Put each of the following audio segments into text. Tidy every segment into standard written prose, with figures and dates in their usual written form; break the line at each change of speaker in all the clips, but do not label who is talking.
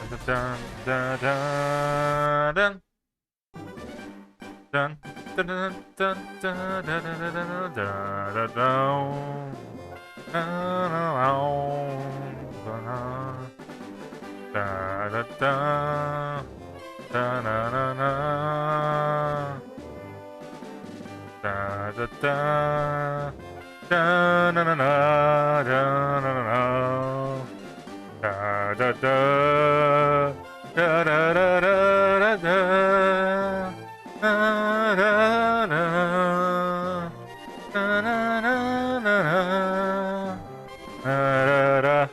dun, dun, dun, dun. Dun, dun, dun, dun, dun, dun, dun, dun, dun, dun, dun. Da da da da na na na da da da da na na na da na na na da da da da da da da da da da da na na na na na da da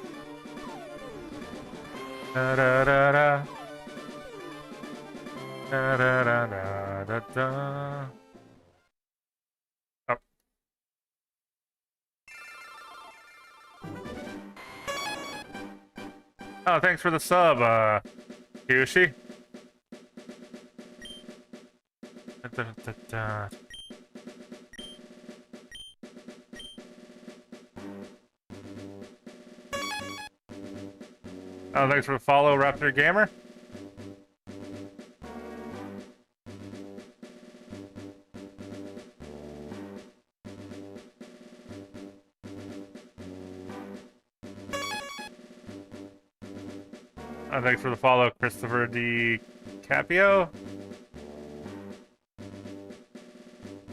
da da da da da da da da da. Oh. Oh, thanks for the sub, Kiyoshi. Da, da, da. Oh, thanks for the follow, Raptor Gamer. Oh, thanks for the follow, Christopher D. Capio.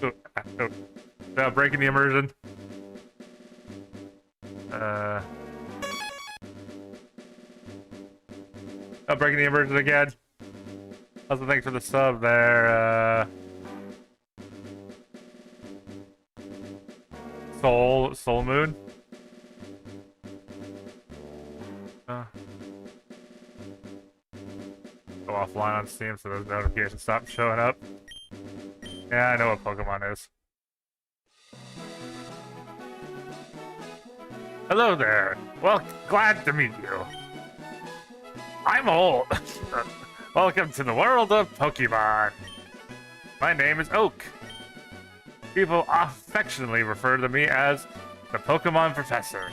Oh, oh. No, breaking the immersion. Oh, breaking the immersion again. Also, thanks for the sub there, Soul Moon. Go offline on Steam so those notifications stop showing up. Yeah, I know what Pokemon is. Hello there. Well, glad to meet you. I'm old. Welcome to the world of Pokemon. My name is Oak. People affectionately refer to me as the Pokemon Professor.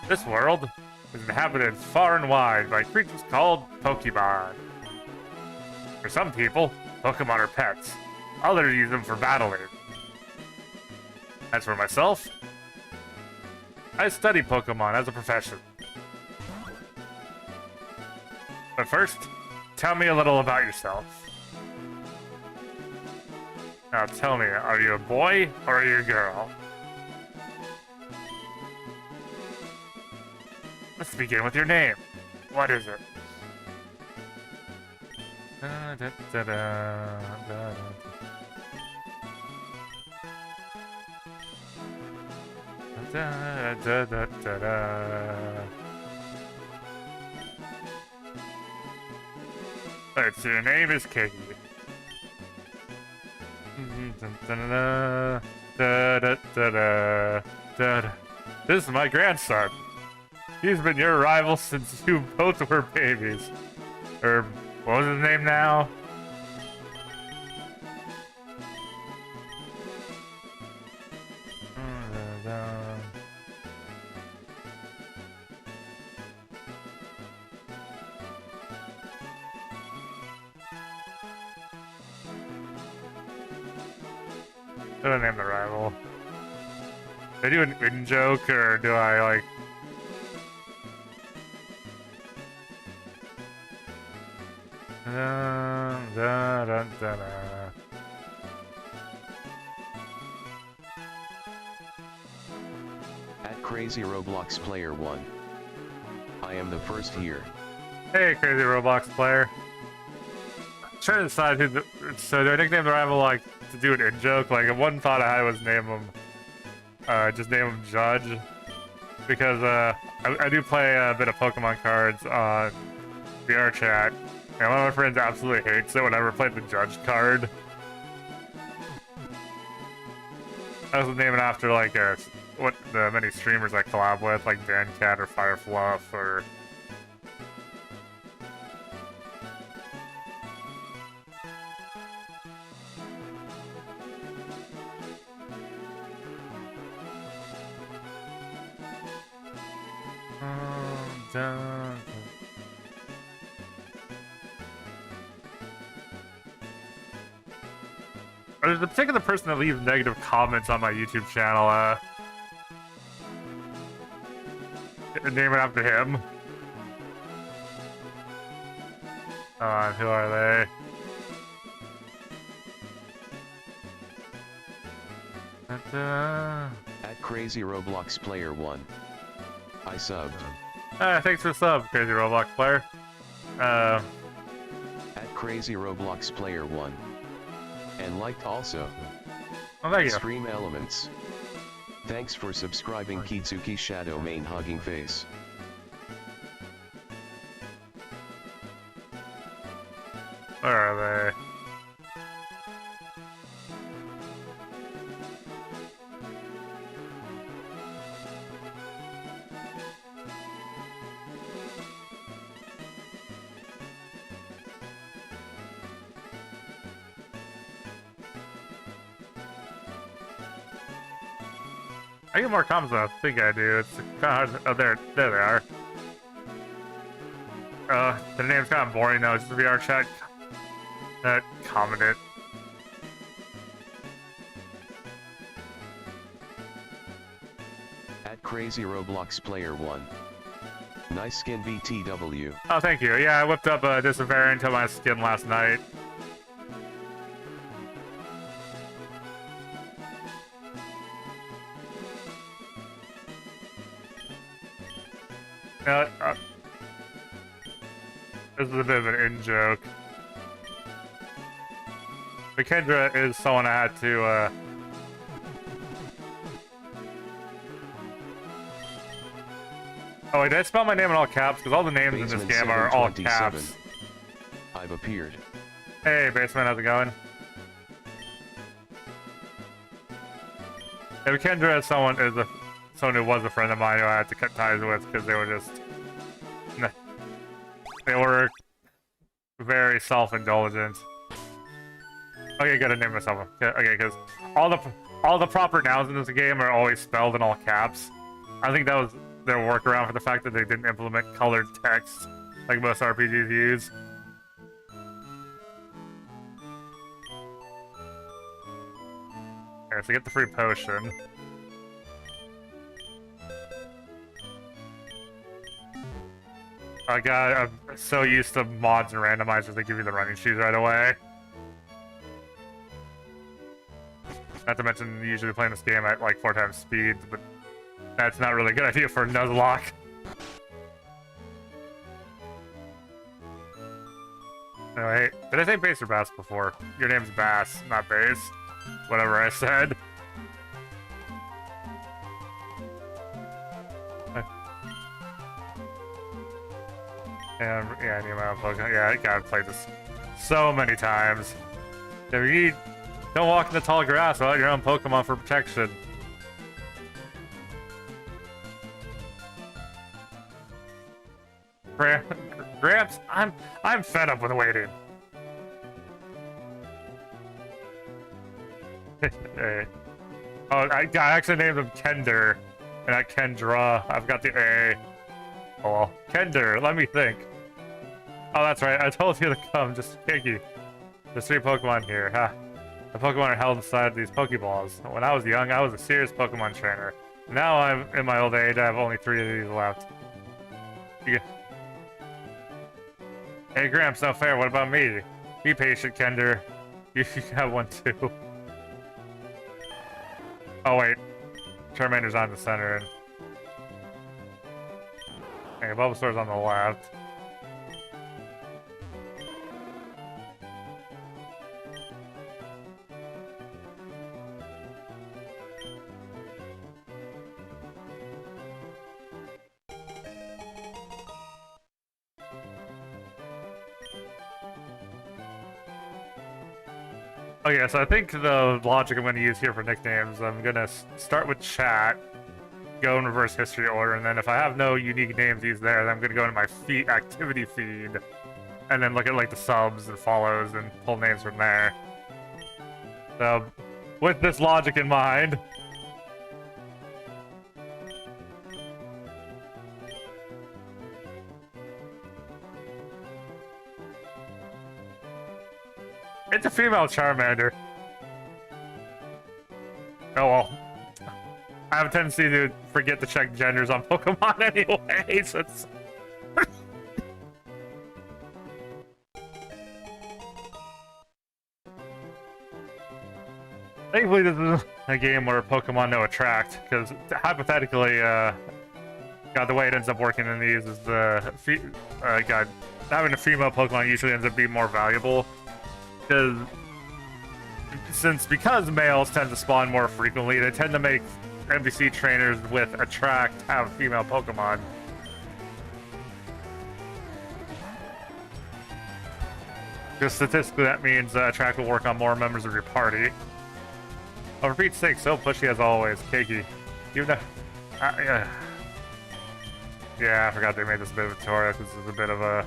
This world is inhabited far and wide by creatures called Pokemon. For some people, Pokemon are pets. Others use them for battling. As for myself, I study Pokemon as a profession. But first, tell me a little about yourself. Now tell me, are you a boy or are you a girl? Let's begin with your name. What is it? Da, da, da, da, da, da, da, da, da, da. Alright, so your name is Kiki. This is my grandson. He's been your rival since you both were babies. Or, what was his name now? Should I name the rival? Do I do an in-joke, or do I, like... Da, da, da, da, da.
At Crazy Roblox Player 1. I am the first here.
Hey, Crazy Roblox Player. I'm trying to decide who the... So do I nickname the rival, like, to do an in-joke? Like, one thought I had was name him... just name him Judge. Because, I do play a bit of Pokemon cards on VR chat. And one of my friends absolutely hates it whenever I play the Judge card. I was naming after, like, what the many streamers I collab with, like DanCat or Firefluff, or... there's a particular person that leaves negative comments on my YouTube channel. Name it after him. Who are they?
At Crazy Roblox Player 1. I subbed.
Thanks for the sub, Crazy Roblox Player.
At Crazy Roblox Player 1. And liked also.
Oh, thank you.
Stream Elements. Thanks for subscribing, Kitsuki Shadow Main Hugging Face.
Where are they? I get more comments than I think I do. It's kind of hard. Oh, there they are. The name's kind of boring though. It's just VR chat. Comment it.
At Crazy Roblox Player 1. Nice skin BTW.
Oh, thank you. Yeah, I whipped up this variant to my skin last night. This is a bit of an in-joke. But Kendra is someone I had to, Oh, wait, did I spell my name in all caps? Because all the names in this game are all caps.
I've appeared.
Hey, Basement, how's it going? Yeah, but Kendra is someone who was a friend of mine who I had to cut ties with because they were just... They were very self-indulgent. Okay, gotta name myself. Okay, because all the proper nouns in this game are always spelled in all caps. I think that was their workaround for the fact that they didn't implement colored text like most RPGs use. Okay, so get the free potion. I'm so used to mods and randomizers that give you the running shoes right away. Not to mention, usually playing this game at like 4 times speed, but that's not really a good idea for Nuzlock. Oh, wait, did I say Bass or Bass before? Your name's Bass, not Bass. Whatever I said. Yeah, I need my own Pokemon. Yeah, I gotta play this so many times. Don't walk in the tall grass without your own Pokemon for protection. Gramps, I'm fed up with waiting. Hey. Oh, I actually named him Kender, and not Kendra. I've got the A. Oh well, Kender, let me think. Oh, that's right. I told you to come. Just Kiki. There's 3 Pokemon here. Ha. The Pokemon are held inside these Pokeballs. When I was young, I was a serious Pokemon trainer. Now I'm in my old age. I have only 3 of these left. Hey, Gramps, no fair. What about me? Be patient, Kender. You have one too. Oh wait, Charmander's on the center. And... hey, Bulbasaur's on the left. Okay, so I think the logic I'm going to use here for nicknames, I'm going to start with chat, go in reverse history order, and then if I have no unique names used there, then I'm going to go into my activity feed, and then look at like the subs and follows and pull names from there. So, with this logic in mind... it's a female Charmander. Oh well. I have a tendency to forget to check genders on Pokemon anyway, so it's... Thankfully, this is a game where Pokemon know attract, because hypothetically, God, the way it ends up working in these is God, having a female Pokemon usually ends up being more valuable, because males tend to spawn more frequently, they tend to make NPC trainers with attract have female Pokemon. Because statistically, that means attract will work on more members of your party. Oh, for Pete's sake, so pushy as always, Keiki. You know, yeah, I forgot they made this a bit of a tutorial. This is a bit of a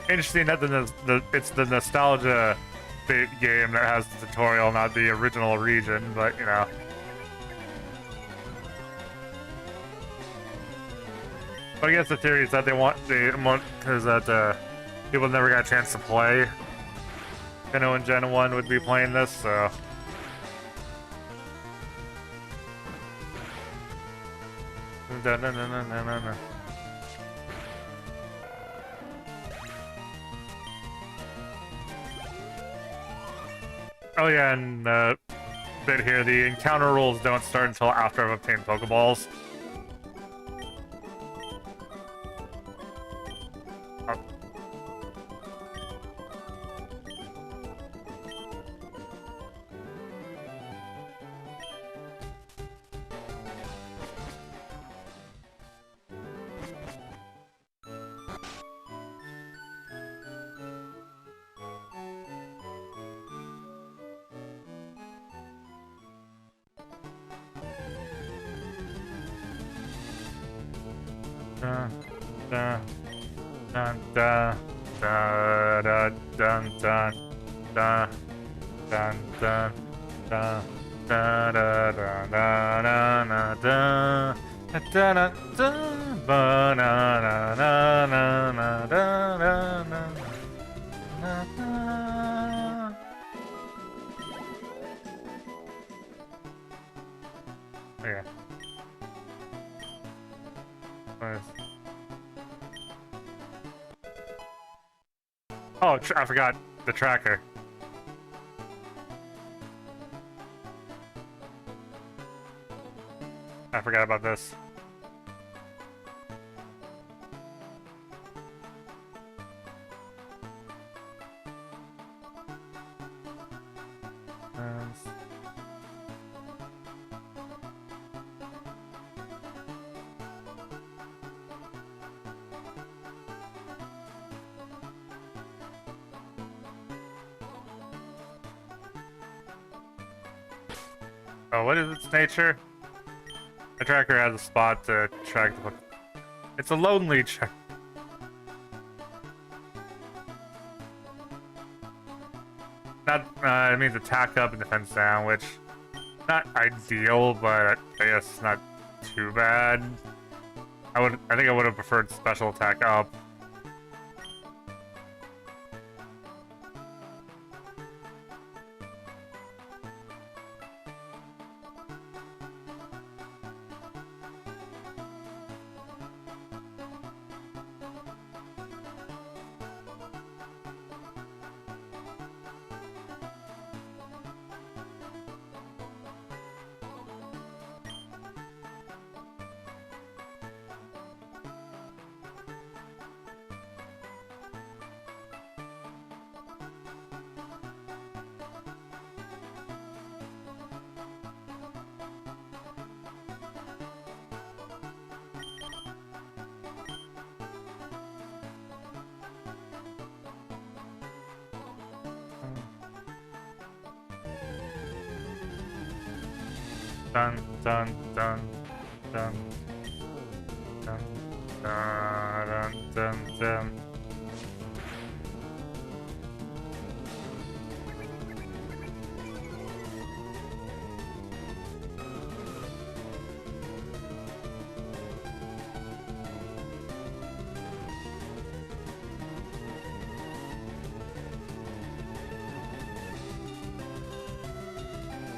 interesting that it's the nostalgia game that has the tutorial, not the original region, but you know. But I guess the theory is that because that people never got a chance to play. Sinnoh and Gen 1 would be playing this, so. Oh yeah, and bit here, the encounter rules don't start until after I've obtained Pokeballs. Dun, dun, dun, dun, dun, dun, dun, dun, dun, dun, dun, dun, dun, dun, dun, dun, dun, banana, na, na, na, na, na, na, na, na. Yeah. Nice. Oh, I forgot the tracker. I forgot about this. Oh, what is its nature? The tracker has a spot to track the... It's a lonely track. Not, it means attack up and defense down, which... Not ideal, but I guess not too bad. I think I would have preferred special attack up. Dun dun dun dun dun dun dun dun dun.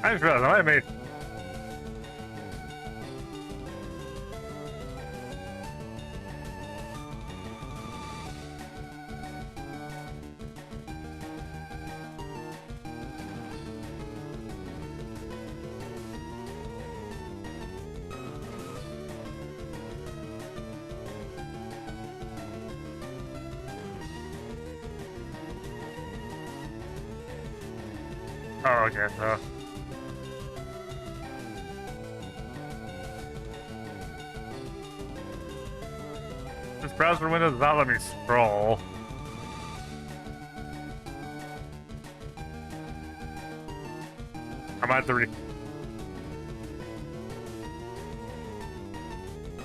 I just realized I made. Oh, okay, so. This browser window does not let me scroll. I might have to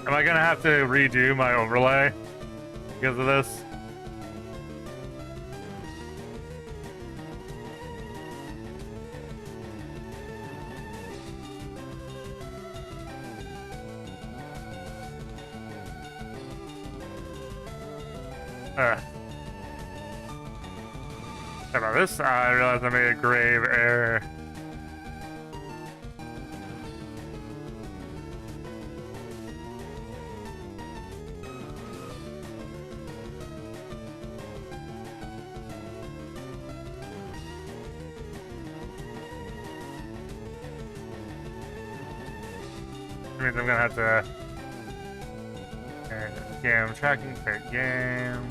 Am I gonna have to redo my overlay because of this? About this, I realized I made a grave error. Which means I'm gonna have to game tracking, create game.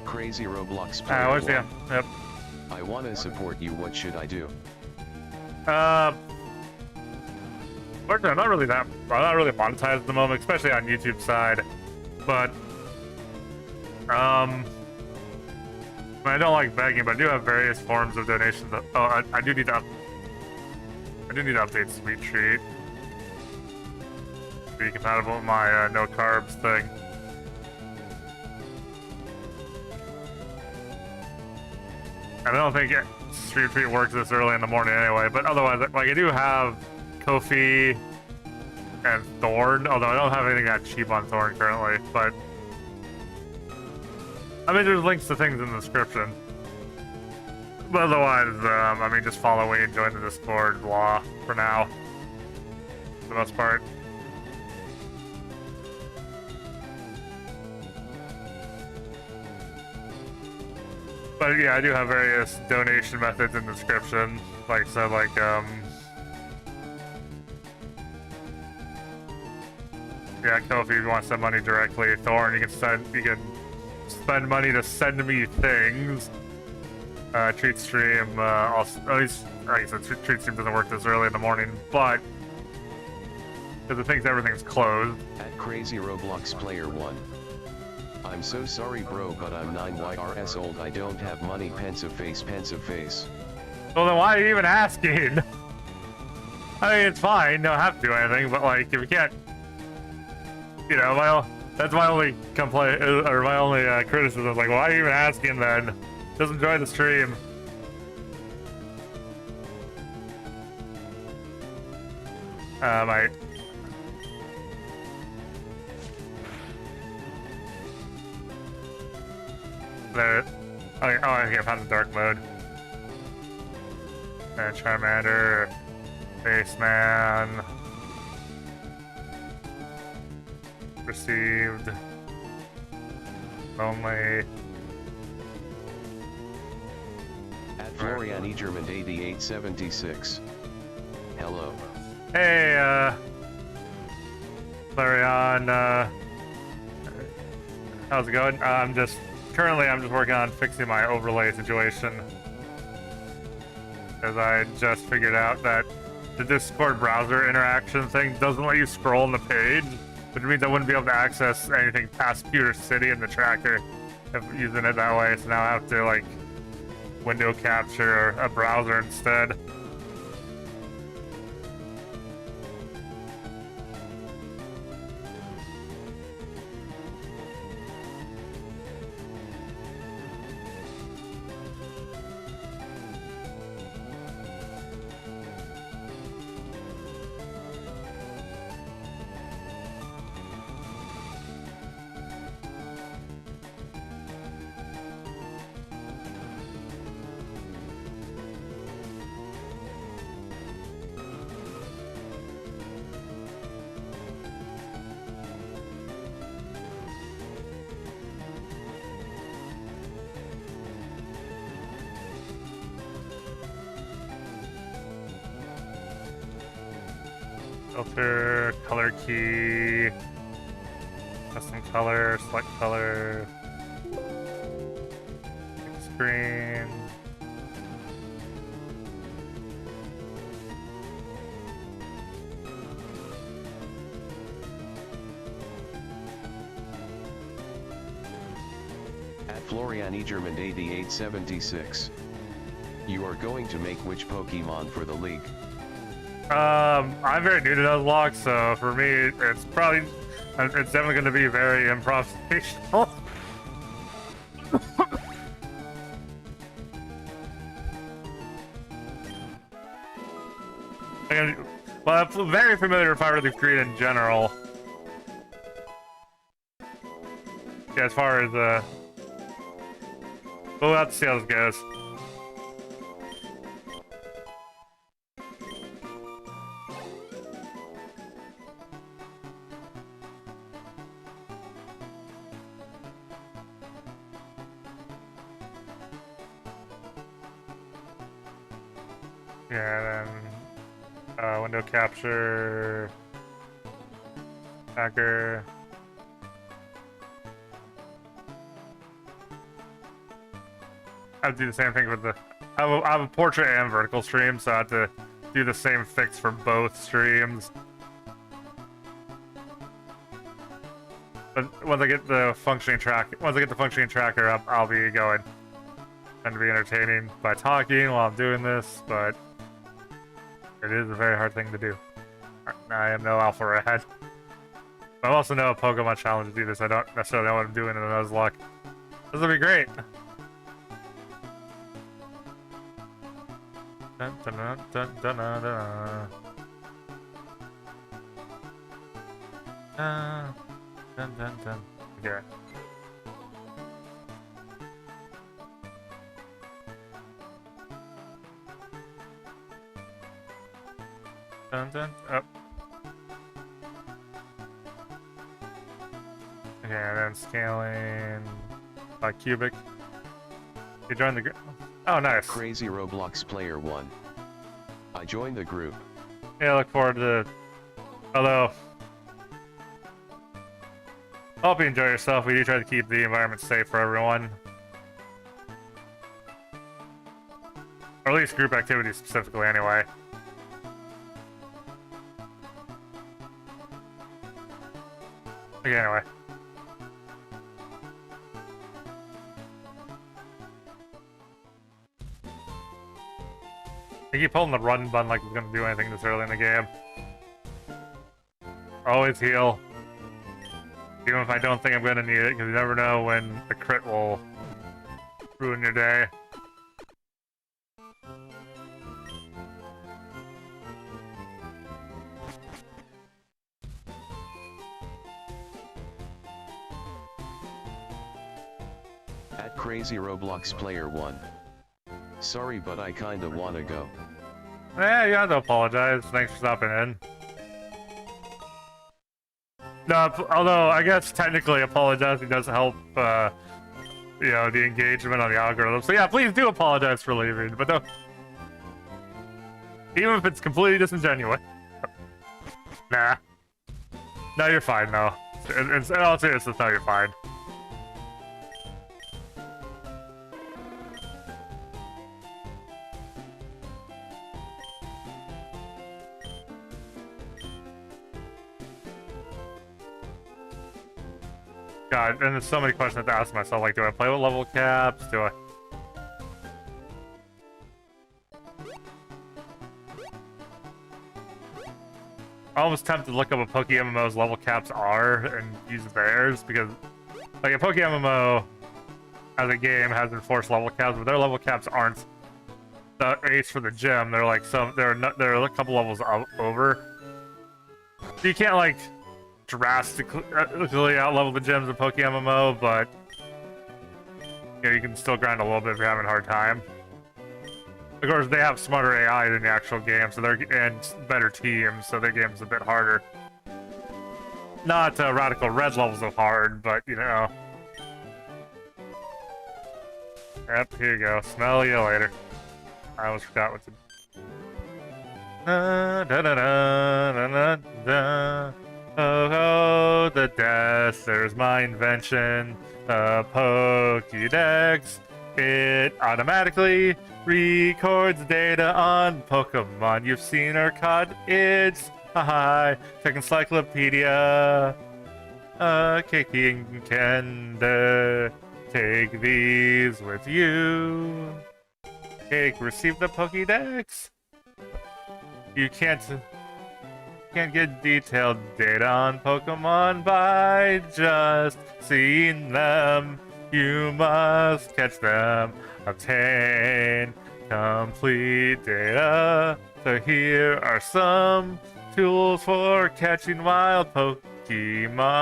Crazy Roblox player.
Where's the? Yep.
I want to support you. What should I do?
Fortunately, I'm not really monetized at the moment, especially on YouTube side. But I don't like begging, but I do have various forms of donations. I do need to update Sweet Treat to be compatible with my no carbs thing. I don't think Street Treat works this early in the morning anyway, but otherwise, like, I do have Kofi and Thorn, although I don't have anything that cheap on Thorn currently, but I mean, there's links to things in the description. But otherwise, I mean, just follow me and join the Discord, blah, for now, for the most part. But yeah, I do have various donation methods in the description. Like, so, like, yeah, Kofi, if you want to send money directly. Thorn, you can spend money to send me things. Treat stream, also, at least, like I said, Treat stream doesn't work this early in the morning, but because it thinks everything's closed.
At Crazy Roblox Player 1. I'm so sorry bro, but I'm 9 YRS old, I don't have money, pensive face.
Well then why are you even asking? I mean, it's fine, don't have to do anything, but like, if you can't, you know, that's my only complaint, or my only criticism, like, why are you even asking then? Just enjoy the stream. There. Okay, oh, I think I found the dark mode. And Charmander, Baseman, received, lonely.
At Florian Egerman 8876. Hello.
Hey, Florian, how's it going? Currently, I'm just working on fixing my overlay situation. Because I just figured out that the Discord browser interaction thing doesn't let you scroll on the page, which means I wouldn't be able to access anything past Pewter City in the tracker if using it that way. So now I have to, like, window capture a browser instead. Filter, color key, custom color, select color, big screen.
At Florian Egerman 8876. You are going to make which Pokemon for the league?
I'm very new to Nuzlock, so for me, it's definitely going to be very improvisational. Well, I'm very familiar with Fire Leafgreen in general. Yeah, as far as, we'll have to see how this goes. Yeah, then window capture, hacker. I have to do the same thing with the. I have a portrait and vertical stream, so I have to do the same fix for both streams. But once I get the functioning tracker up, I'll be going. And to be entertaining by talking while I'm doing this, but it is a very hard thing to do. I am no alpha rat. I'm also no Pokemon challenge to do this. I don't necessarily know what I'm doing in a Nuzlock. This will be great. Dun, dun, dun, dun, dun, dun, dun. Dun, dun, dun. Okay. Dun, dun, up. Okay, and then scaling by cubic. You joined the group. Oh, nice.
Crazy Roblox Player 1. I joined the group.
Yeah, I look forward to. Although, I hope you enjoy yourself. We do try to keep the environment safe for everyone. Or at least group activities specifically, anyway. Okay, anyway. I keep holding the run button like it's gonna do anything this early in the game. Always heal. Even if I don't think I'm gonna need it, because you never know when a crit will ruin your day.
At Crazy Roblox Player 1. Sorry, but I kinda wanna go.
Yeah, you have to apologize. Thanks for stopping in. No, although I guess technically apologizing does help, you know, the engagement on the algorithm. So yeah, please do apologize for leaving, but no, even if it's completely disingenuous. Nah. No, you're fine, though. In all seriousness, no, you're fine. God, and there's so many questions to ask myself, like, do I play with level caps? Do I... almost tempted to look up what Poke MMO's level caps are and use theirs, because like a Poke MMO as a game has enforced level caps, but their level caps aren't the ace for the gym. They're like they're a couple levels over. So you can't like drastically outlevel the gyms in Poke MMO, but you know, you can still grind a little bit if you're having a hard time. Of course, they have smarter AI than the actual game, so and better teams, so their game's a bit harder. Not Radical Red levels of hard, but you know. Yep, here you go. Smell you later. I almost forgot what to. Da, da, da, da, da, da. Oh, the death. There's my invention. Pokédex. It automatically records data on Pokemon you've seen or caught. It's a high-tech encyclopedia. Kicking can take these with you. Cake, receive the Pokédex. You can't get detailed data on Pokemon by just seeing them. You must catch them, obtain complete data. So here are some tools for catching wild Pokemon.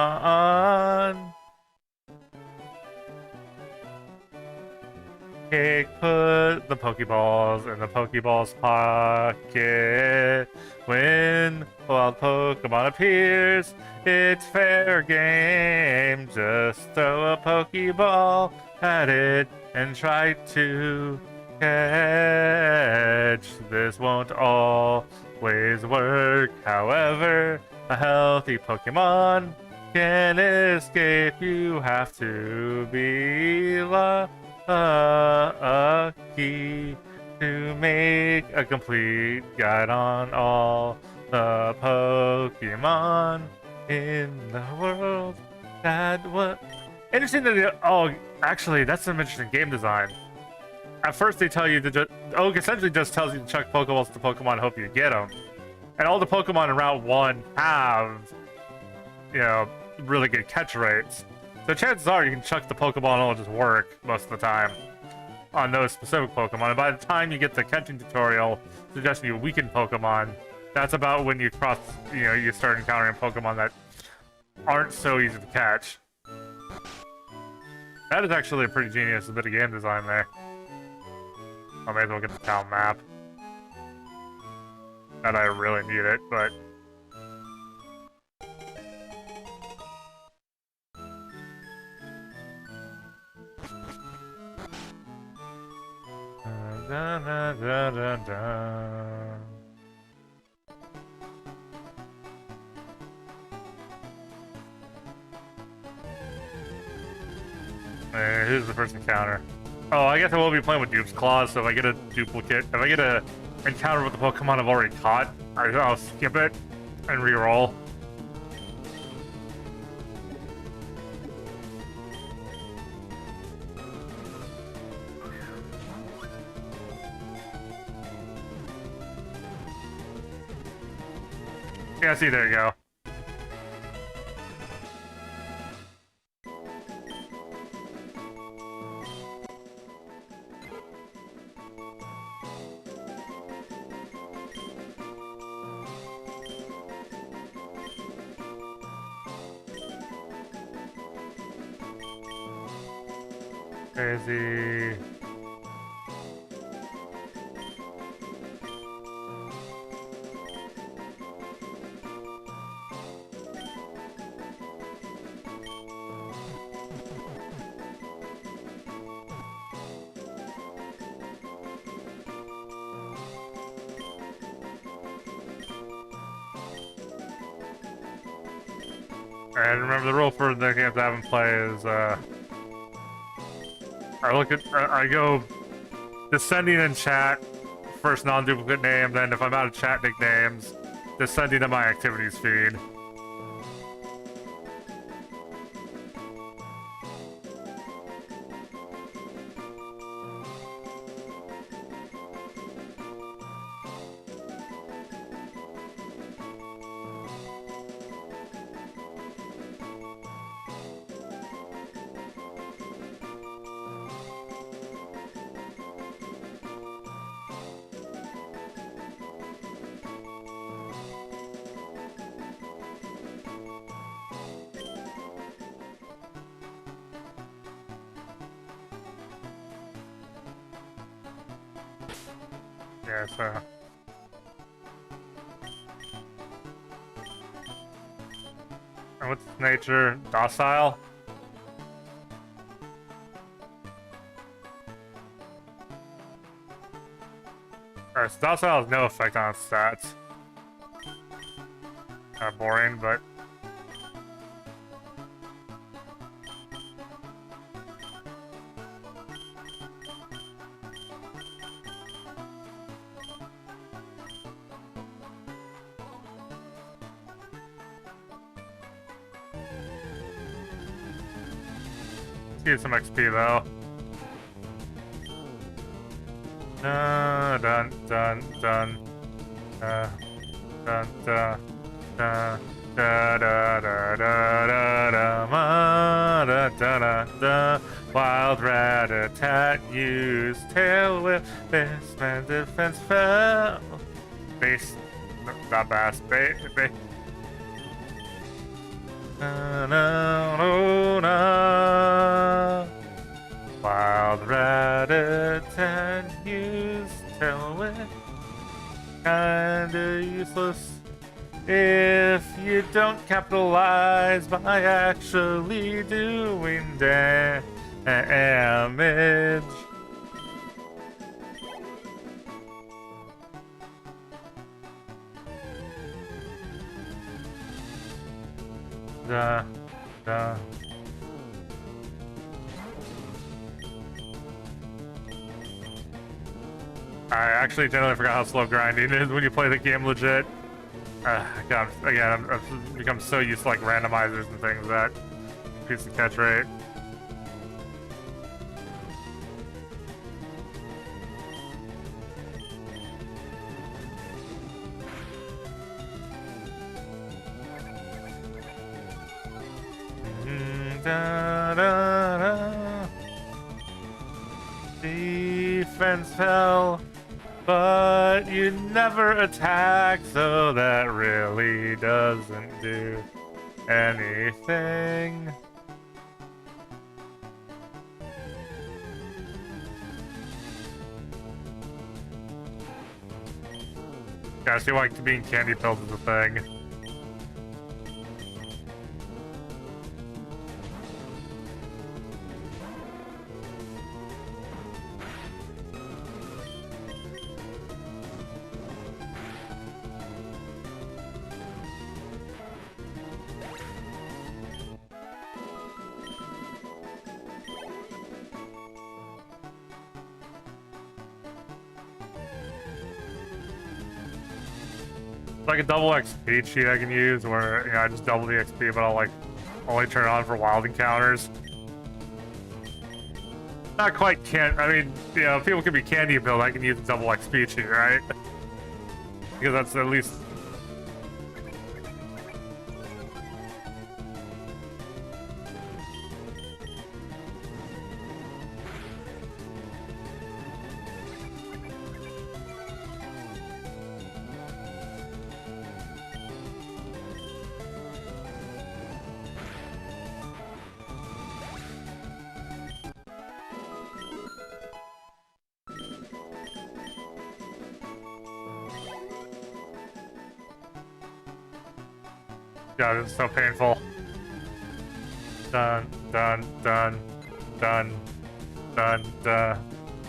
Cake, put the Pokeballs in the Pokeball's pocket. When a wild Pokemon appears, it's fair game. Just throw a Pokeball at it and try to catch. This won't always work, however. A healthy Pokemon can escape. You have to be lucky to make a complete guide on all the Pokemon in the world. That what interesting that oh, actually that's some interesting game design. At first they tell you to just essentially just tells you to chuck Pokeballs to Pokemon and hope you get them, and all the Pokemon in Route 1 have, you know, really good catch rates. So chances are you can chuck the Pokeball and it'll just work most of the time on those specific Pokemon. And by the time you get the catching tutorial suggesting you weaken Pokemon, that's about when you you start encountering Pokemon that aren't so easy to catch. That is actually a pretty genius bit of game design there. I may as well get the town map. Not that I really need it, but da, da, da, da, da. Here's the first encounter. Oh, I guess I will be playing with Dupe's Claws, so if I get a duplicate, if I get a encounter with the Pokemon I've already caught, I'll skip it and reroll. Yeah, see, there you go. Crazy. And remember, the rule for the games I haven't played is, I go descending in chat, first non-duplicate name, then if I'm out of chat nicknames, descending to my activities feed. Yeah, so. And what's its nature? Docile? Alright, so docile has no effect on its stats. Kinda boring, but. Let's get some XP though. Dun dun dun dun. Dun dun dun. Da da da da da da ma, da da da da. Wild rat-a-tat used tail whip. Base man defense fell. Base, not bass. Base. Na na na na. Wild rat-a-tat used tail whip. Kinda useless if you don't capitalize by actually doing damage. Da, da. I actually generally forgot how slow grinding is when you play the game legit. God, again, I've become so used to like randomizers and things that increase the catch rate. Da, da, da. Defense fell. But you never attack, so that really doesn't do anything. Yeah, I see why being candy pilled is a thing. Like a double XP cheat I can use where, you know, I just double the XP, but I'll like only turn it on for wild encounters. Not quite I mean, you know, people can be candy build, I can use a double XP cheat, right? Because that's at least. God, it's so painful. Dun dun dun dun dun da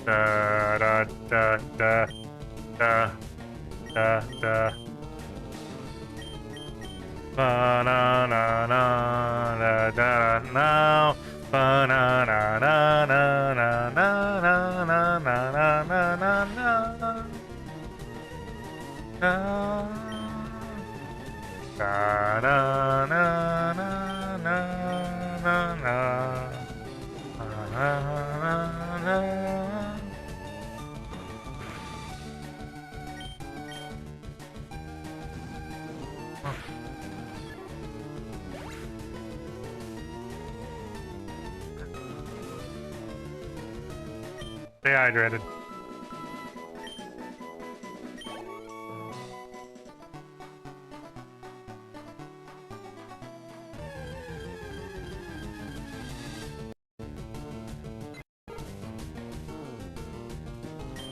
da da da da da da da. Ba na na na da da now. Ba na na na na na na na na na na na na. Da na na na na na na na na. Stay hydrated.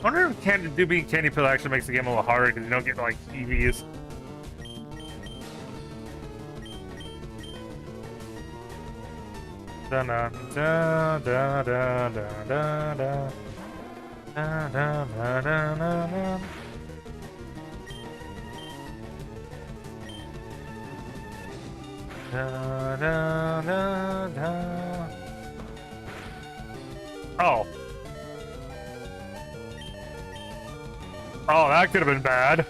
wonder if being candy pill actually makes the game a little harder because you don't get like EVs. Da da da da da da da da da da da da. Da, da, da, da. Oh. Oh, that could have been bad.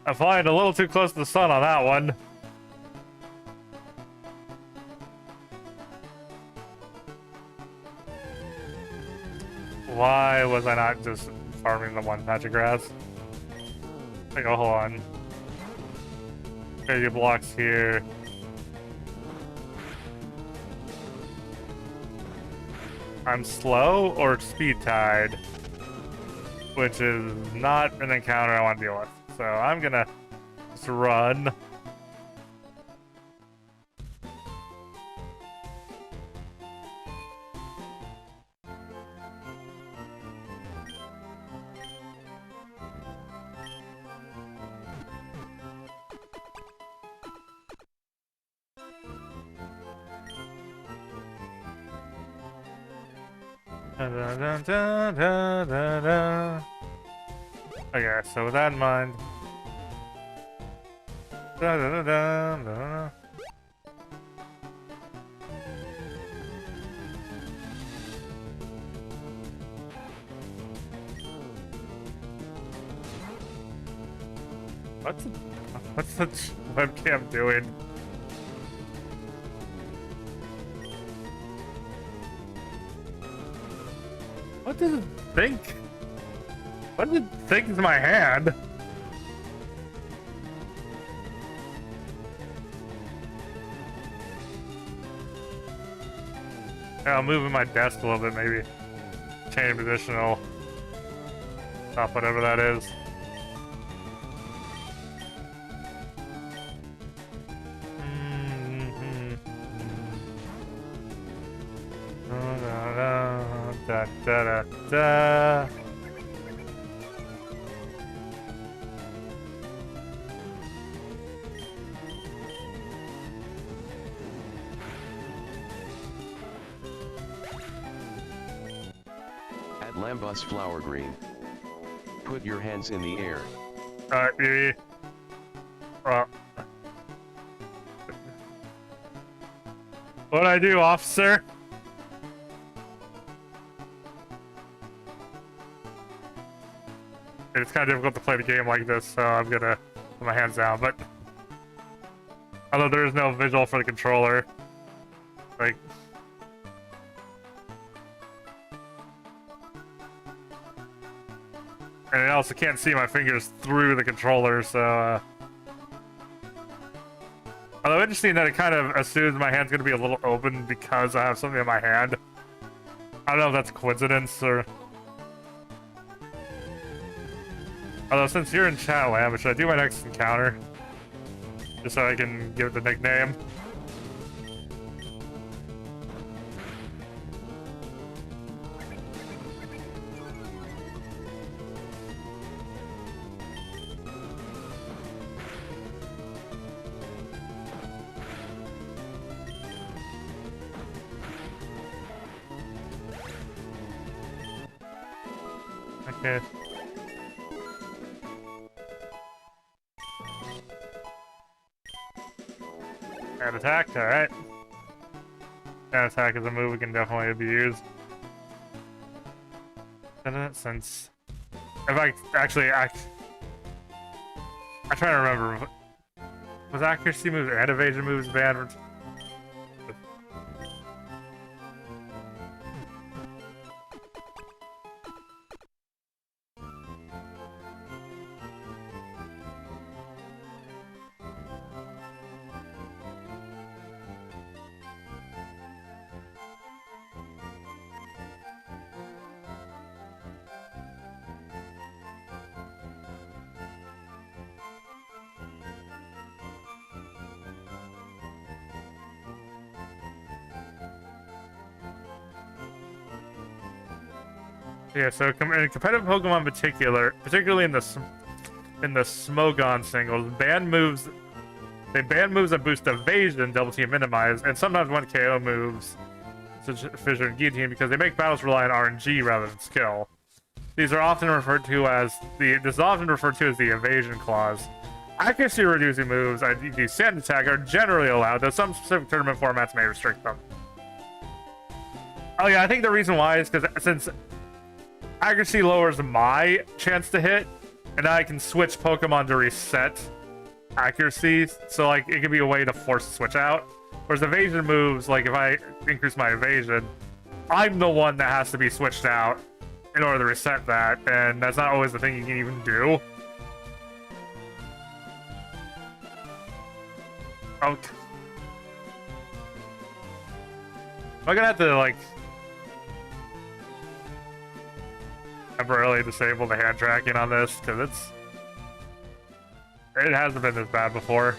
I'm flying a little too close to the sun on that one. Why was I not just farming the one patch of grass? Like, oh, hold on. Okay, blocks here. I'm slow or speed tied, which is not an encounter I want to deal with. So I'm gonna just run. Da, da, da, da, da, da. Okay, so with that in mind. Da, da, da, da, da. What's the webcam doing? What does it think? What does it think is my hand? Yeah, I'll move my desk a little bit, maybe. Change position, I'll stop whatever that is. Da da da da.
At Lambus Flower Green. Put your hands in the air.
Yeah. What'd I do, officer? It's kind of difficult to play the game like this, so I'm gonna put my hands down, but although there is no visual for the controller, like, and I also can't see my fingers through the controller, so although interesting that it kind of assumes my hand's gonna be a little open because I have something in my hand. I don't know if that's a coincidence or... Although, since you're in chat, Lamb, should I do my next encounter? Just so I can give it the nickname? Okay. And attack, alright. And attack is a move we can definitely abuse. Since... If I actually... I'm trying to remember. Was accuracy moves and evasion moves banned? Yeah, so in competitive Pokemon in particular, particularly in the Smogon singles, they ban moves that boost evasion, double team minimize, and sometimes one KO moves, such as Fissure and Guillotine, because they make battles rely on RNG rather than skill. These are often referred to as the evasion clause. Accuracy reducing moves, i.e. sand attack, are generally allowed, though some specific tournament formats may restrict them. Oh yeah, I think the reason why is because since accuracy lowers my chance to hit, and I can switch Pokemon to reset accuracy, so like it could be a way to force a switch out. Whereas evasion moves, like if I increase my evasion, I'm the one that has to be switched out in order to reset that, and that's not always the thing you can even do. Oh. I'm gonna have to, like, temporarily disable the hand tracking on this, because it hasn't been this bad before.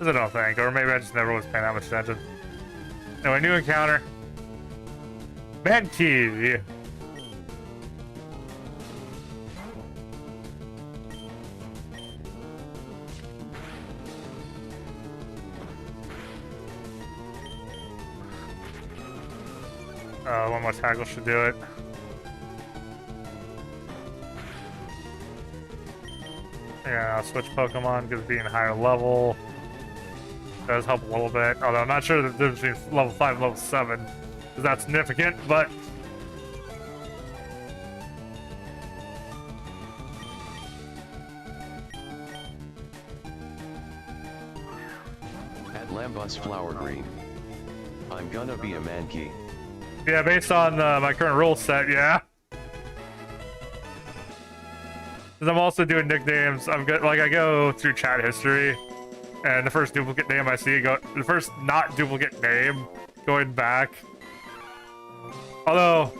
I don't think, or maybe I just never was paying that much attention. Anyway, new encounter. Mankey! One more tackle should do it. Yeah, I'll switch Pokemon because being higher level does help a little bit. Although I'm not sure the difference between level 5 and level 7 is that significant, but
At Lambus Flower Green. I'm gonna be a Mankey.
yeah, based on my current rule set, yeah. Because I'm also doing nicknames. I'm good. Like I go through chat history, and the first duplicate name I see, the first not duplicate name, going back. Although,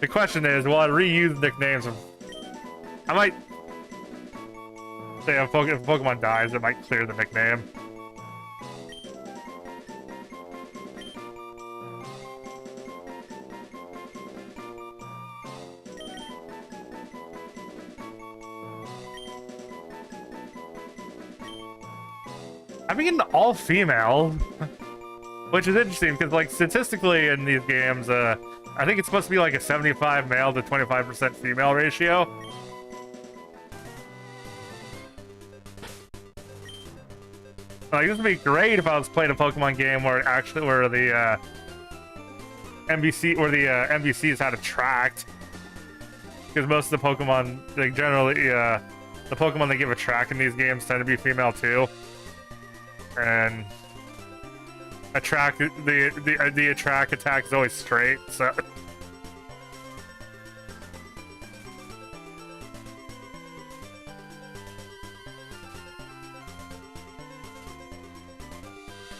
the question is, will I reuse nicknames? I might say if Pokemon dies, it might clear the nickname. I'm getting all female, which is interesting because, like, statistically in these games, I think it's supposed to be like a 75 male to 25% female ratio. Like, this would be great if I was playing a Pokemon game where the NPCs had attract, because most of the Pokemon, like, generally, the Pokemon that give attract in these games tend to be female too. And attract the attract attack is always straight, so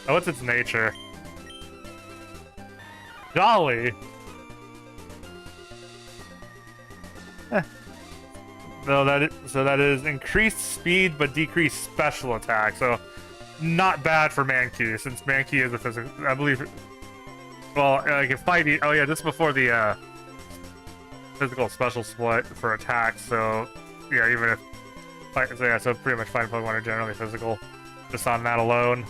oh, what's its nature? Jolly. So that is increased speed but decreased special attack. So not bad for Mankey, since Mankey is a physical, I believe. Well, like if fighting, oh yeah, this is before the physical special split for attacks. So yeah, even if so yeah, so pretty much fighting Pokemon are generally physical, just on that alone.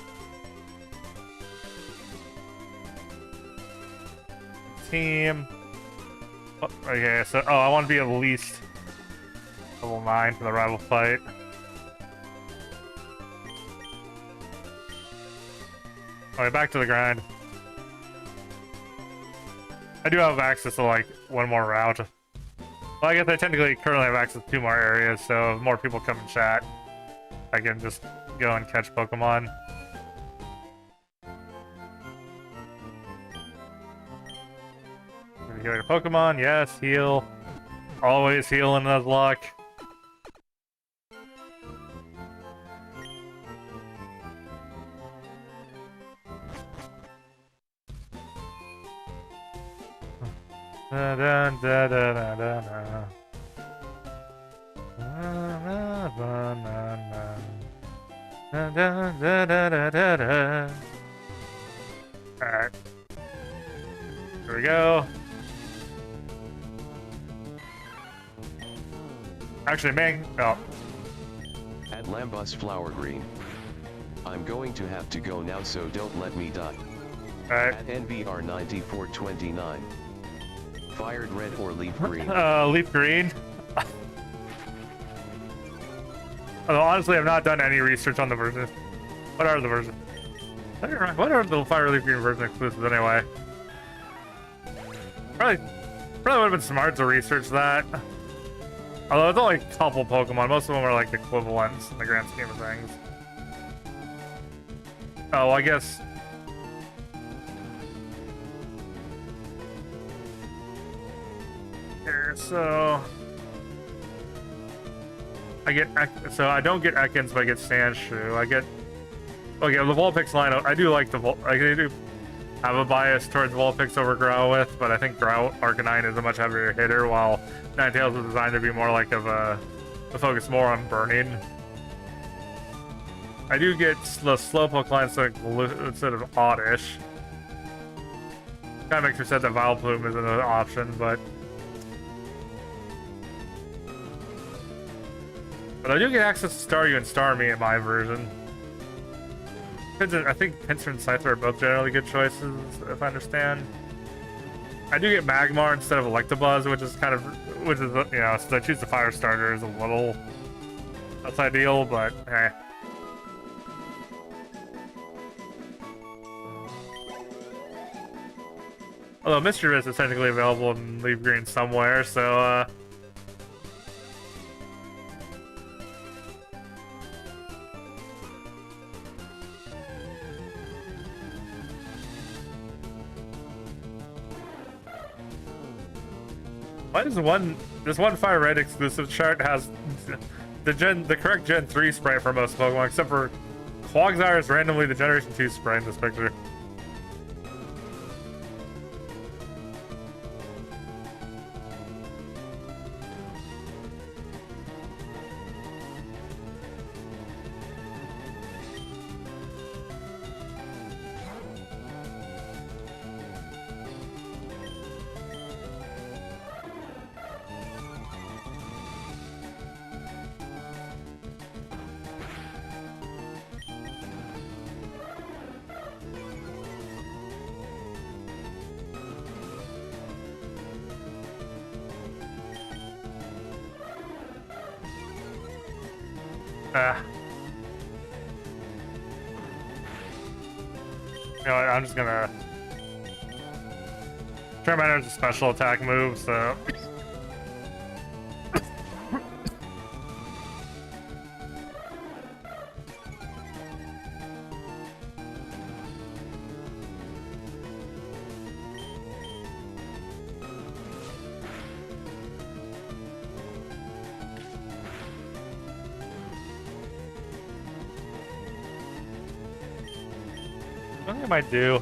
Team. Oh, okay, so I want to be at least level 9 for the rival fight. Alright, back to the grind. I do have access to, like, one more route. Well, I guess I technically currently have access to 2 more areas, so if more people come and chat, I can just go and catch Pokemon. Heal your Pokemon, yes, heal. Always heal in Nuzlock. Da da da da da da da da da da da. Alright. Here we go. Actually, man. Oh.
At Lambus Flower Green. I'm going to have to go now, so don't let me die.
Alright.
At NBR 9429. Fired red or leaf green?
Leaf green. Although honestly, I've not done any research on the version. What are the versions? What are the Fire Leaf Green version exclusives anyway? Probably would have been smart to research that. Although it's only a couple Pokemon, most of them are like equivalents in the grand scheme of things. Oh, I guess. Here, so I don't get Ekans, but I get Sandshrew. Okay, the Vulpix lineup. I do like I do have a bias towards Vulpix over Growlithe, but I think Arcanine is a much heavier hitter, while Ninetales was designed to be more like to focus more on burning. I do get the Slowpoke line instead of Oddish. Kind of makes me sad that Vileplume isn't an option, but I do get access to Staryu and Starmie in my version. I think Pinsir and Scyther are both generally good choices, if I understand. I do get Magmar instead of Electabuzz, which is you know, since I choose the Fire Starter is a little less ideal, but hey. Although Mischievous is technically available in Leaf Green somewhere, so why does this one Fire Red exclusive chart has the correct Gen 3 sprite for most Pokemon, except for Quagsire is randomly the Generation 2 sprite in this picture. You know what, I'm just gonna Charmander is a special attack move, so I think I might do.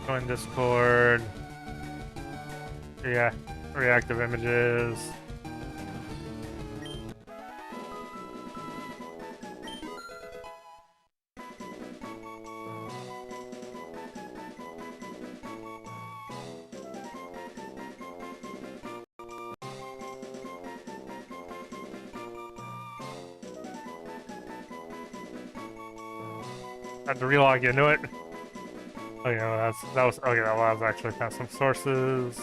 Join Discord. Yeah, reactive images. I had to relog into it. Oh yeah, that was okay. That was actually kind of some sources.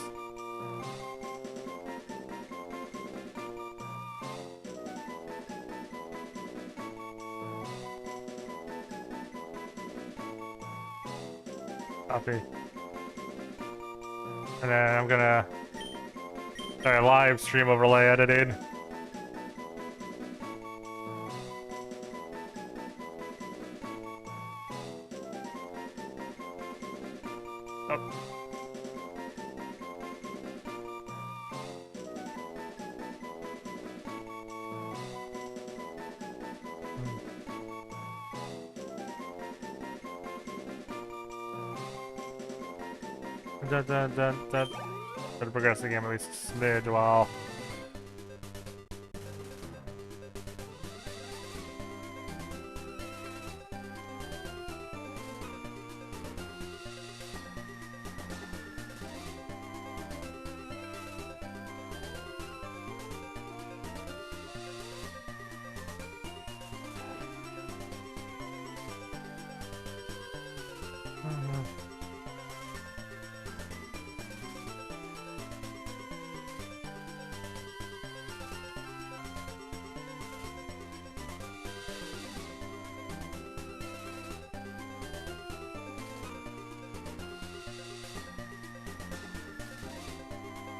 Copy. And then I'm gonna live stream overlay editing. Better progress the game at least a smidge while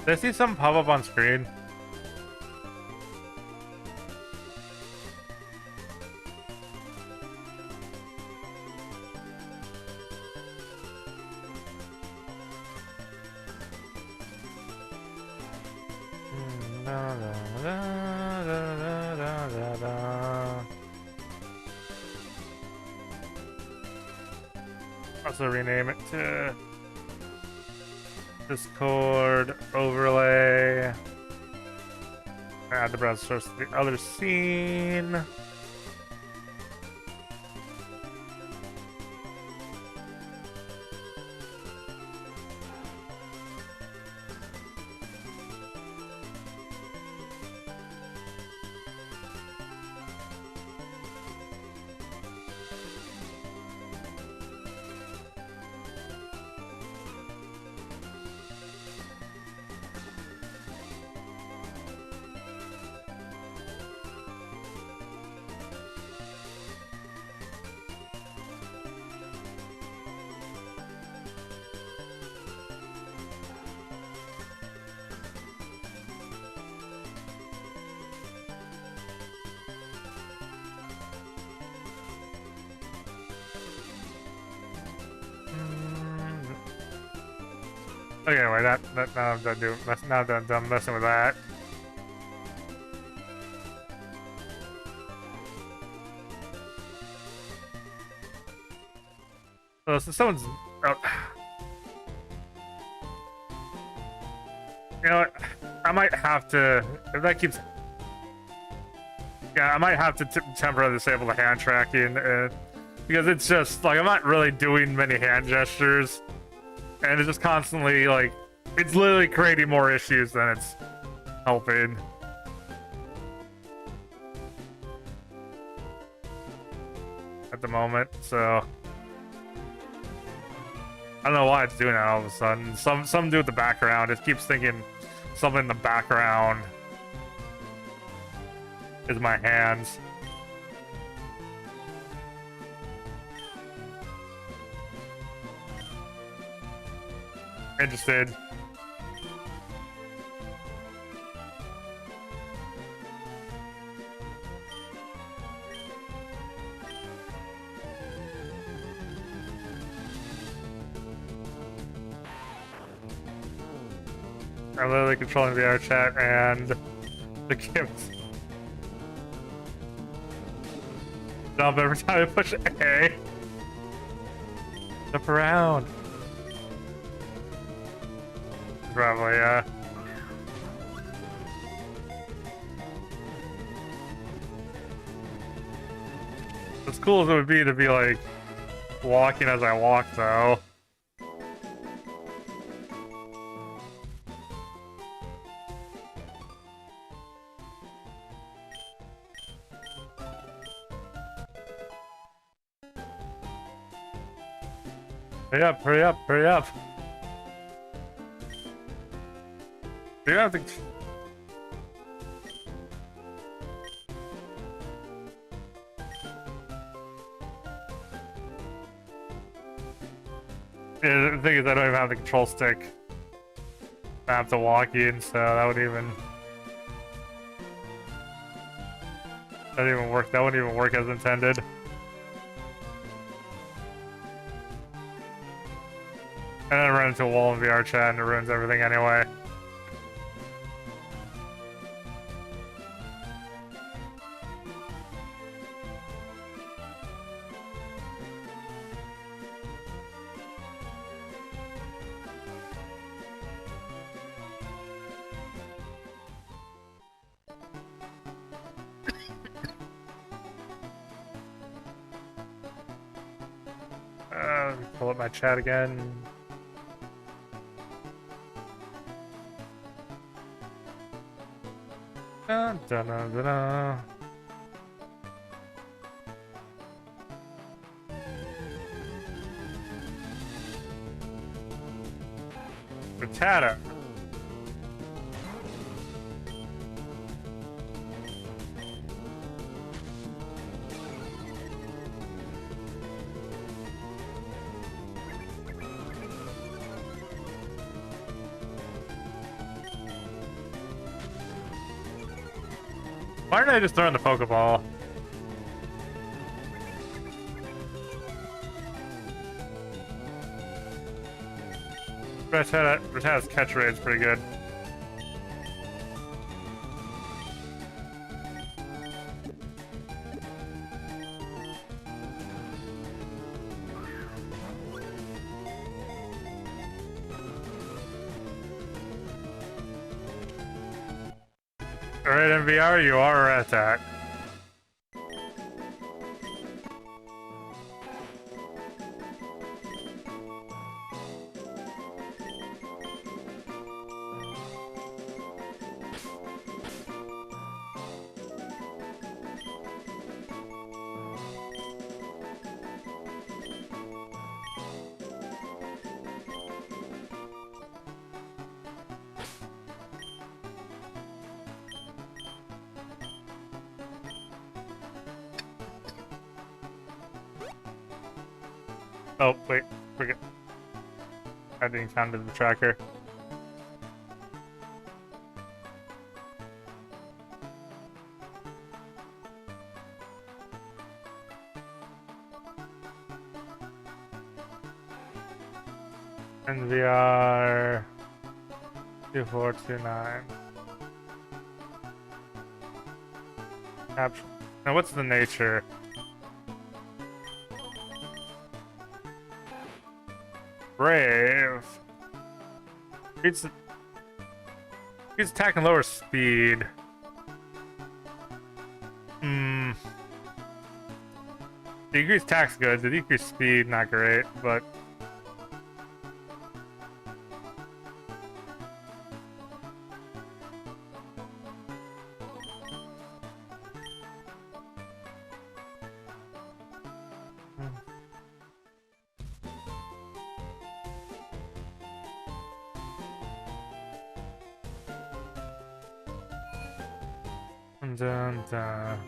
Did I see something pop up on screen? Also rename it to Discord overlay. Add the browser source to the other scene. Okay, wait, that now I'm done doing. Now that I'm done messing with that. So someone's. Oh. You know what? I might have to. If that keeps. Yeah, I might have to temporarily disable the hand tracking, because it's just like I'm not really doing many hand gestures. And it's just constantly, like, it's literally creating more issues than it's helping. At the moment, so... I don't know why it's doing that all of a sudden. Some do with the background. It keeps thinking something in the background is my hands. Interested. I'm literally controlling the VR chat and the gifts. Jump every time I push A. Jump around. Probably, yeah. As cool as it would be to be like walking as I walk, though. Hurry up, hurry up, hurry up. Do you have to... Yeah, the thing is I don't even have the control stick. I have to walk in, so that would even... That wouldn't even work. That wouldn't even work as intended. And then I run into a wall in VR chat and it ruins everything anyway. Pull up my chat again. Dun, dun, dun, dun, dun. Potato. Why didn't I just throw in the Pokeball? Rattata's catch rate is pretty good. Alright, MVR, you are a Rattata. Oh, wait, forget. I didn't count to the tracker. NVR 2429. Capture. Now, what's the nature? Brave. He's attacking lower speed. The increased attack's good. The decreased speed, not great, but. Dun, dun.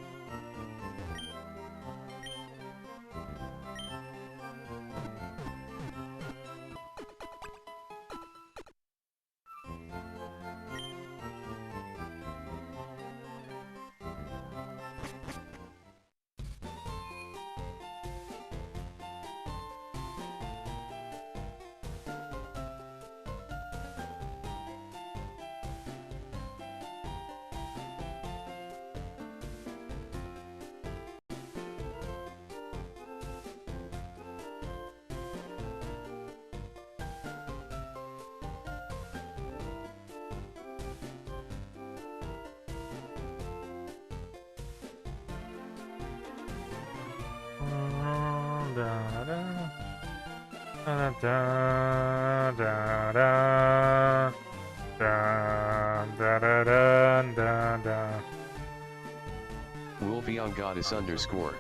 Wolfeon Goddess _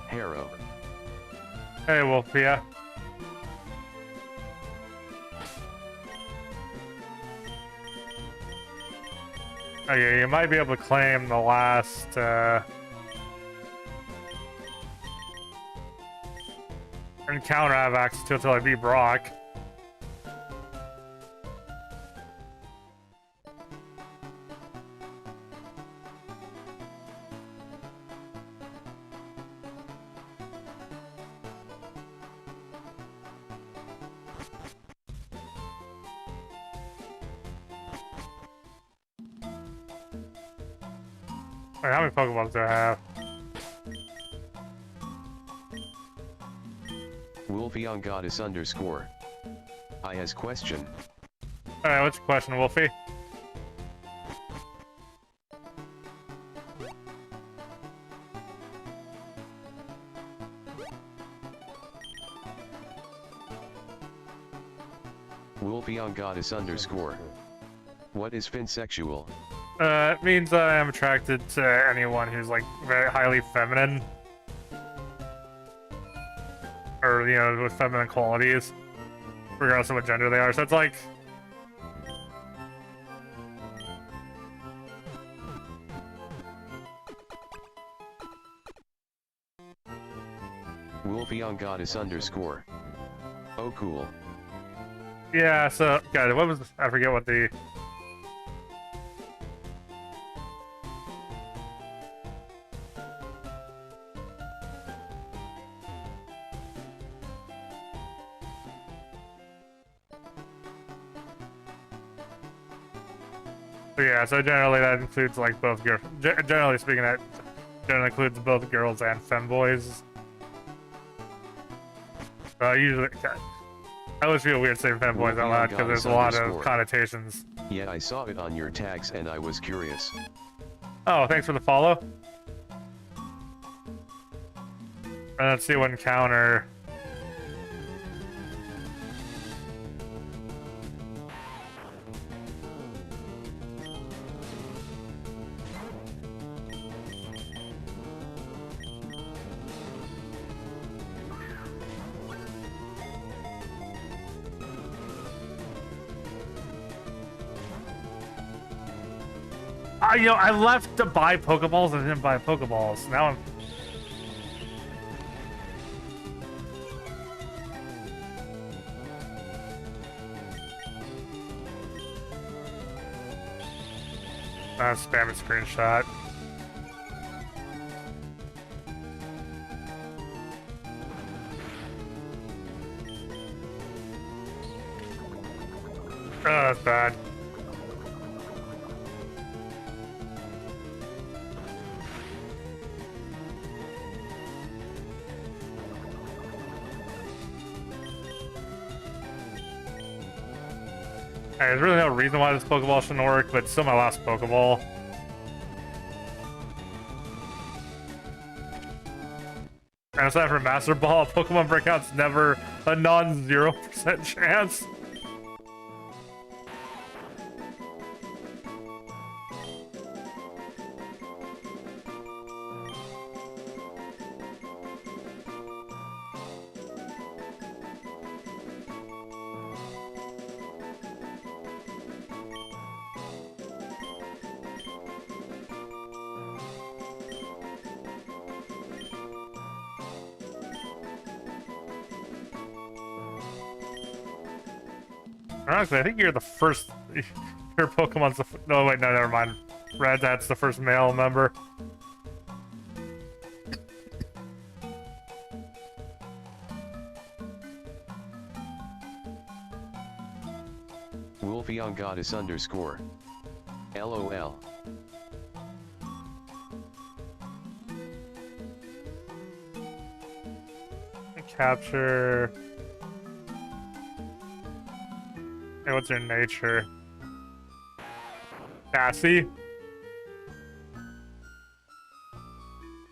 Harrow.
Hey, Wolfia. Okay, you might be able to claim the last, encounter I have access to until I beat Brock. Wait, how many Pokeballs do I have?
Wolfeon Goddess _ I has question.
Alright, what's your question, Wolfie?
Wolfeon Goddess _ What is finsexual?
It means that I am attracted to anyone who's, like, very highly feminine. Or, you know, with feminine qualities. Regardless of what gender they are. So it's like...
Wolfeon Goddess _ Oh, cool.
Yeah, so... God, what was... I forget what the... But yeah, so generally that includes like both girls. Generally speaking, that generally includes both girls and femboys. Usually, I always feel weird saying femboys out loud because there's a lot of connotations.
Yeah, I saw it on your tags and I was curious.
Oh, thanks for the follow. And let's see what encounter. You know, I left to buy Pokeballs and didn't buy Pokeballs. Now I'm... spam a screenshot. Oh, that's bad. There's really no reason why this Pokeball shouldn't work, but it's still my last Pokeball. And aside from Master Ball, Pokemon Breakout's never a non-0% chance. Honestly, I think you're the first. Your Pokemon's the. No, wait, no, never mind. Rattata's the first male member.
Wolfeon Goddess _ LOL.
Capture. Hey, what's your nature? Sassy.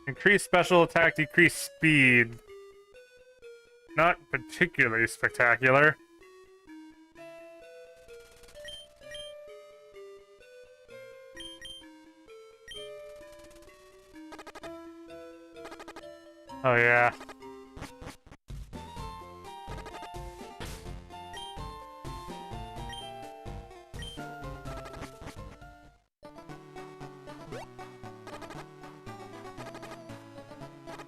Increase special attack, decrease speed. Not particularly spectacular. Oh yeah.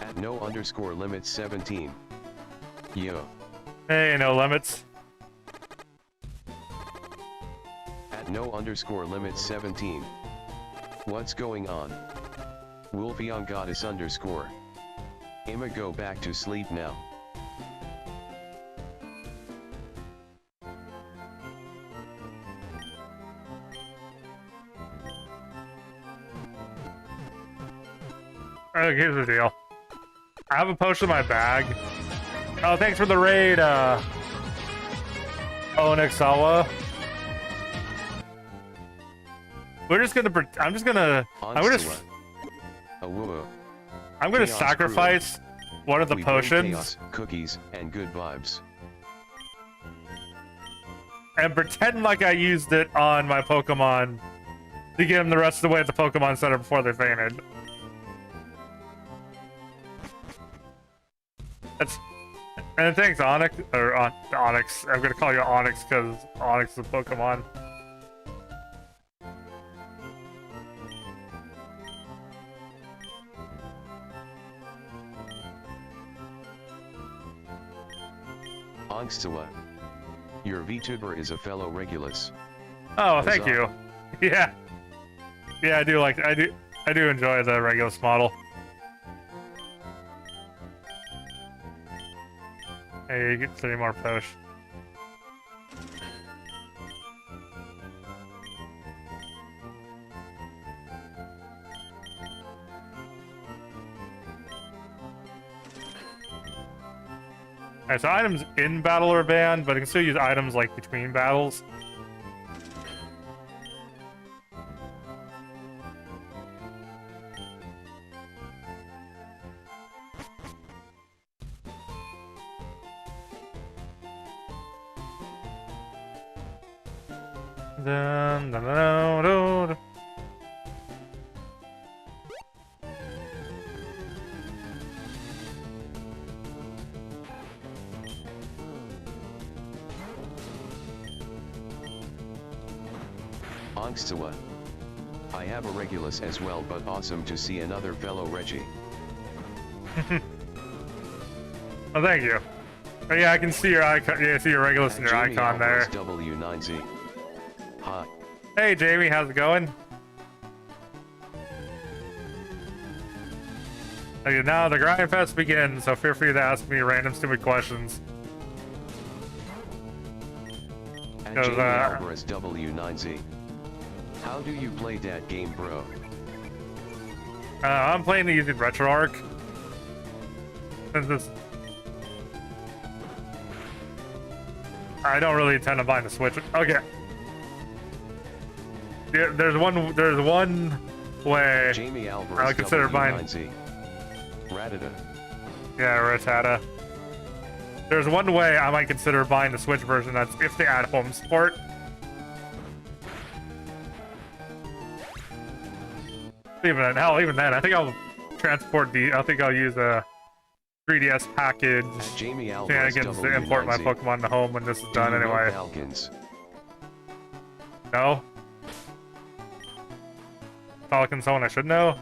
At no _ limits 17. Yo.
Hey, no limits.
At no _ limits 17. What's going on? Wolfeon Goddess _ I'ma go back to sleep now.
Alright, here's the deal. I have a potion in my bag. Oh, thanks for the raid, Onyxawa. We're just gonna. I'm just gonna. I'm gonna sacrifice one of the potions.
Chaos, cookies, and good vibes.
And pretend like I used it on my Pokemon to get them the rest of the way at the Pokemon Center before they fainted. That's. And thanks, Onyx. Or Onyx. I'm gonna call you Onyx because Onyx is a Pokemon.
Onyxawa. Your VTuber is a fellow Regulus.
Oh, thank you. Yeah. Yeah, I do enjoy the Regulus model. Hey, you get 3 more potions. Alright, so items in battle are banned, but you can still use items like between battles. Dun, dun, dun, dun, dun.
Angstula. I have a Regulus as well, but awesome to see another fellow Reggie.
Oh, thank you. Oh, yeah, I can see your icon. Yeah, I see your Regulus and your
Jamie
icon there.
Alvarez W9Z. Hi.
Hey, Jamie, how's it going? Okay, now the grind fest begins, so feel free to ask me random stupid questions.
At Jamie Alvarez W9Z. How do you play that game, bro?
I'm playing using RetroArch. Since this, I don't really intend on buying the Switch. Okay. Yeah, there's one way
Jamie Alvarez
I would consider buying.
Ratata.
Yeah, Ratata. There's one way I might consider buying the Switch version. That's if they add home support. Even then, hell, even then, I think I'll transport the. I think I'll use a 3DS package shenanigans to import my Pokemon to home when this is done anyway. No. Falcon's someone I should know.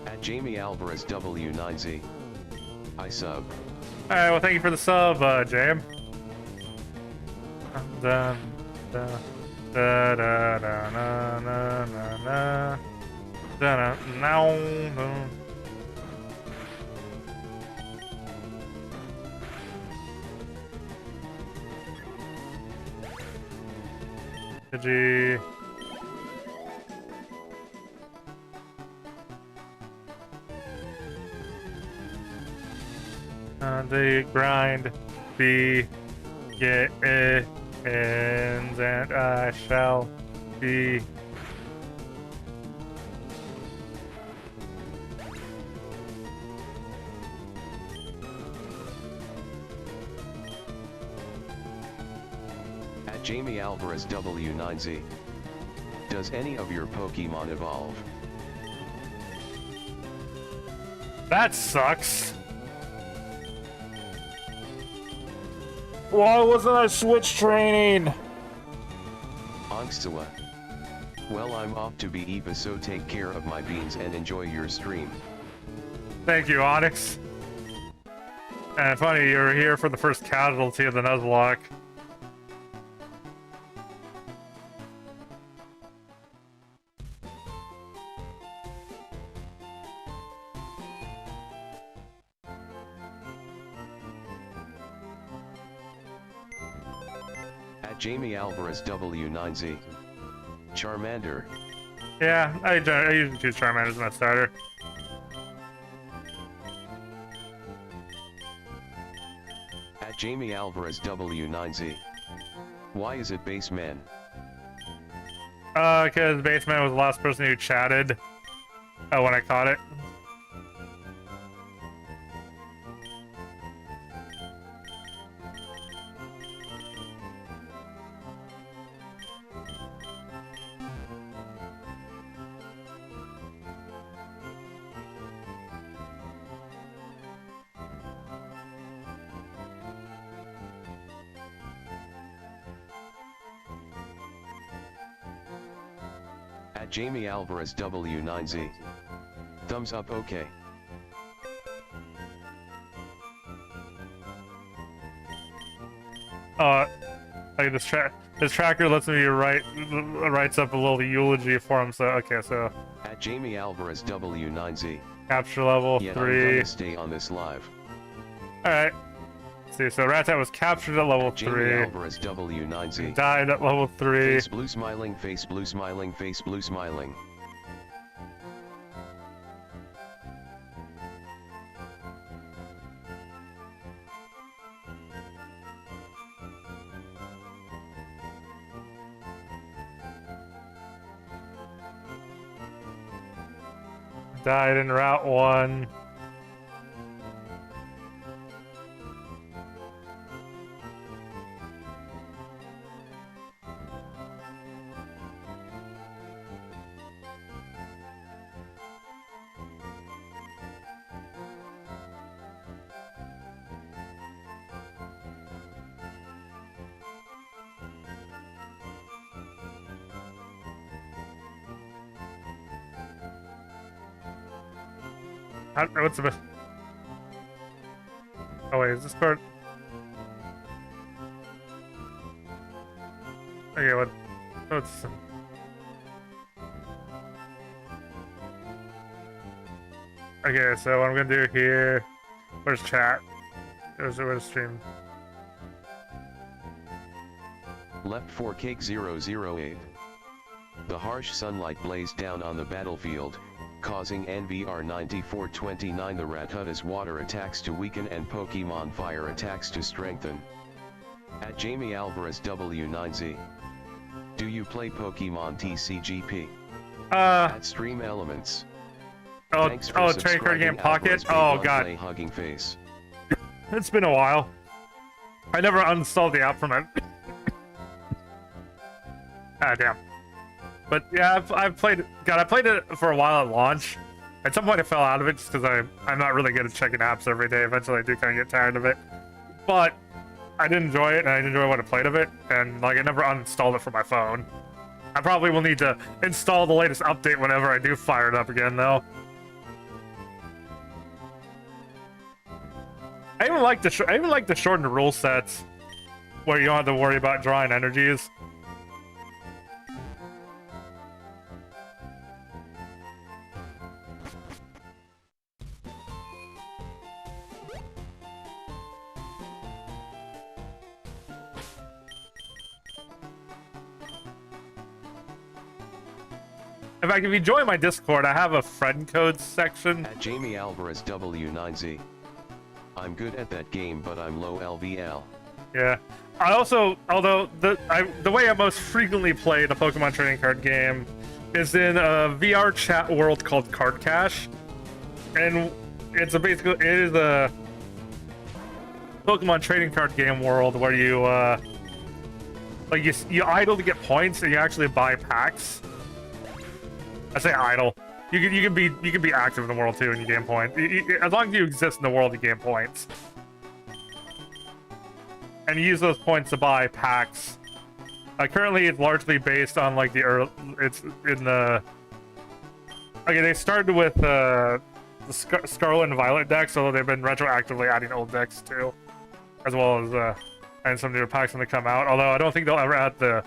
At Jamie Alvarez W9Z. I sub.
Alright, well, thank you for the sub, Jam. Da, da, da, da, da, na, na, na, na. Da, na, now, no. GG. The grind begins, and I shall be.
At Jamie Alvarez W9Z. Does any of your Pokemon evolve?
That sucks. Why wasn't I Switch training?
Angstula. Well, I'm off to be Eva, so take care of my beans and enjoy your stream.
Thank you, Onyx. And funny, you're here for the first casualty of the Nuzlock.
Jamie Alvarez W9Z. Charmander.
Yeah, I usually choose Charmander as my starter.
At Jamie Alvarez W9Z. Why is it Baseman?
Because Baseman was the last person who chatted when I caught it.
At Jamie Alvarez W9Z. Thumbs up, okay.
Like this tracker lets me writes up a little eulogy for him. So okay, so
at Jamie Alvarez W9Z.
Capture level 3.
I'm gonna stay on this live.
All right. Let's see, so Rattata was captured at level
Jamie
3.
Alvarez W9Z.
Died at level 3.
Face blue smiling, face blue smiling, face blue smiling.
Died in Route 1. What's the best? Oh wait, is this part? Okay, what? What's? Okay, so what I'm gonna do here. Where's chat? Where's stream?
Left 4 Cake 008. The harsh sunlight blazed down on the battlefield, causing NVR 9429 the Rattata's water attacks to weaken and Pokemon fire attacks to strengthen. At Jamie Alvarez W9Z. Do you play Pokemon TCGP? At Stream Elements. Thanks for
Trading Card Game
Alvarez
Pocket? Oh god.
Play hugging face.
It's been a while. I never uninstalled the app from it. Ah, damn. But yeah, I've played. God, I played it for a while at launch. At some point, I fell out of it just because I'm not really good at checking apps every day. Eventually, I do kind of get tired of it. But I did enjoy it, and I enjoy what I played of it. And like, I never uninstalled it from my phone. I probably will need to install the latest update whenever I do fire it up again, though. I even like the shortened rule sets, where you don't have to worry about drawing energies. In fact, if you join my Discord, I have a friend code section.
At Jamie Alvarez W9Z. I'm good at that game, but I'm low LVL.
Yeah. I also, although the way I most frequently play the Pokemon trading card game is in a VR chat world called Card Cash, and it is a Pokemon trading card game world where you like you idle to get points and you actually buy packs. I say idle. You can be active in the world too and you gain points. As long as you exist in the world, you gain points. And you use those points to buy packs. Currently, it's largely based on like it's in the. Okay, they started with the Scarlet and Violet decks, although they've been retroactively adding old decks too, as well as and some new packs when they come out. Although I don't think they'll ever add the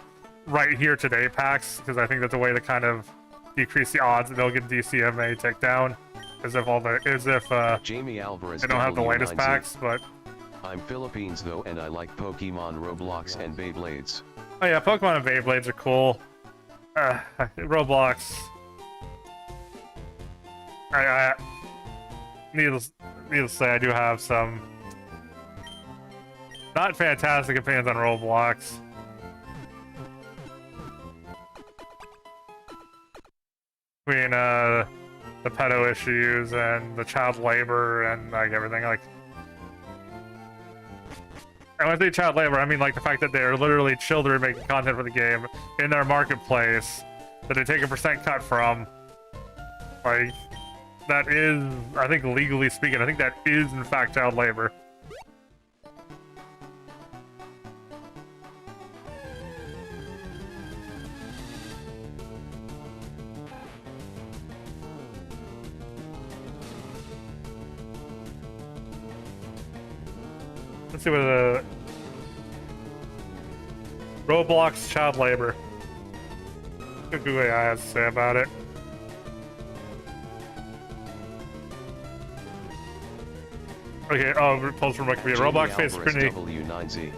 right here today packs because I think that's a way to kind of decrease the odds that they'll get DCMA takedown, as if
Jamie Alvarez
they don't have the latest packs. But
I'm Philippines though, and I like Pokemon, Roblox, and Beyblades.
Oh yeah, Pokemon and Beyblades are cool. Roblox. Needless to say, I do have some not fantastic opinions on Roblox. Between the pedo issues and the child labor and like everything, like. And when I say child labor, I mean like the fact that they're literally children making content for the game in their marketplace that they take a % cut from. Like, that is, I think legally speaking, I think that is in fact child labor. Let's see what the Roblox child labor. What Google AI has to say about it. Okay, oh, pulls from my computer. Roblox face scrutiny.
W9Z.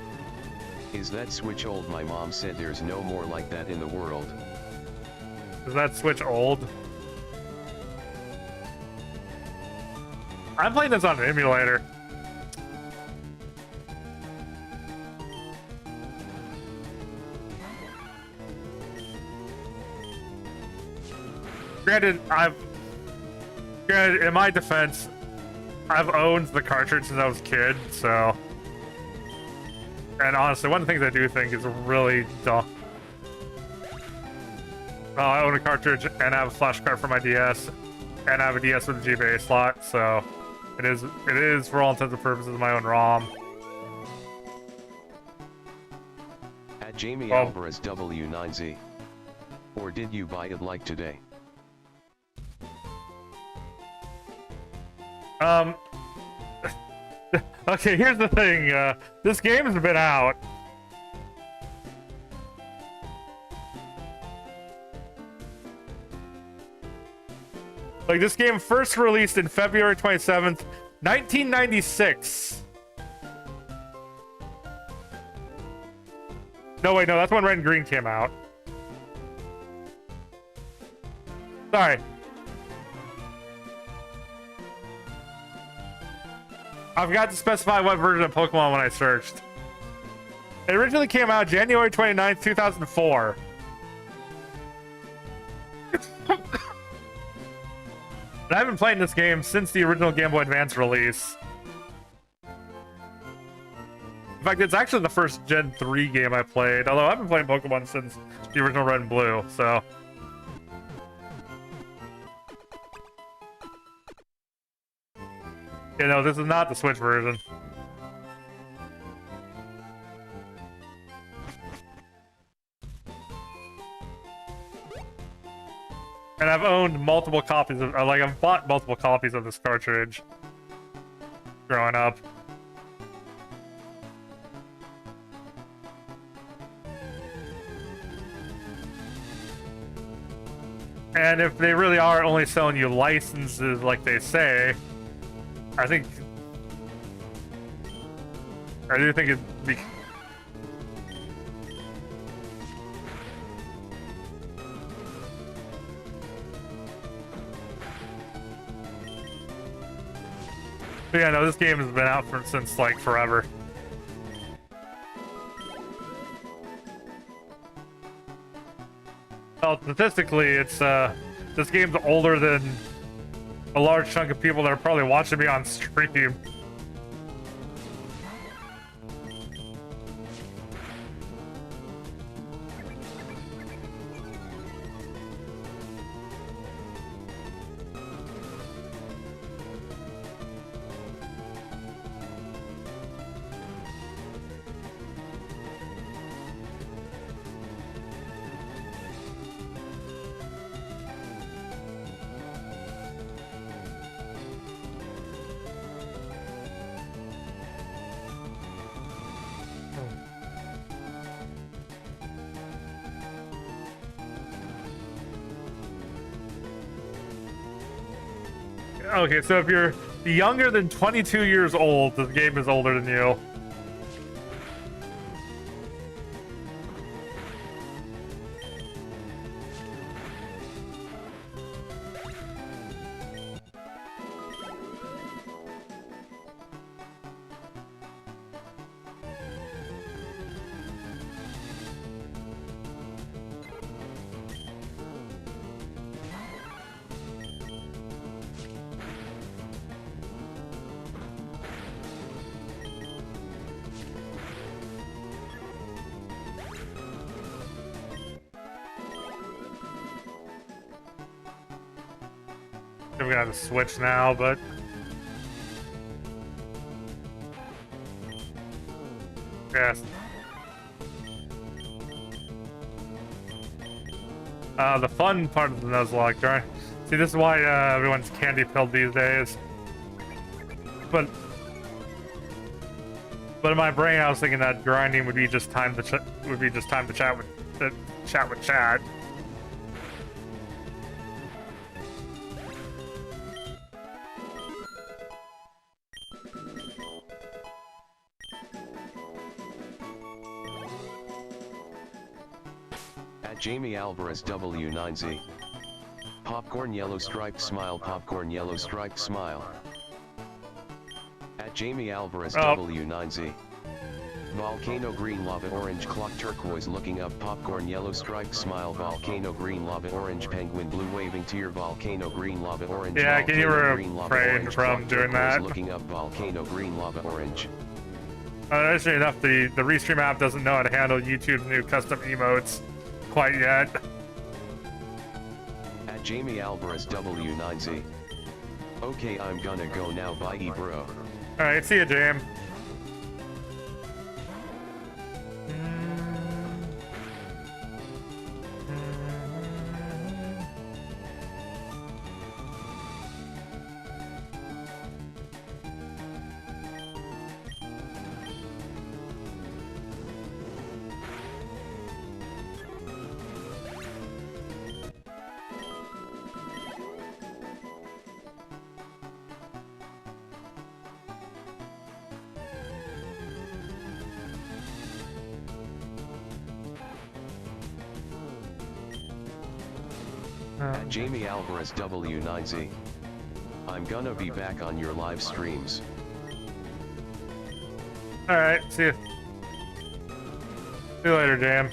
Is that Switch old? My mom said there's no more like that in the world.
Is that Switch old? I'm playing this on an emulator. Granted, in my defense, I've owned the cartridge since I was a kid, so... And honestly, one of the things I do think is really dumb. I own a cartridge, and I have a flash card for my DS, and I have a DS with a GBA slot, so... It is, for all intents and purposes, my own ROM.
At Jamie Alvarez W9Z. Or did you buy it like today?
Okay, here's the thing, this game has been out. Like, this game first released in February 27th, 1996. No, wait, no, that's when Red and Green came out. Sorry. I forgot to specify what version of Pokemon when I searched. It originally came out January 29th, 2004. And I've been playing this game since the original Game Boy Advance release. In fact, it's actually the first Gen 3 game I played, although I've been playing Pokemon since the original Red and Blue, so... You know, this is not the Switch version. And I've owned multiple copies of, like, I've bought multiple copies of this cartridge growing up. And if they really are only selling you licenses like they say, I do think it'd be... But yeah, no, this game has been out since, like, forever. Well, statistically, it's, this game's older than a large chunk of people that are probably watching me on stream. Okay, so if you're younger than 22 years old, this game is older than you. We're gonna have to switch now, but yes. The fun part of the Nuzlock, right? See, this is why everyone's candy pilled these days. But in my brain, I was thinking that grinding would be just time to chat with chat.
Jamie Alvarez W9Z. Popcorn yellow striped smile, popcorn yellow striped smile. At Jamie Alvarez W9Z. Volcano green lava orange clock turquoise looking up, popcorn yellow striped smile, volcano green lava orange penguin blue waving tear, volcano green lava orange.
Yeah, can you
green lava
refrain
orange
from doing that?
looking up, volcano green lava orange.
Interesting enough, the Restream app doesn't know how to handle YouTube's new custom emotes quite yet.
At Jamie Alvarez W9Z. Okay, I'm gonna go now, bye bro.
Alright, see ya, Jam.
At Jamie Alvarez W9Z. I'm gonna be back on your live streams.
Alright, see you. See you later, Jam.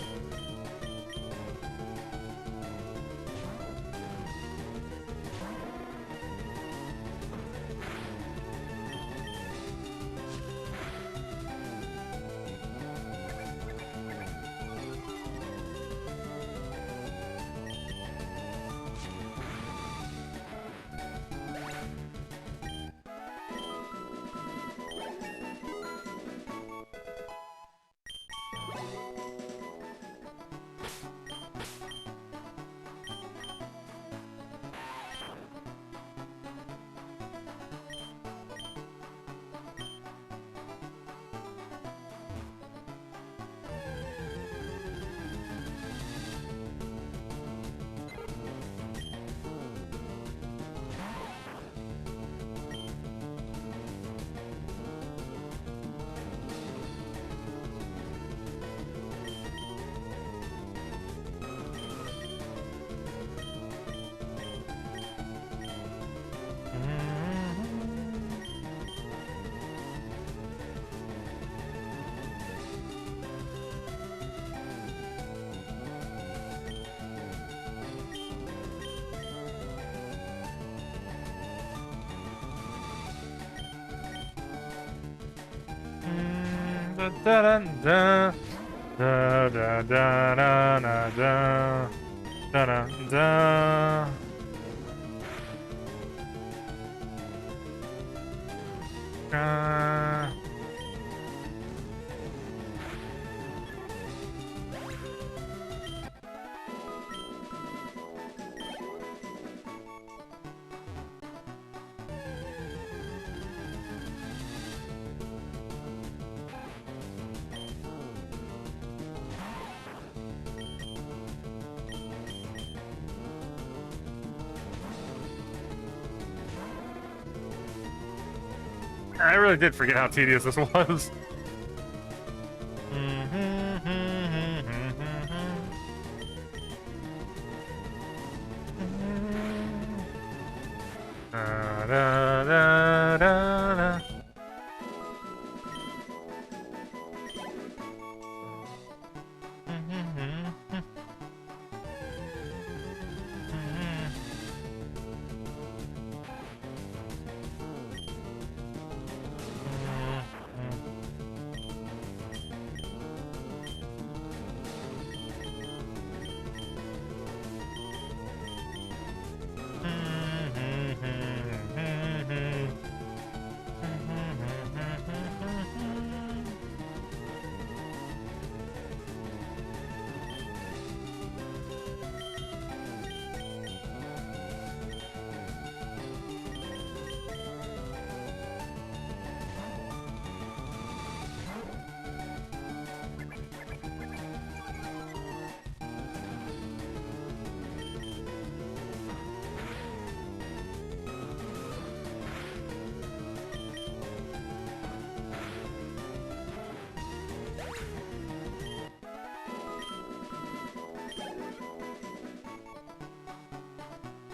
Da da da da da da da da da da da. I really did forget how tedious this was. Da, da, da, da.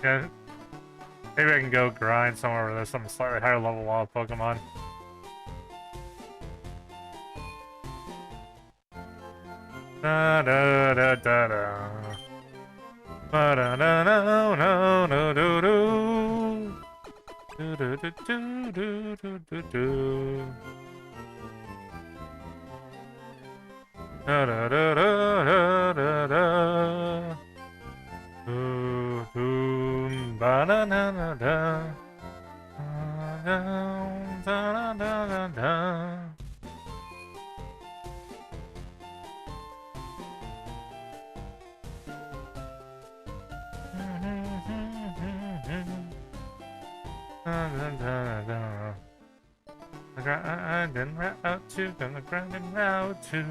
Yeah, maybe I can go grind somewhere where there's some slightly higher level wild Pokemon. Da da da da da. Ba da da no no no do do. Do do do do do do do do. Da da da da da da da. Do do ba da da da da. Da da da da da. Grinding route to, gonna grinding route to.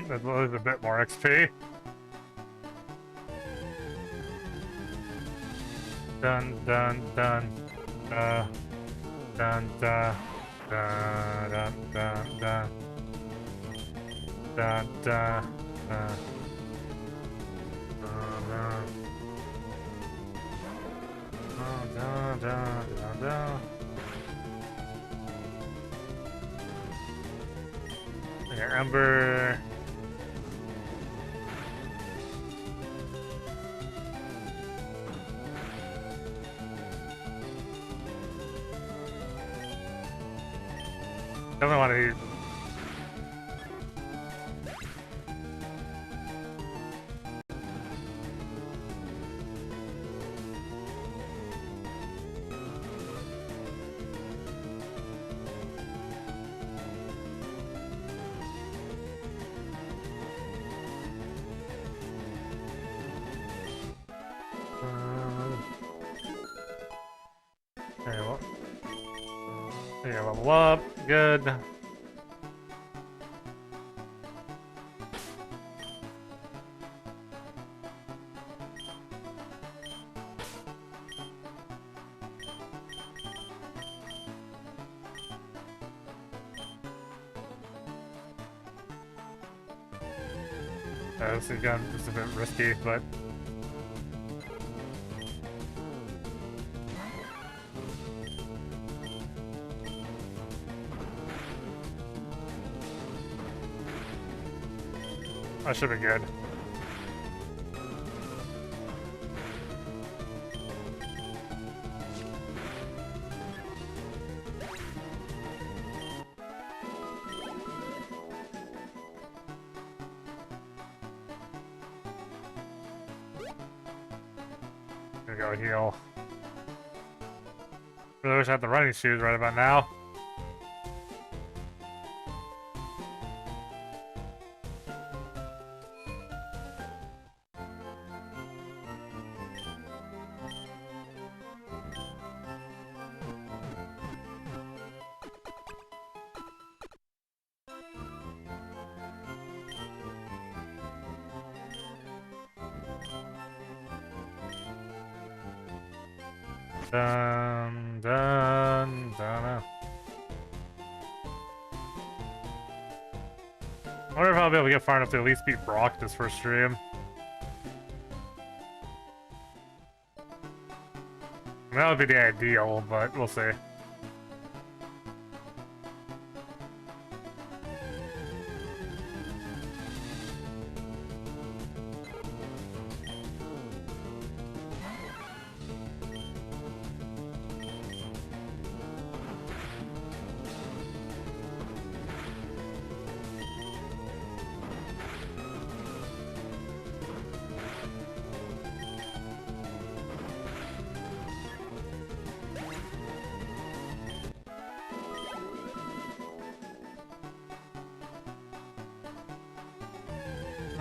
That's always a bit more XP. Dun dun dun. Dun dun dun dun dun dun. Dun dun dun. Dun dun dun dun. Okay, Ember. Definitely want to eat. Okay, well, okay, level up. Good. This is again just a bit risky, but that should be good. Gonna go heal. Really wish I had the running shoes right about now. Dun, dun, dun. I wonder if I'll be able to get far enough to at least beat Brock this first stream. I mean, that would be the ideal, but we'll see.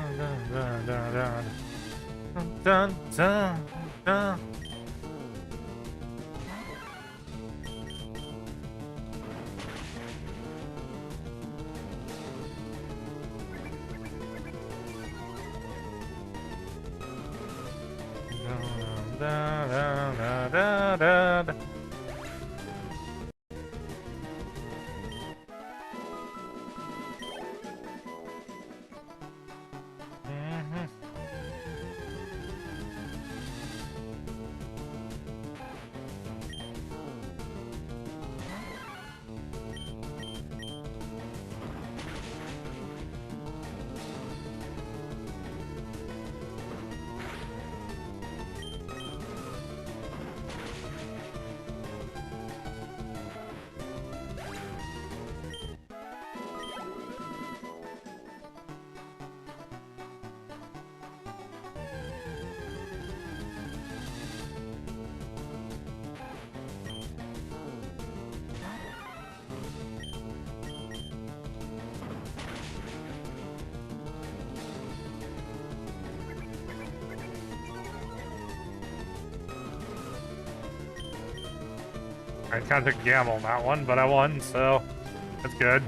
Dun, dun, dun, dun, dun, dun. Da, da, da, da, da, da. Mhm. I kind of took a gamble on that one, but I won, so that's good.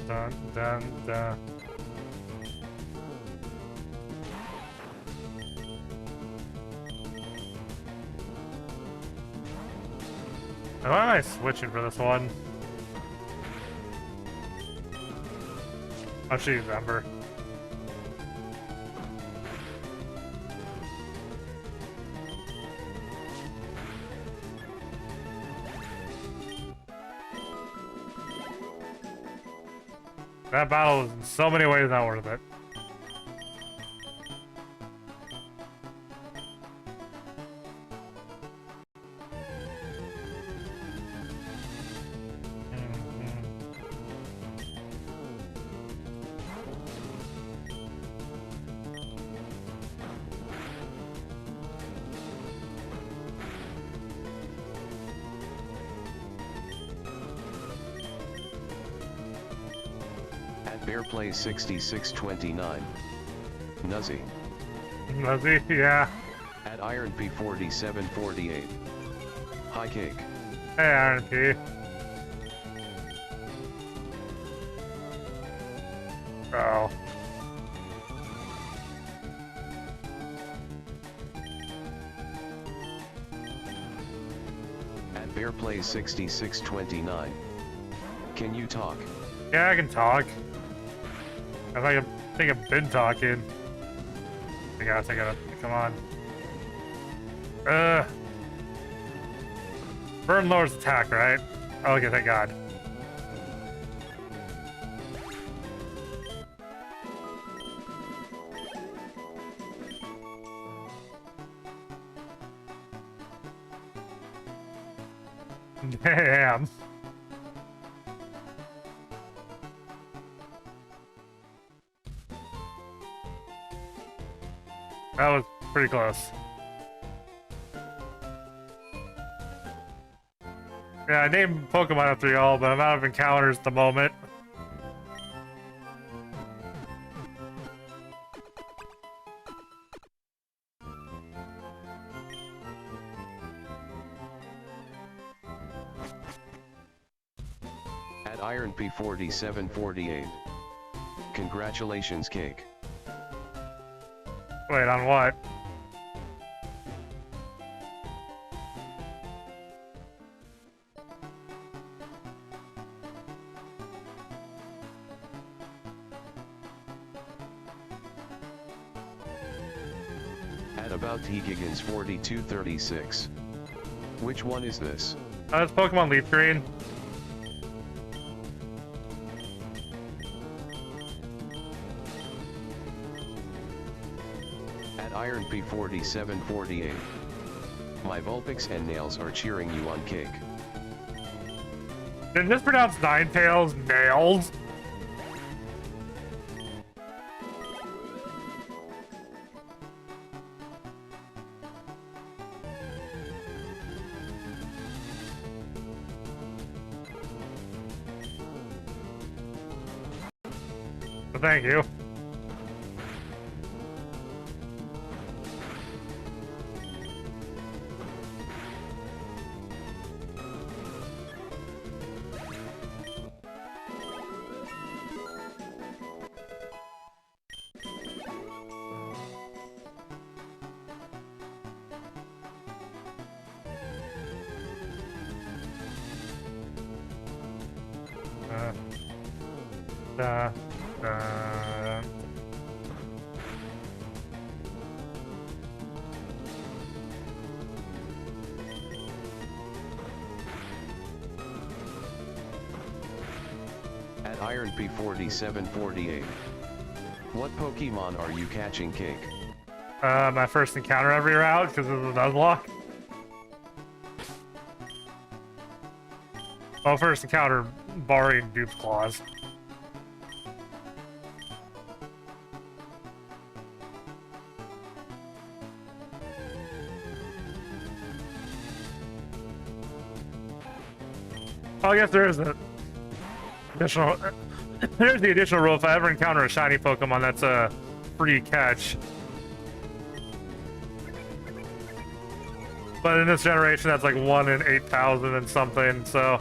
Dun, dun, dun. Why am I switching for this one? Oh, she's Ember. That battle is in so many ways not worth it.
Bear plays 6629. Nuzzy.
Nuzzy, yeah.
At Iron P 4748. Hi Cake.
Hey, Iron P. Oh.
At Bear plays 6629. Can you talk?
Yeah, I can talk. I think I've been talking. I gotta, come on. Burn lowers attack, right? Oh, okay, thank God. Damn. That was pretty close. Yeah, I named Pokemon after y'all, but I'm out of encounters at the moment.
At Iron P 4748. Congratulations, Cake.
Wait, on what?
At about T-Gigans 4236. Which one is this?
It's Pokemon Leafgreen.
At Iron P 4748. My Vulpix and Nails are cheering you on, Cake.
Did this pronounce Ninetales nails? Thank you. Da.
At Iron P4748. What Pokemon are you catching, Cake?
My first encounter every route because of the Nuzlock. Well, first encounter barring Dupe's Claws. Oh, I guess there is an additional. There's the additional rule: if I ever encounter a shiny Pokemon, that's a free catch. But in this generation, that's like 1 in 8,000 and something, so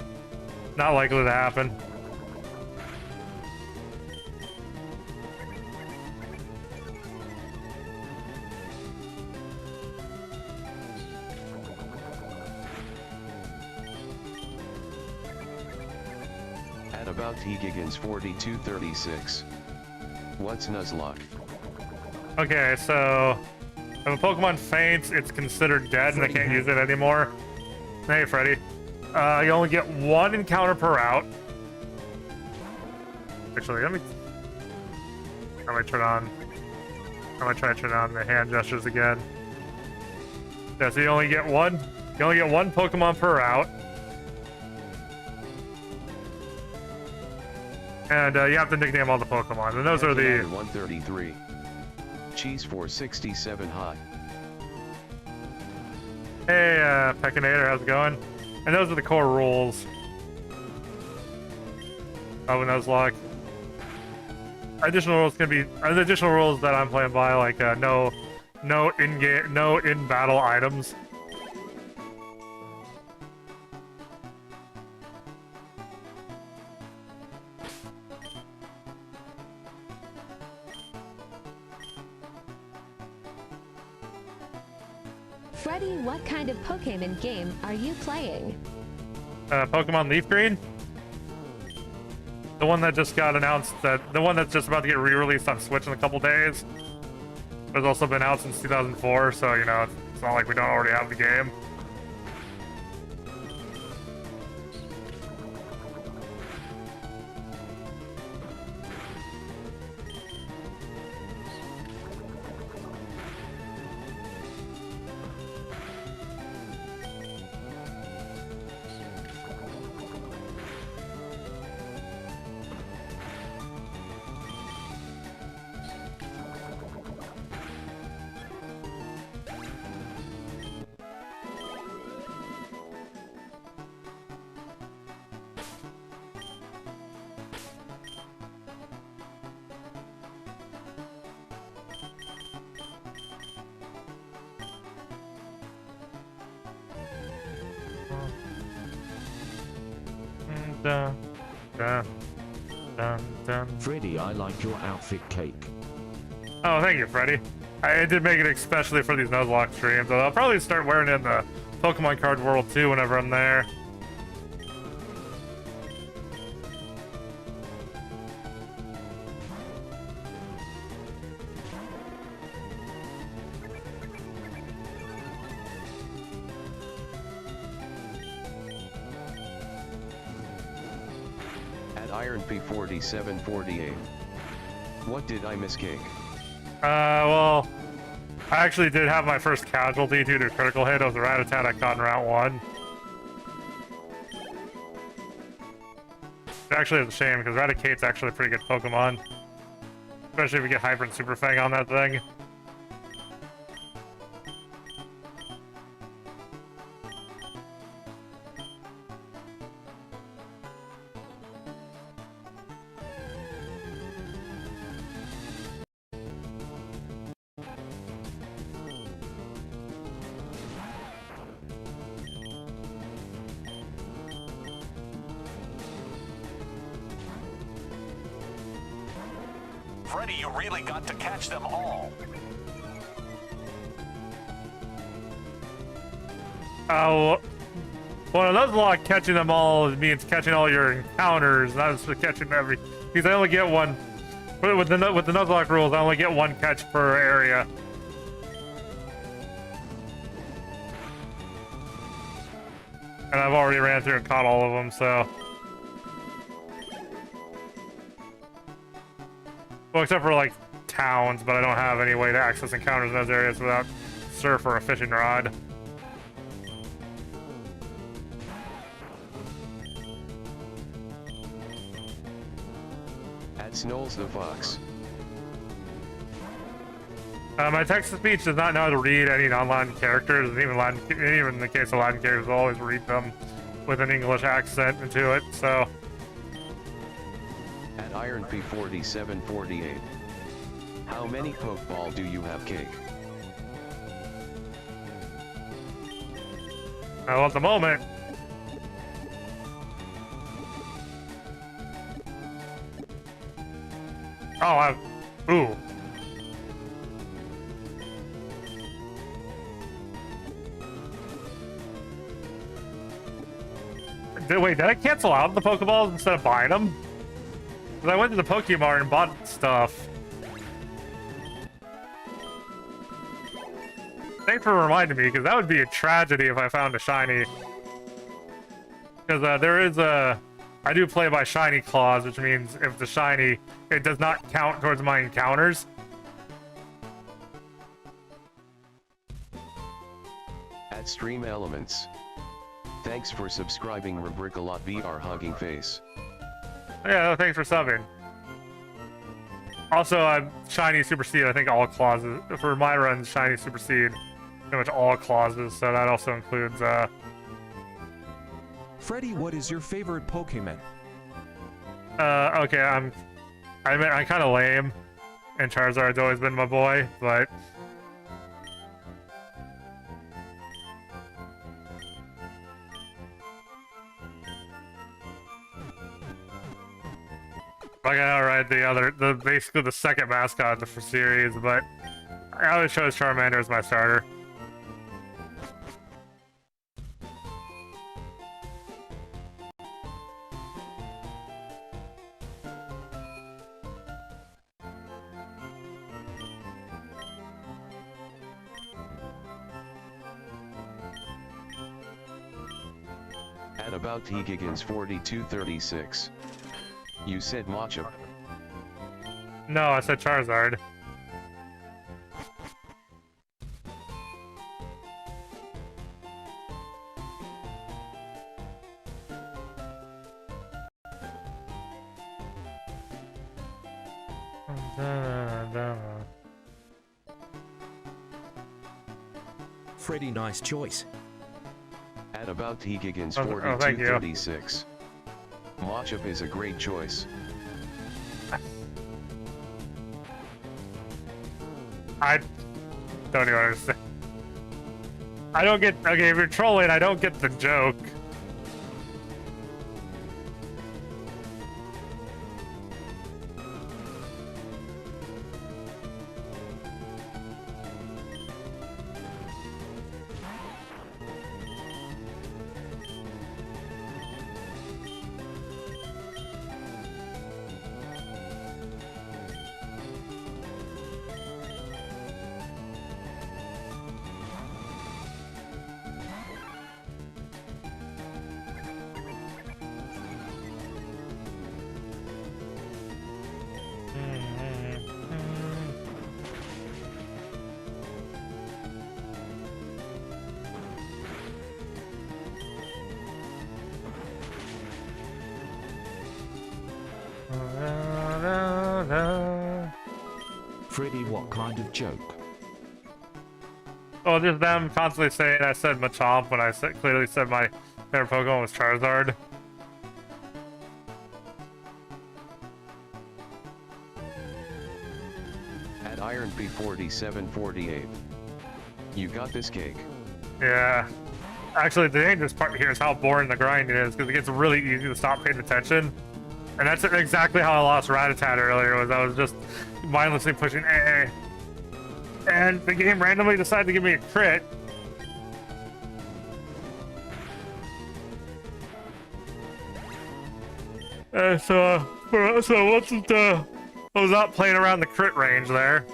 not likely to happen.
At about T-Gigans 4236. What's Nuzlock?
Okay, so if a Pokemon faints, it's considered dead and I can't use it anymore. Hey, Freddy. You only get 1 encounter per route. Actually, let me turn on. I'm gonna try to turn on the hand gestures again. Yeah, so you only get one. You only get 1 Pokemon per route. And you have to nickname all the Pokemon. And those are the
133. Cheese 467 hot.
Hey, Pekinator, how's it going? And those are the core rules of a Nuzlocke. Additional rules can be the additional rules that I'm playing by, like no in-game, no in-battle items.
Freddy, what kind of Pokemon game are you playing?
Pokemon Leafgreen. The one that just got announced, the one that's just about to get re-released on Switch in a couple days. It's also been out since 2004, so you know it's not like we don't already have the game. Dun, dun, dun, dun.
Freddy, I like your outfit, Cake.
Oh, thank you, Freddy. I did make it especially for these Nuzlocke streams. I'll probably start wearing it in the Pokemon card world too whenever I'm there.
Iron P4748. What did I miss, Cake?
Well, I actually did have my first casualty due to a critical hit. It was a Rattata I caught in round 1. Actually, it's a shame, because Raticate's actually a pretty good Pokemon. Especially if we get Hyper and Super Fang on that thing.
Freddy, you really got to catch them all.
Oh, well, Nuzlock catching them all means catching all your encounters, not just catching every. Because I only get one. With the Nuzlock rules, I only get one catch per area. And I've already ran through and caught all of them, so. Well, except for like towns, but I don't have any way to access encounters in those areas without surf or a fishing rod.
At Snowles the Fox.
My text-to-speech does not know how to read any non-Latin characters, and even in the case of Latin characters, I'll always read them with an English accent into it, so.
At Iron P4748. How many Pokeball do you have, Cake?
Well, at the moment. Oh, ooh. Wait, did I cancel out the Pokeballs instead of buying them? Because I went to the Pokemart and bought stuff. Thanks for reminding me, because that would be a tragedy if I found a shiny. Because there is a... I do play by shiny clause, which means if the shiny, it does not count towards my encounters.
At Stream Elements. Thanks for subscribing, Rubric-a-lot VR Hugging Face.
Yeah, thanks for subbing. Also, shiny supersede, I think all clauses. For my runs, shiny supersede, pretty much all clauses, so that also includes,
Freddy, what is your favorite Pokemon?
okay, I'm kind of lame, and Charizard's always been my boy, but... I gotta ride basically the second mascot of the series, but I always chose Charmander as my starter.
At about Higigans 4236. You said Machop.
No, I said Charizard.
Freddy, nice choice.
At about Higigans
thank you.
4236. Machop is a great choice.
I don't even understand. I don't get... Okay, if you're trolling, I don't get the joke.
Freddy, what kind of joke?
Oh, just them constantly saying I said Machamp when I clearly said my favorite Pokemon was Charizard.
At Iron P4748. You got this cake.
Yeah. Actually, the dangerous part here is how boring the grind is, because it gets really easy to stop paying attention. And that's exactly how I lost Rattata earlier, was I was just mindlessly pushing AA. And the game randomly decided to give me a crit. So wasn't I was not playing around the crit range there.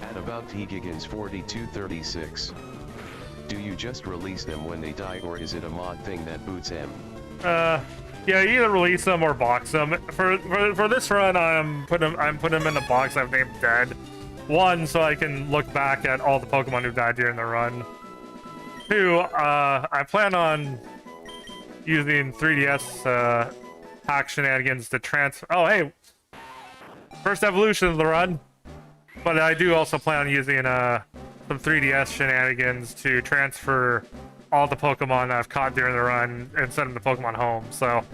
At about T-Gigans 4236. Do you just release them when they die, or is it a mod thing that boots them?
Yeah, either release them or box them. For this run, I'm putting them in a box I've named Dead. One, so I can look back at all the Pokemon who died during the run. Two, I plan on using 3DS hack shenanigans to transfer. Oh, hey, first evolution of the run. But I do also plan on using some 3DS shenanigans to transfer all the Pokemon I've caught during the run and send them to Pokemon Home, so...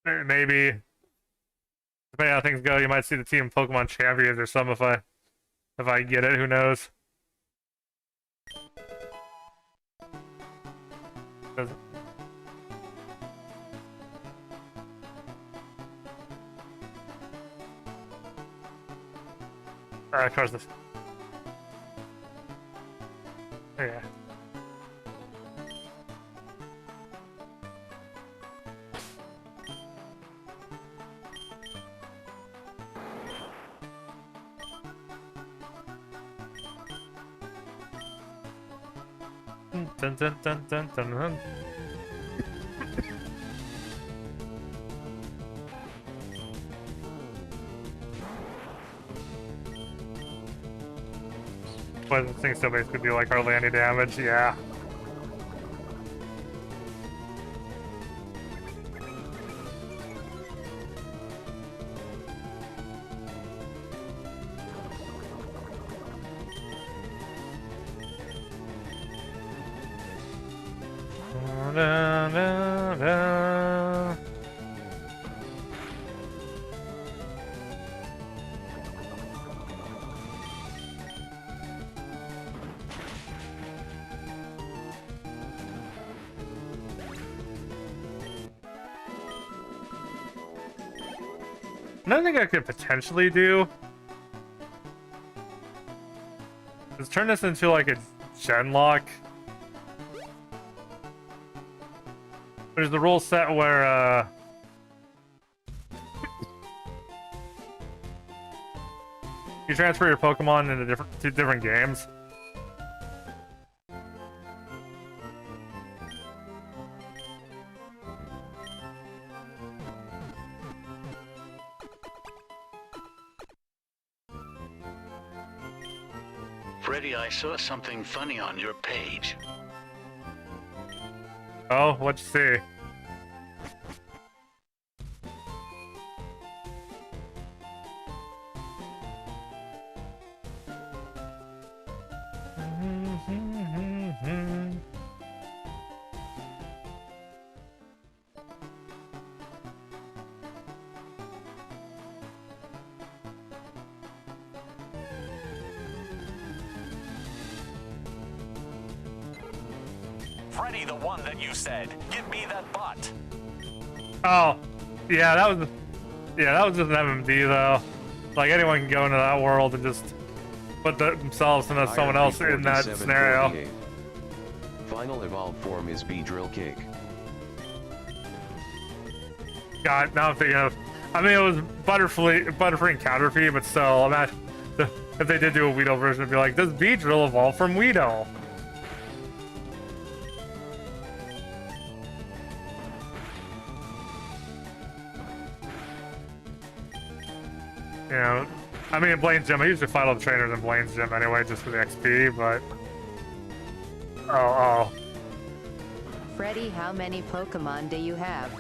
Maybe. Depending on how things go, you might see the team Pokemon Champions or some if I get it, who knows. Alright, cars this. Oh, yeah. Dun dun dun dun dun dun. But this thing still basically do like hardly any damage, yeah. Da, da, da. Another thing I could potentially do is turn this into like a Genlock. There's the rule set where you transfer your Pokemon into different games.
Freddy, I saw something funny on your page.
Oh, what'd you see?
Freddy, the one that you said. Give me that bot.
Oh, yeah, that was just an MMD though. Like anyone can go into that world and just put themselves and someone else in that scenario.
final evolved form is Beedrill Cake.
God, now I'm thinking of. I mean, it was Butterfree and Caterpie, but still, imagine if they did do a Weedle version, it'd be like, does Beedrill evolve from Weedle? You know, I mean, in Blaine's Gym, I usually fight all the trainers in Blaine's Gym anyway, just for the XP, but... Oh.
Freddy, how many Pokemon do you have?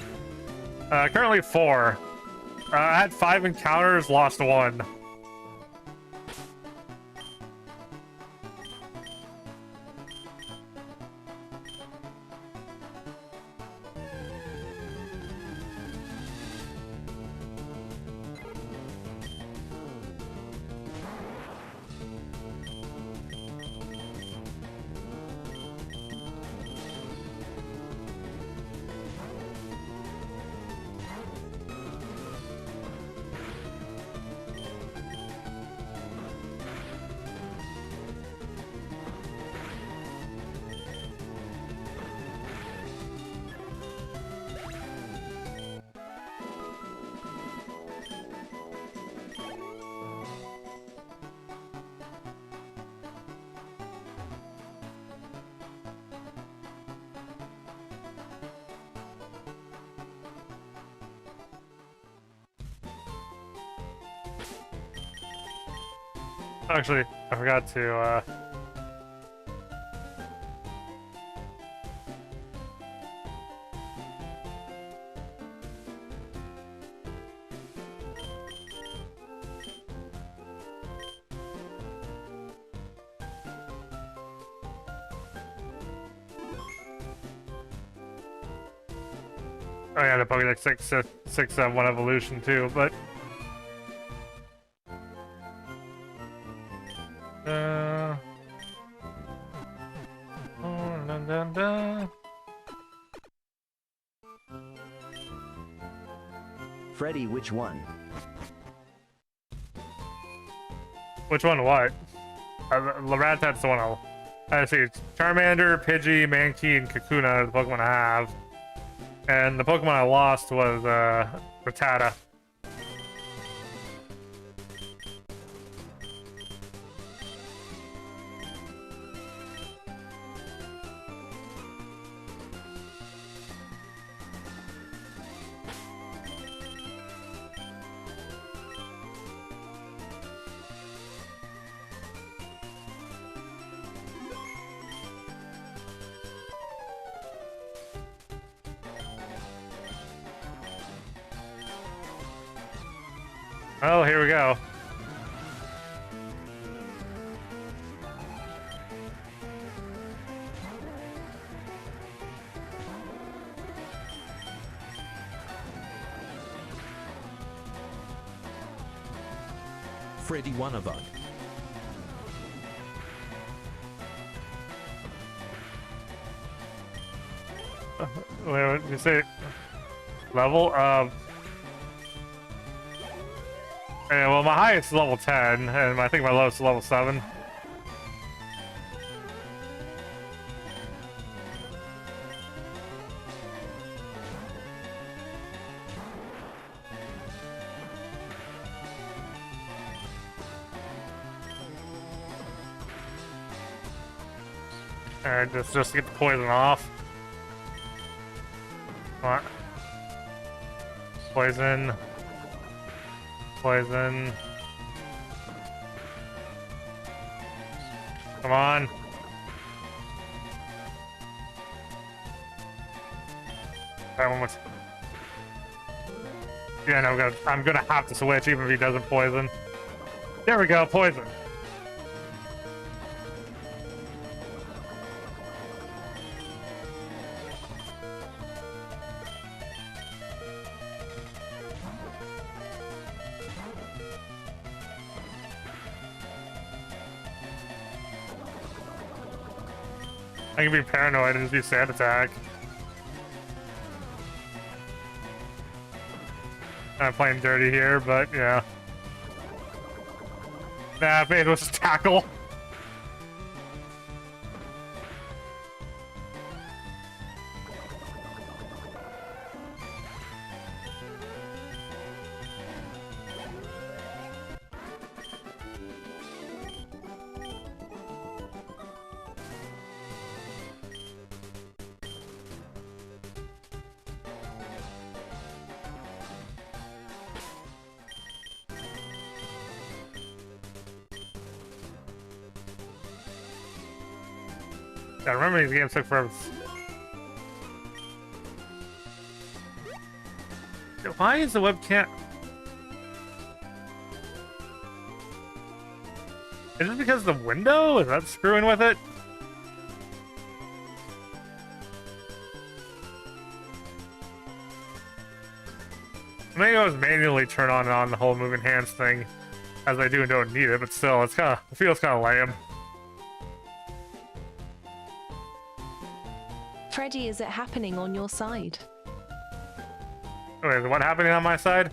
Currently 4. I had 5 encounters, lost 1. Actually, I forgot to, Oh yeah, the Pokédex 6 1 evolution too, but...
Freddy, which one?
Which one what? Rattatat's the one I see. Charmander, Pidgey, Mankey, and Kakuna are the Pokemon I have. And the Pokemon I lost was, Rattata. Oh, here we go.
Freddy Wanavug.
Wait, what did you say? Level? Yeah, well, my highest is level 10, and I think my lowest is level 7. Alright, just to get the poison off. Come on. Poison. Poison. Come on. That one was... Yeah, no, I'm gonna have to switch even if he doesn't poison. There we go, poison. I can be paranoid and just do sand attack. I'm playing dirty here, but yeah. Nah, maybe it was just tackle. I remember these games took forever. Why is the webcam? Is it because of the window? Is that screwing with it? Maybe I was manually turn on and on the whole moving hands thing, as I do and don't need it, but still, it feels kind of lame.
Freddy, is it happening on your side?
Wait, is what happening on my side?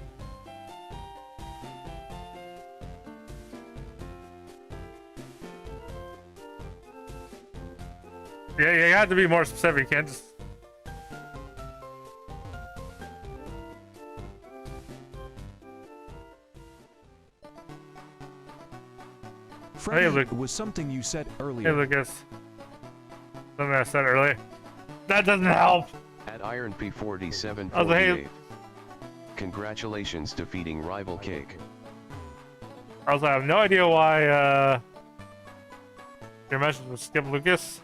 Yeah, you have to be more specific. You can't just...
Freddy,
Luke.
it was something you said
Hey,
earlier.
Lucas. Something I said earlier. That doesn't help!
At Iron P4748.
I was like, hey-
Congratulations defeating rival Cake.
I have no idea why, your message was skip Lucas.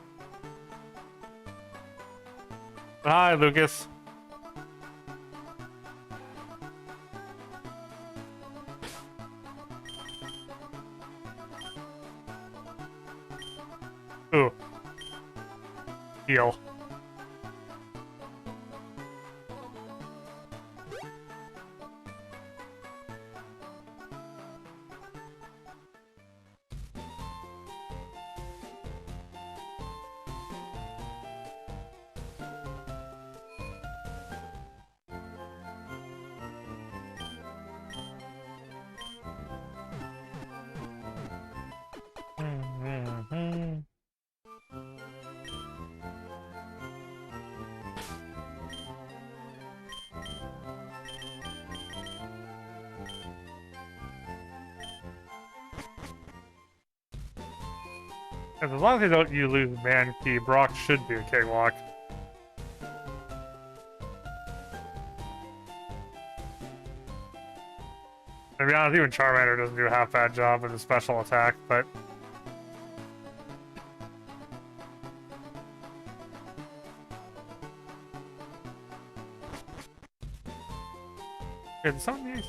Hi, Lucas. Ooh. Heal. As long as they don't you lose man key, Brock should be a cakewalk. To be honest, even Charmander doesn't do a half-bad job with his special attack, but... Did something use?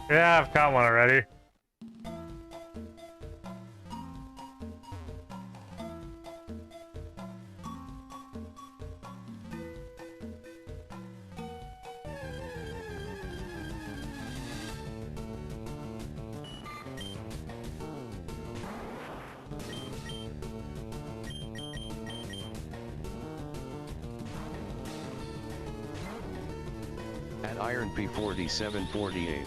Yeah, I've caught one already.
At Iron P4748.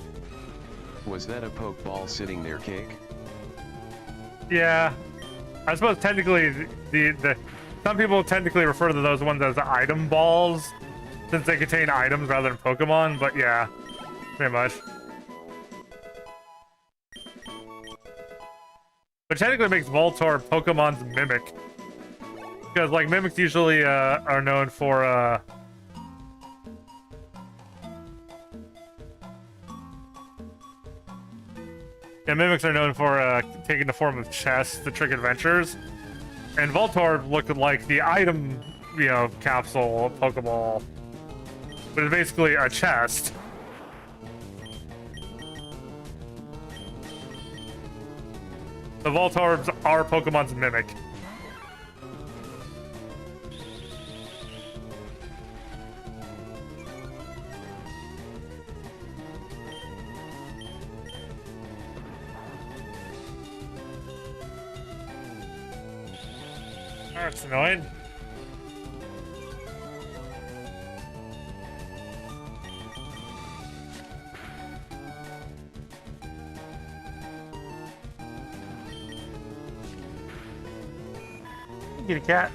Was that a pokeball sitting there, Cake?
Yeah. I suppose technically the some people technically refer to those ones as item balls, since they contain items rather than Pokemon, but yeah, pretty much. But technically it makes Voltorb Pokemon's Mimic. Because like Mimics usually are known for yeah, Mimics are known for taking the form of chests to trick adventures. And Voltorb looked like the item, you know, capsule Pokeball. But it's basically a chest. The Voltorbs are Pokemon's Mimic. That's annoying. Get a cat.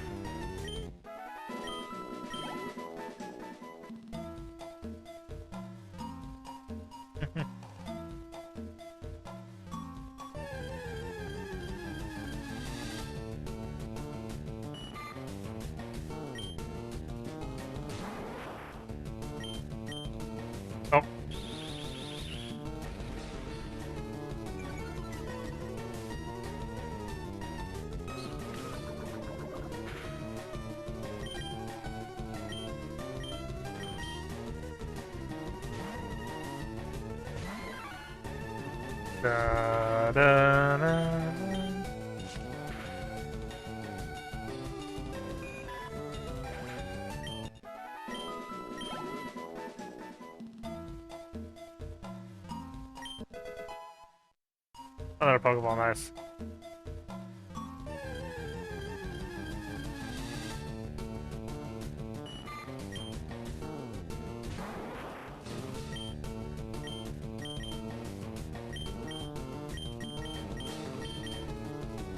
Oh. Da, da, da, da. Another Pokeball, nice.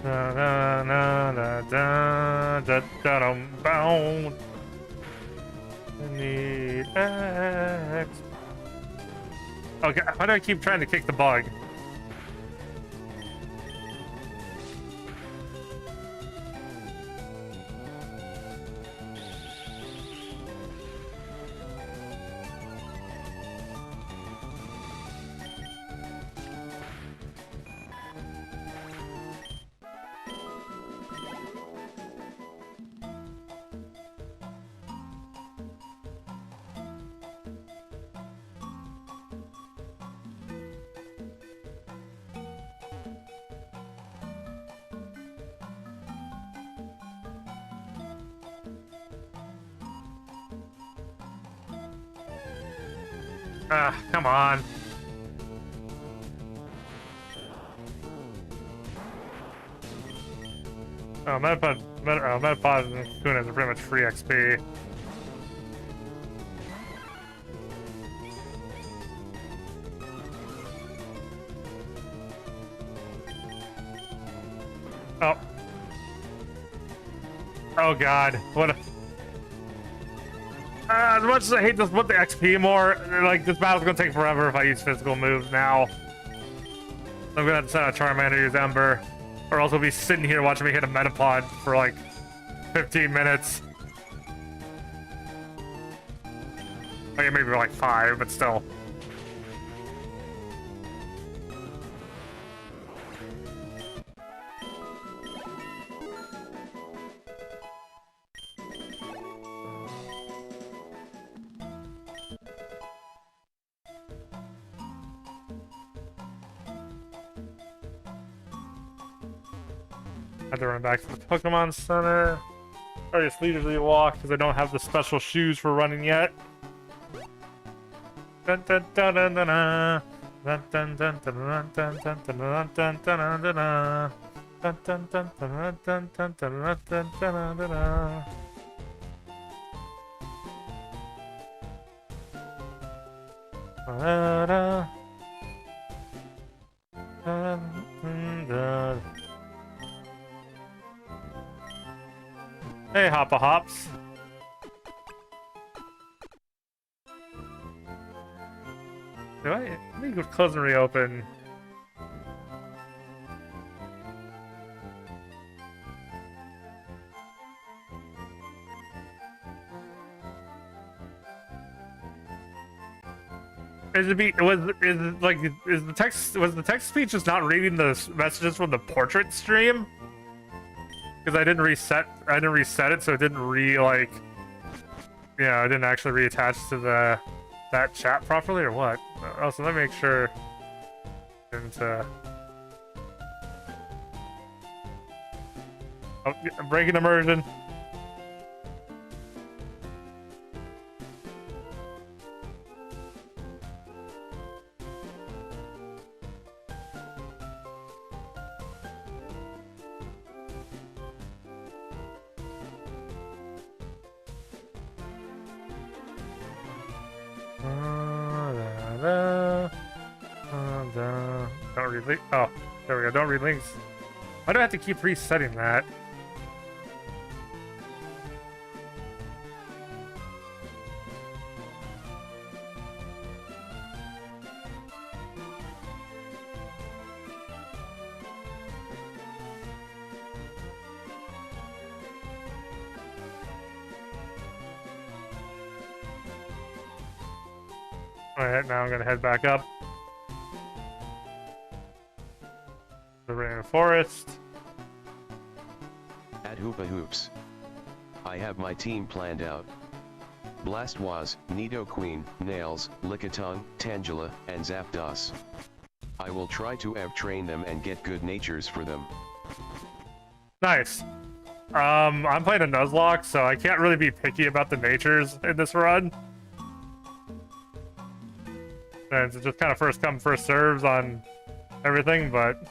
Da da da da da da da dum bound. Need X. Okay, why do I keep trying to kick the bug? Ah, come on. Oh, Metapod and Kunas are pretty much free XP. Oh. Oh god, what a... as much as I hate this, put the XP more, like, this battle's gonna take forever if I use physical moves now. I'm gonna have to send out Charmander, use Ember, or else we'll be sitting here watching me hit a Metapod for like 15 minutes. Okay, maybe like 5, but still. I have to run back to the Pokemon Center. Or just leisurely walk because I don't have the special shoes for running yet. Dun dun dun dun dun dun. Dun dun dun dun dun dun dun dun dun dun dun dun dun. Dun dun dun dun dun dun dun dun dun dun dun. Hey, Hoppa Hops. Let me go close and reopen. Was the text speech just not reading the messages from the portrait stream? Because I didn't reset it, so it didn't I didn't actually reattach to that chat properly, or what? Oh, so let me make sure. Oh, I'm breaking immersion. Don't read links. Oh, there we go. Don't read links. Why do I have to keep resetting that? Alright, now I'm gonna head back up. The rainforest.
At Hoopa Hoops. I have my team planned out. Blastoise, Nidoqueen, Nails, Lickitung, Tangela, and Zapdos. I will try to train them and get good natures for them.
Nice. I'm playing a Nuzlock, so I can't really be picky about the natures in this run. And it's just kind of first come, first serves on everything, but...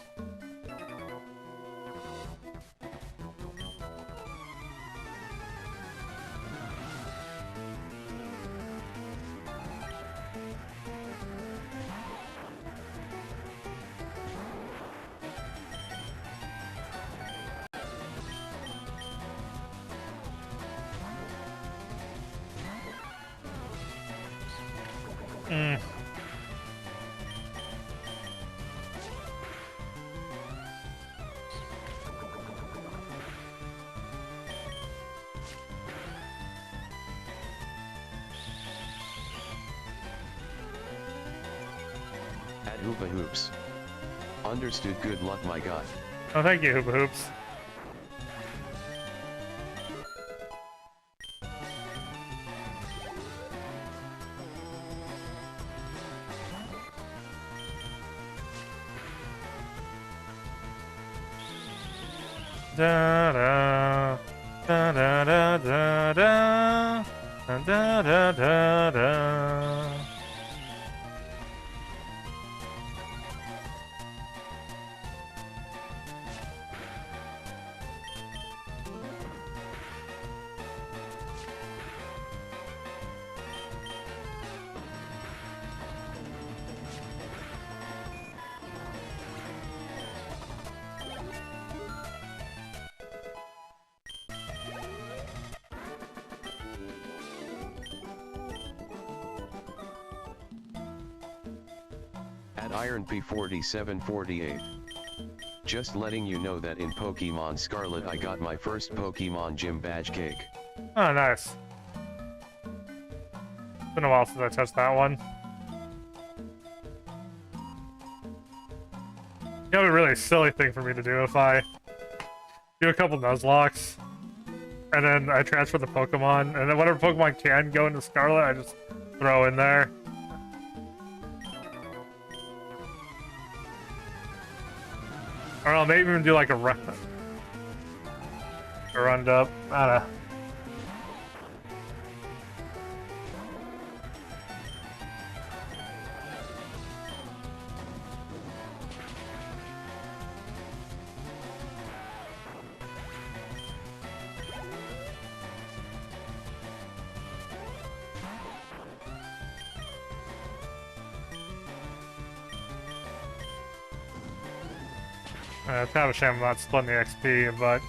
At Hoopa Hoops. Understood, good luck my guy.
Oh, thank you, Hoopa Hoops. Da da da da da da da da da da da.
At Iron P4748. Just letting you know that in Pokemon Scarlet I got my first Pokemon Gym badge cake.
Oh, nice. Been a while since I touched that one. That would be a really silly thing for me to do if I do a couple Nuzlocks, and then I transfer the Pokemon, and then whatever Pokemon can go into Scarlet, I just throw in there. Or I'll maybe even do like a run up. I don't know. It's kind of a shame I'm not splitting the XP, but...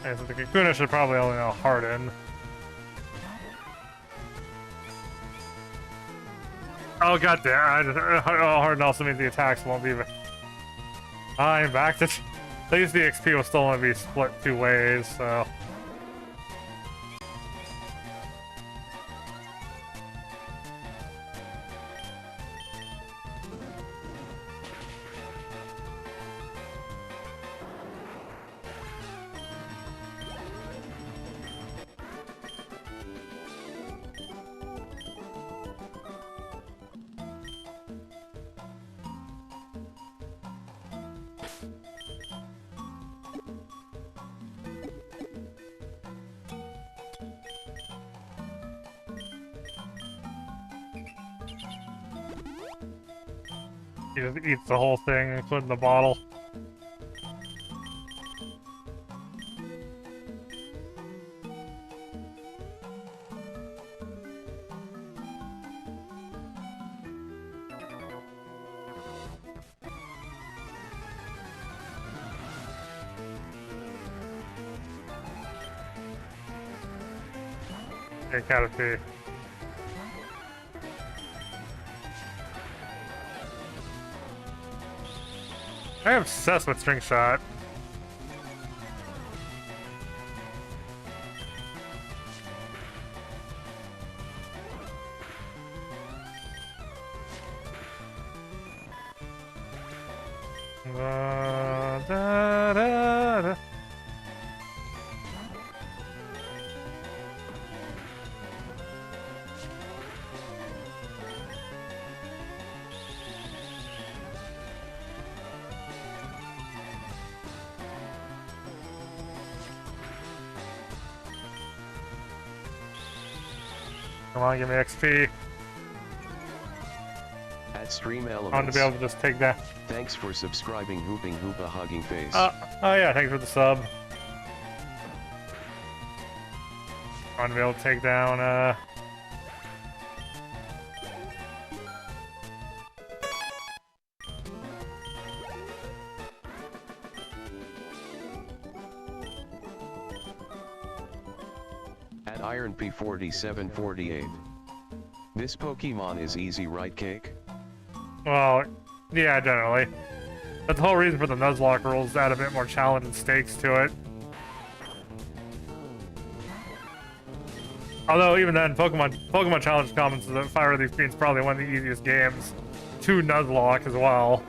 Okay, so the Kakuna should probably only know Harden. Oh, goddamn. Harden also means the attacks won't be... I'm back to... At least the XP will still only be split 2 ways, so... He just eats the whole thing, including the bottle. It gotta be. I'm obsessed with String Shot. Da, da, da. Come on, give me XP.
At Stream
I want to
Elements.
be able to just take that.
Thanks for subscribing, Hooping Hoopa Hugging Face.
Oh yeah, thanks for the sub. I want to be able to take down,
At Iron P4748. This Pokemon is easy, right, Cake?
well, yeah, generally. That's the whole reason for the Nuzlock rules, to add a bit more challenge and stakes to it. Although, even then, Pokemon Challenge comments that Fire Leaf Green is probably one of the easiest games to Nuzlock as well.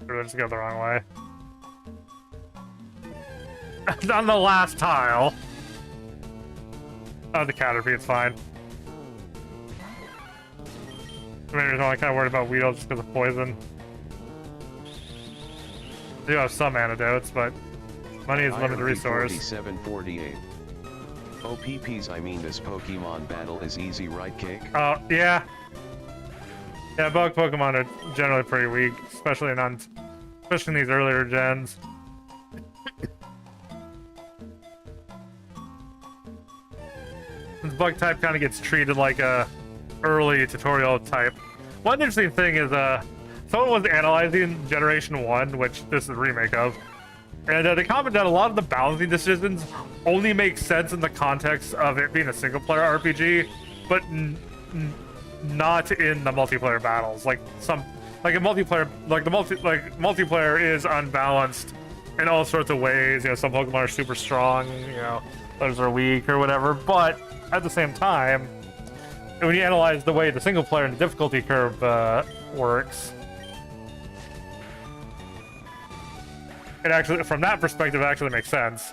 Or just go the wrong way. On the last tile. Oh, the Caterpie, it's fine. I mean, I'm kind of worried about Weedle just because of poison. I do have some antidotes, but money is a limited resource.
4748. OPPs, I mean, this Pokemon battle is easy, right, Cake?
Oh, yeah. Yeah, bug Pokemon are generally pretty weak, especially in these earlier gens. Since bug type kind of gets treated like a early tutorial type. One interesting thing is, someone was analyzing Generation 1, which this is a remake of, and they commented that a lot of the balancing decisions only make sense in the context of it being a single-player RPG, but not in the multiplayer battles. Like in multiplayer, multiplayer is unbalanced in all sorts of ways. You know, some Pokemon are super strong, you know, others are weak or whatever. But at the same time, when you analyze the way the single player and the difficulty curve works, it actually, from that perspective, it actually makes sense.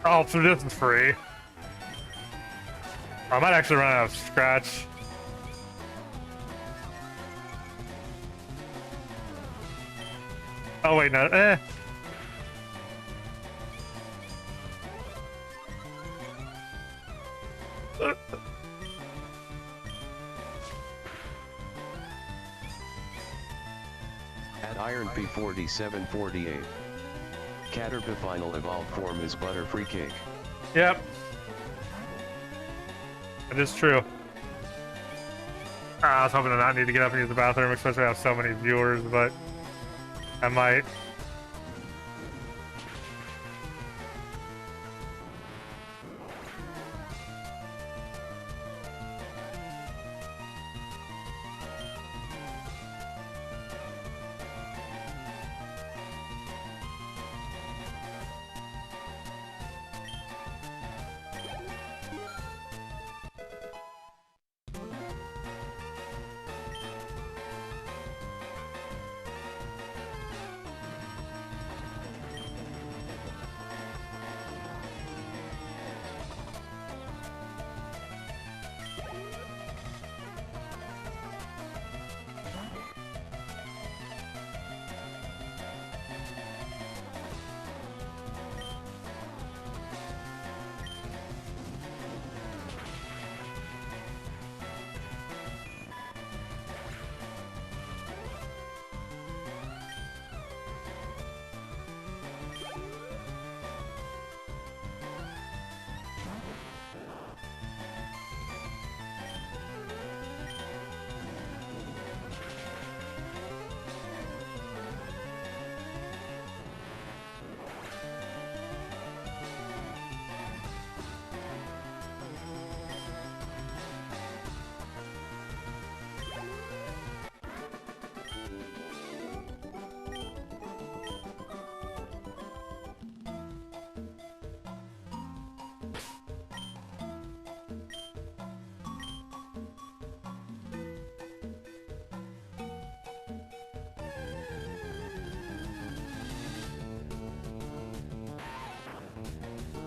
Oh, so this is free. I might actually run out of scratch. Oh wait, no,
At Iron P4748. Caterpie final evolved form is Butterfree Cake.
Yep. It is true. I was hoping to not need to get up and use the bathroom, especially I have so many viewers, but I might.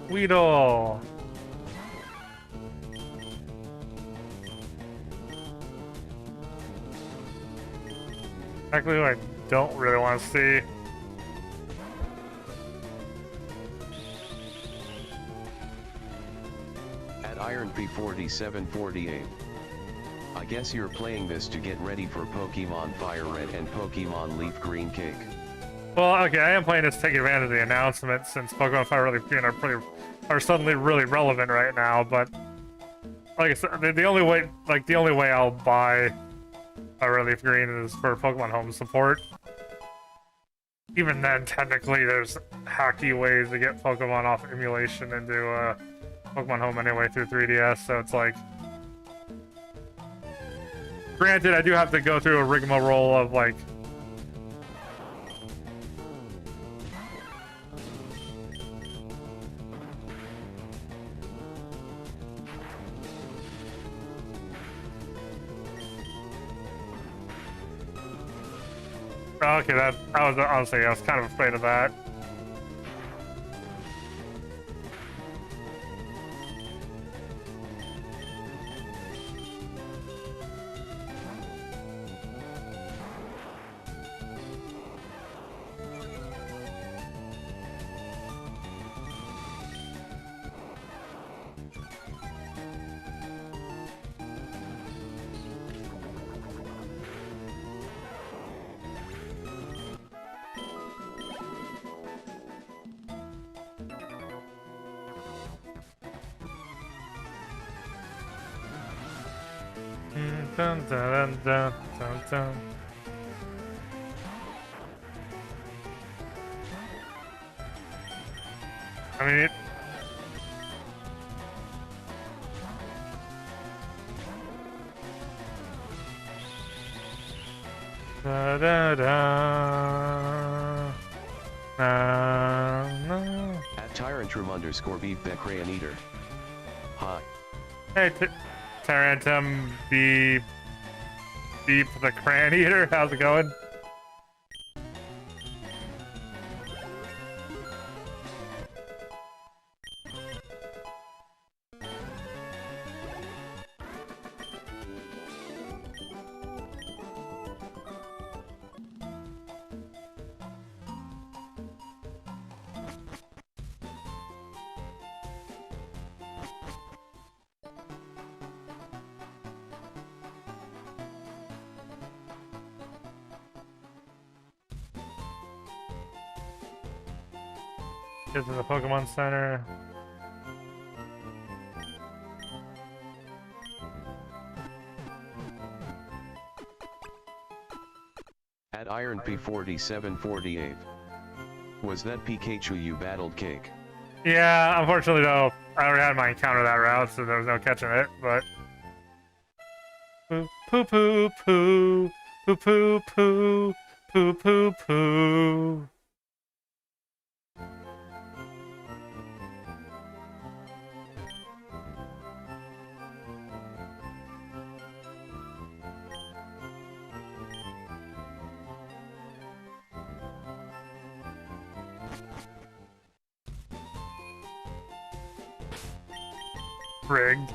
Weedle. Actually, I don't really want to see.
At Iron P4748. I guess you're playing this to get ready for Pokemon Fire Red and Pokemon Leaf Green Cake.
Well, okay, I am playing this to take advantage of the announcement since Pokemon Fire Red Green are suddenly really relevant right now. But like I said, the only way I'll buy Fire Red Leaf Green is for Pokemon Home support. Even then, technically, there's hacky ways to get Pokemon off emulation into Pokemon Home anyway through 3DS. So it's like, granted, I do have to go through a rigmarole of like. Okay, I was honestly, I was kind of afraid of that. Dun, dun, dun, dun, dun. I mean, da, da, da.
At Tyrantrum_beef the Crayon Eater. Hi.
Hey, Tarantum, Beep the Crayon Eater, how's it going? Get to the Pokemon Center.
At Iron P4748. Was that Pikachu you battled, Cake?
Yeah, unfortunately though, I already had my encounter that route, so there was no catching it, but... Poo poo poo poo poo poo poo poo poo poo. Rigged.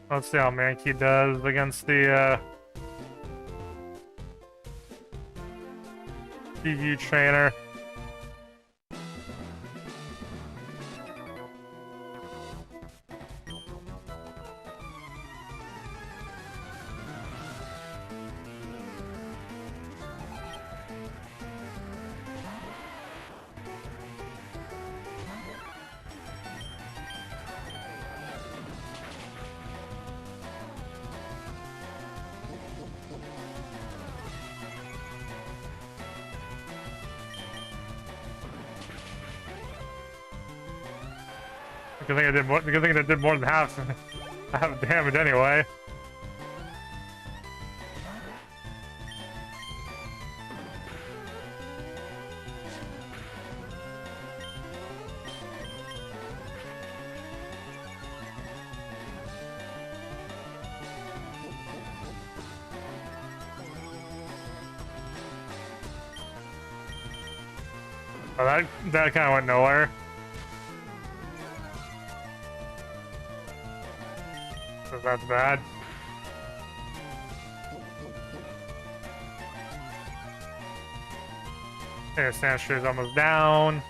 Let's see how Mankey does against the PG trainer. Good thing I did more. Good thing I did more than half damage anyway. Oh, that kind of went nowhere. So that's bad. Okay, Sandstream's almost down.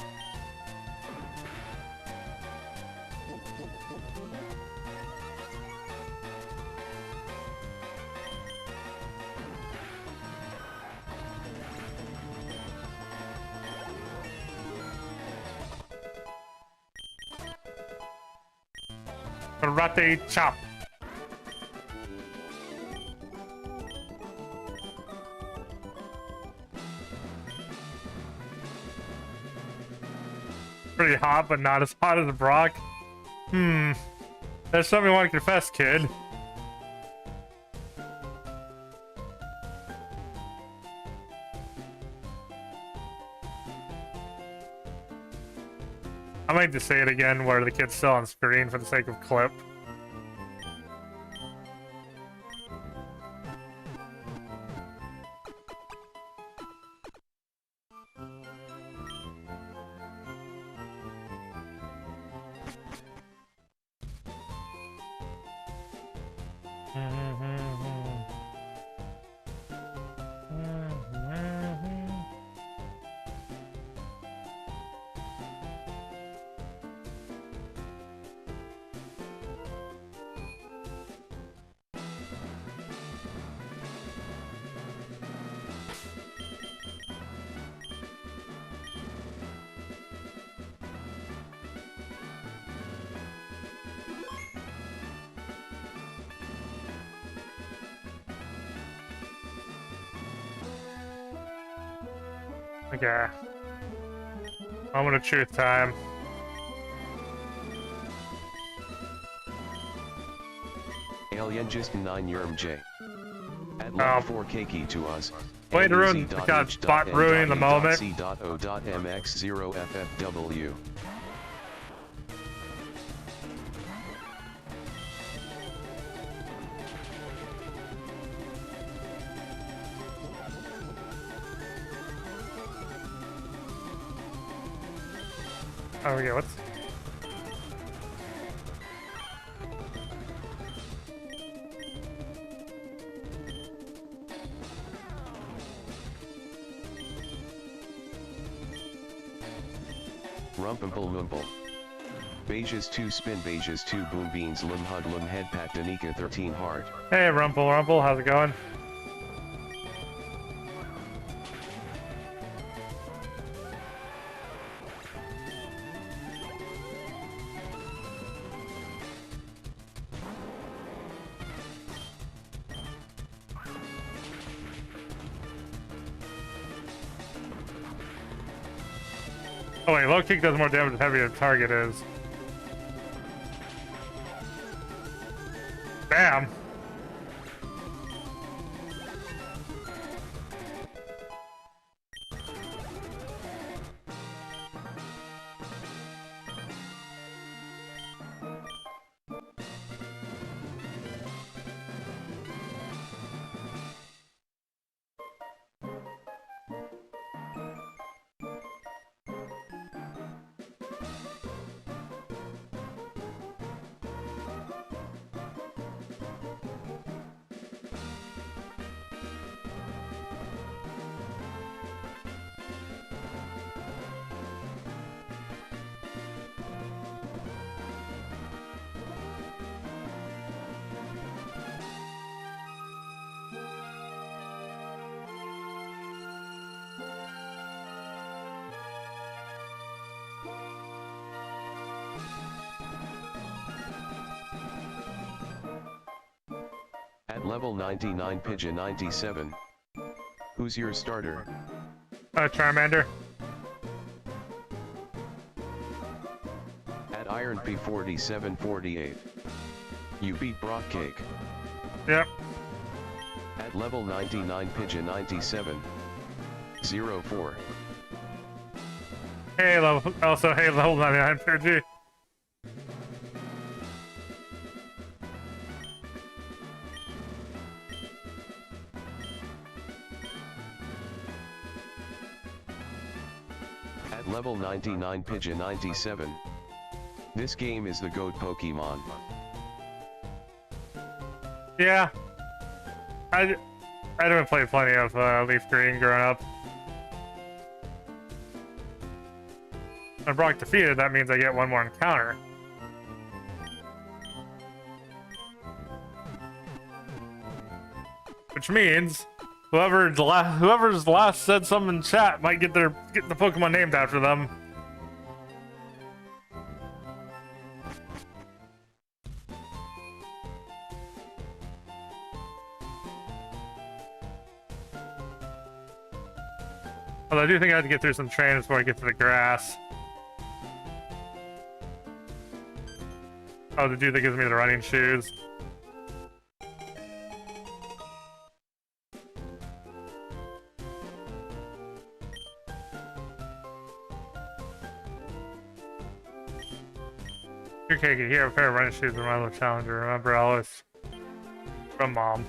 Karate chop. Pretty hot, but not as hot as Brock. There's something you want to confess, kid. I might just say it again where the kid's still on screen for the sake of clip. Okay. Moment of truth time.
Alien just 9 Yerm J. At level 4 Keiki to us.
Way to ruin, got bot ruining the moment.
C.O.MX0FFW.
Oh, okay, what's...
Rumpumple Mumple. Beiges 2 spin Beiges 2 boom beans lum hud lum head pat Danica 13 heart.
Hey, Rumple, how's it going? Oh wait, low kick does more damage the heavier the target is. Bam!
At level 99 Pigeon 97. Who's your starter?
Charmander.
At Iron P 4748. You beat Brock Cake.
Yep.
At level 99 Pigeon 97. 04.
Hey, level, also, hey, level 99 PG.
At At level 99 Pidgeot 97. This game is the GOAT Pokemon.
Yeah. I haven't played plenty of Leafgreen growing up. When Brock defeated, that means I get one more encounter. Which means whoever's last said something in chat might get the Pokemon named after them. Although I do think I have to get through some trains before I get to the grass. Oh, the dude that gives me the running shoes. Okay, here, a pair of running shoes and my little challenger. Remember, Alice? From Mom.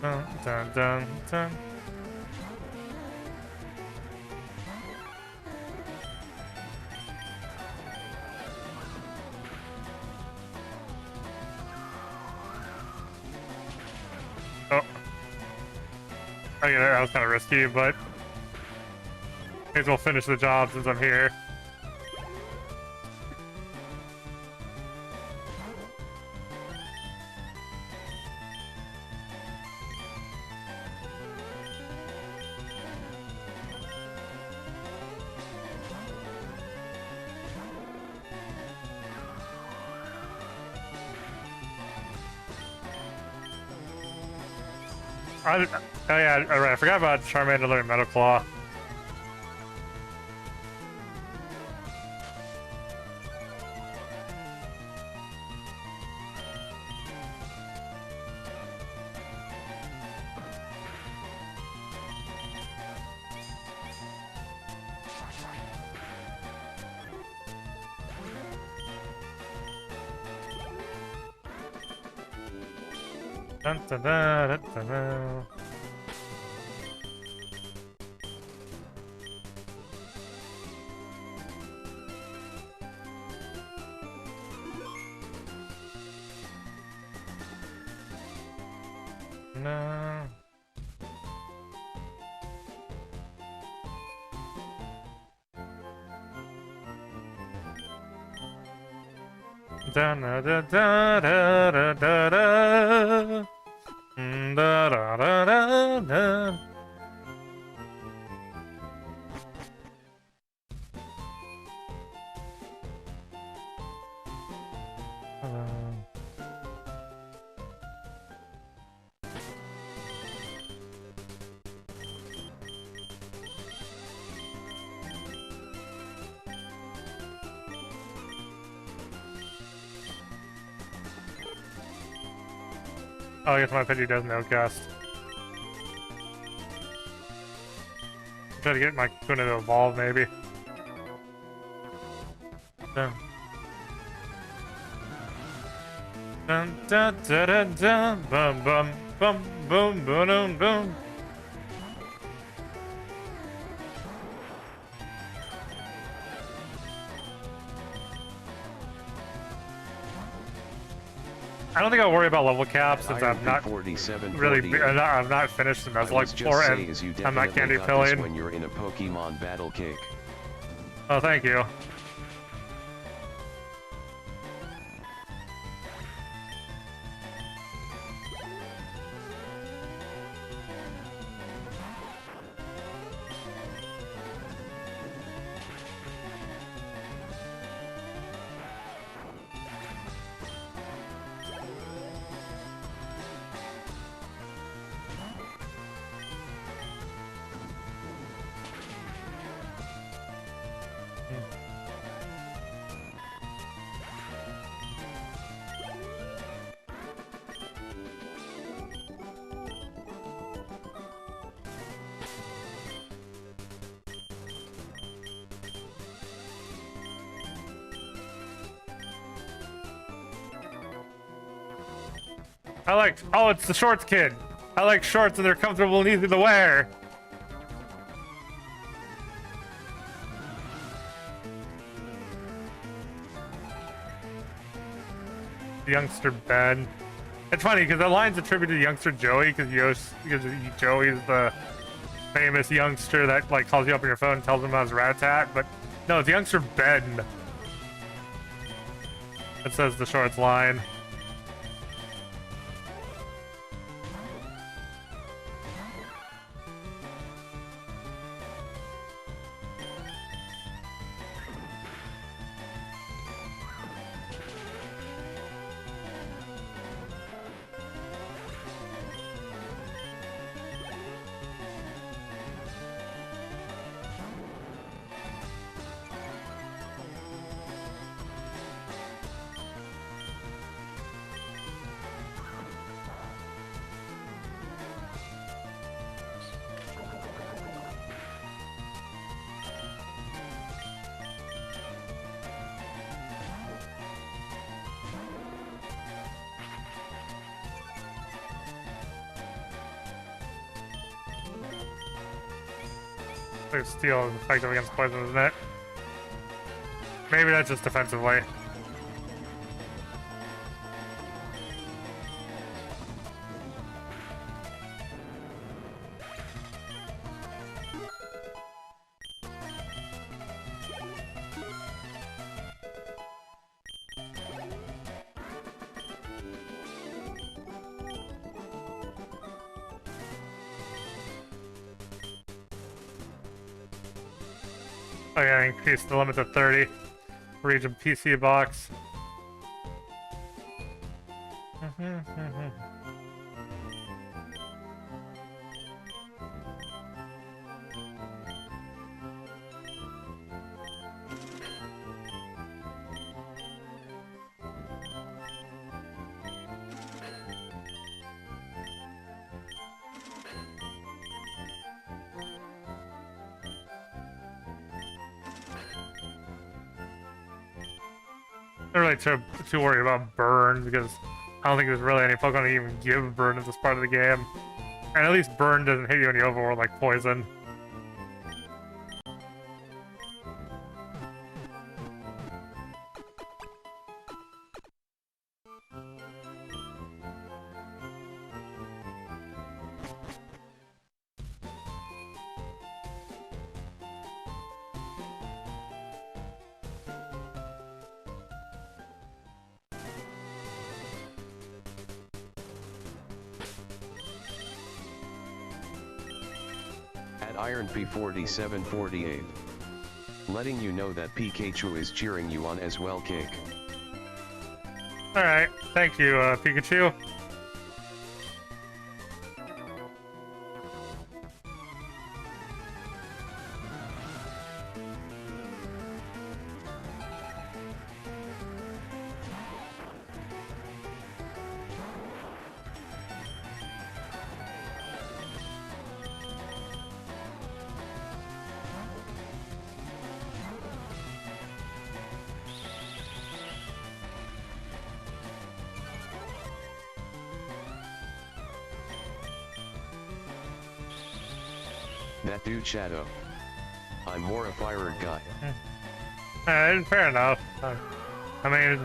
Dun, dun, dun, dun. Oh. Oh yeah, that was kind of risky, but may as well finish the job since I'm here. Oh yeah, alright, I forgot about Charmander learning Metal Claw. Dun, dun, dun, dun, dun, dun. No. Da da da da da da da. Da da da da da. Oh, I guess my Pidgey does no cast. Try to get my Kuna to evolve, maybe. Dun. Dun dun dun dun dun bum bum bum boom boom boom boom. I don't think I'll worry about level caps since I'm not really. I've not finished the Nuzlock before, and I'm not candy pilling.
When you're in a Pokemon battle cake.
Oh, thank you. I like. Oh, it's the shorts kid. I like shorts and they're comfortable and easy to wear. Youngster Ben. It's funny because the line's attributed to youngster Joey because Joey's the famous youngster that like calls you up on your phone and tells him about his rat-tat, but no, it's youngster Ben. It says the shorts line. Steel is effective against poison, isn't it? Maybe that's just defensively. Oh yeah, increase the limit to 30. Region PC box. I'm not really too worried about burn because I don't think there's really any Pokemon that even give burn at this part of the game. And at least burn doesn't hit you in the overworld like poison.
At Iron P4748. Letting you know that Pikachu is cheering you on as well, Cake.
Alright, thank you, Pikachu.
That dude Shadow. I'm more a fire guy.
Fair enough. I mean,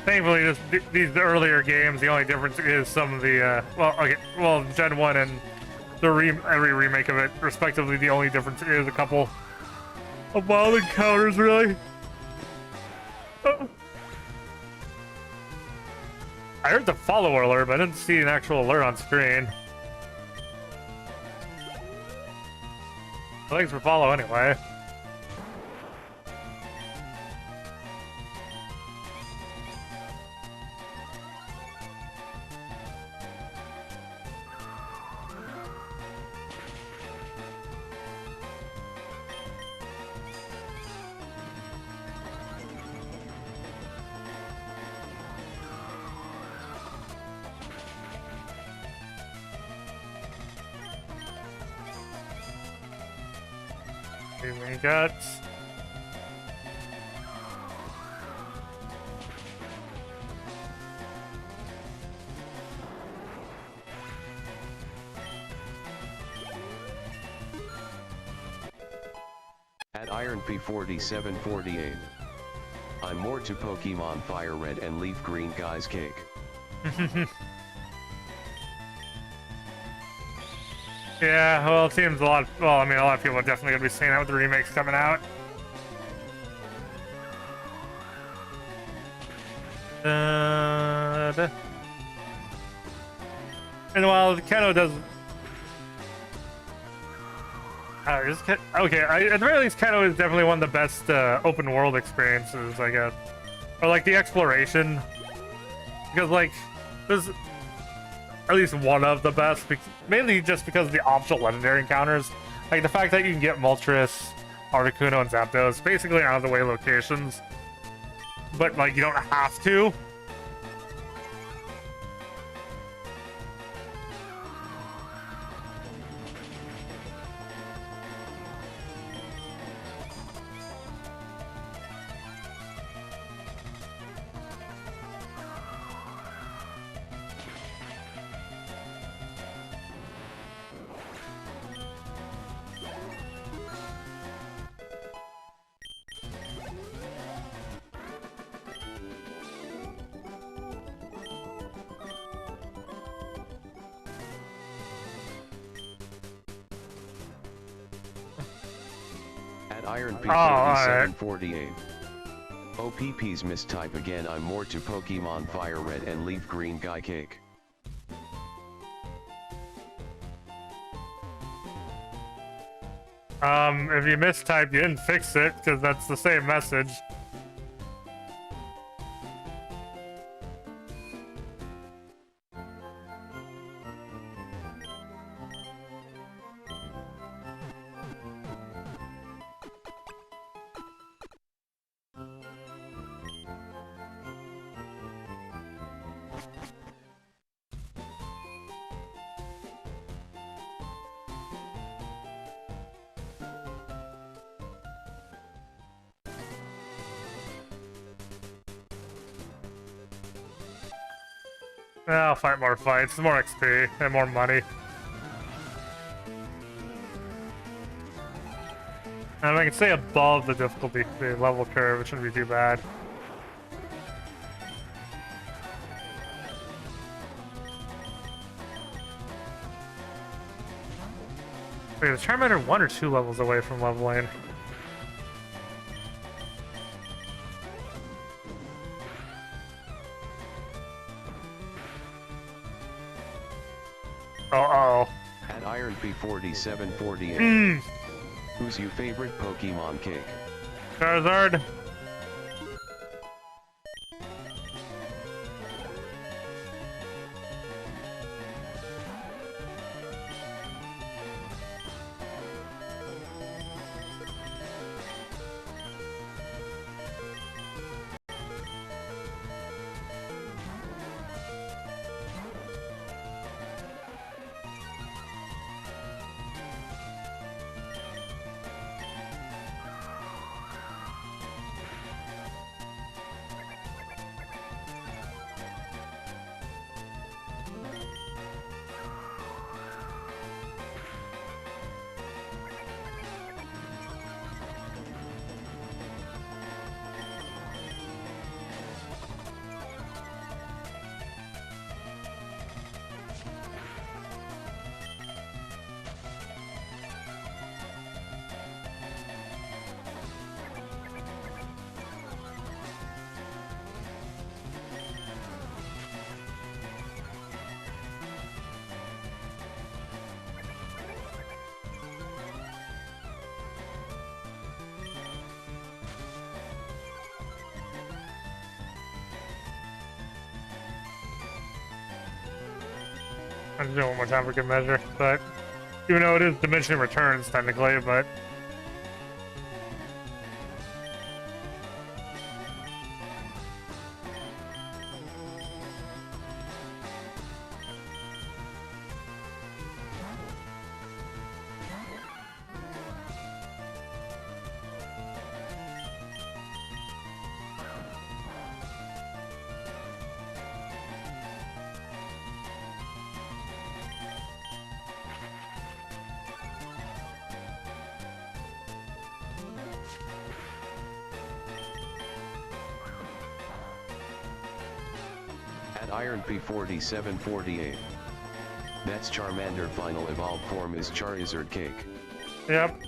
thankfully, these earlier games, the only difference is some of the, Gen 1 and every remake of it, respectively, the only difference is a couple of wild encounters, really. I heard the follower alert, but I didn't see an actual alert on screen. Thanks for follow anyway. We got
Iron P4748. I'm more to Pokemon Fire Red and Leaf Green guys cake.
Yeah, well, it seems a lot. Well, I mean, a lot of people are definitely gonna be seeing that with the remakes coming out. And while Keno does, okay, at the very least, Keno is definitely one of the best open world experiences, I guess, or like the exploration, because like there's at least one of the best, mainly just because of the optional legendary encounters, like the fact that you can get Moltres, Articuno, and Zapdos basically out of the way locations, but like you don't have to.
Iron P4748. OPP's mistype again. I'm more to Pokemon Fire Red and Leaf Green guy cake.
If you mistyped, you didn't fix it, because that's the same message. I'll fight more fights, more XP, and more money. And I can stay above the difficulty, the level curve, it shouldn't be too bad. Wait, is Charmander 1 or 2 levels away from leveling? Uh-oh.
At Iron P4748. Who's your favorite Pokemon cake?
Charizard. I'm just doing it one more time for good measure, but even though it is diminishing returns technically, but
Iron P4748. That's Charmander final evolved form is Charizard Cake.
Yep.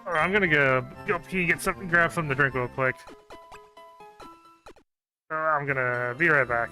I'm gonna go pee, get something, grab something to drink real quick. I'm gonna be right back.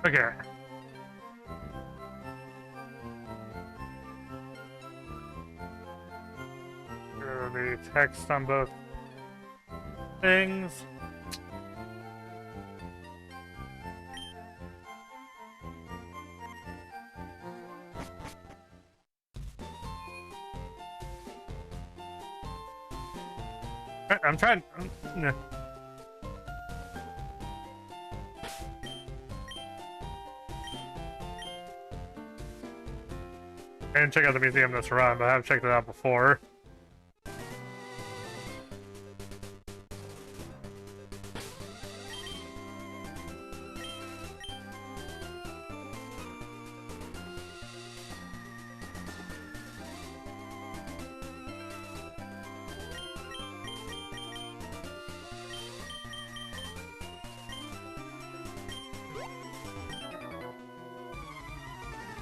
Okay. The text on both things. I'm trying. No. I didn't check out the museum this run, but I have checked it out before.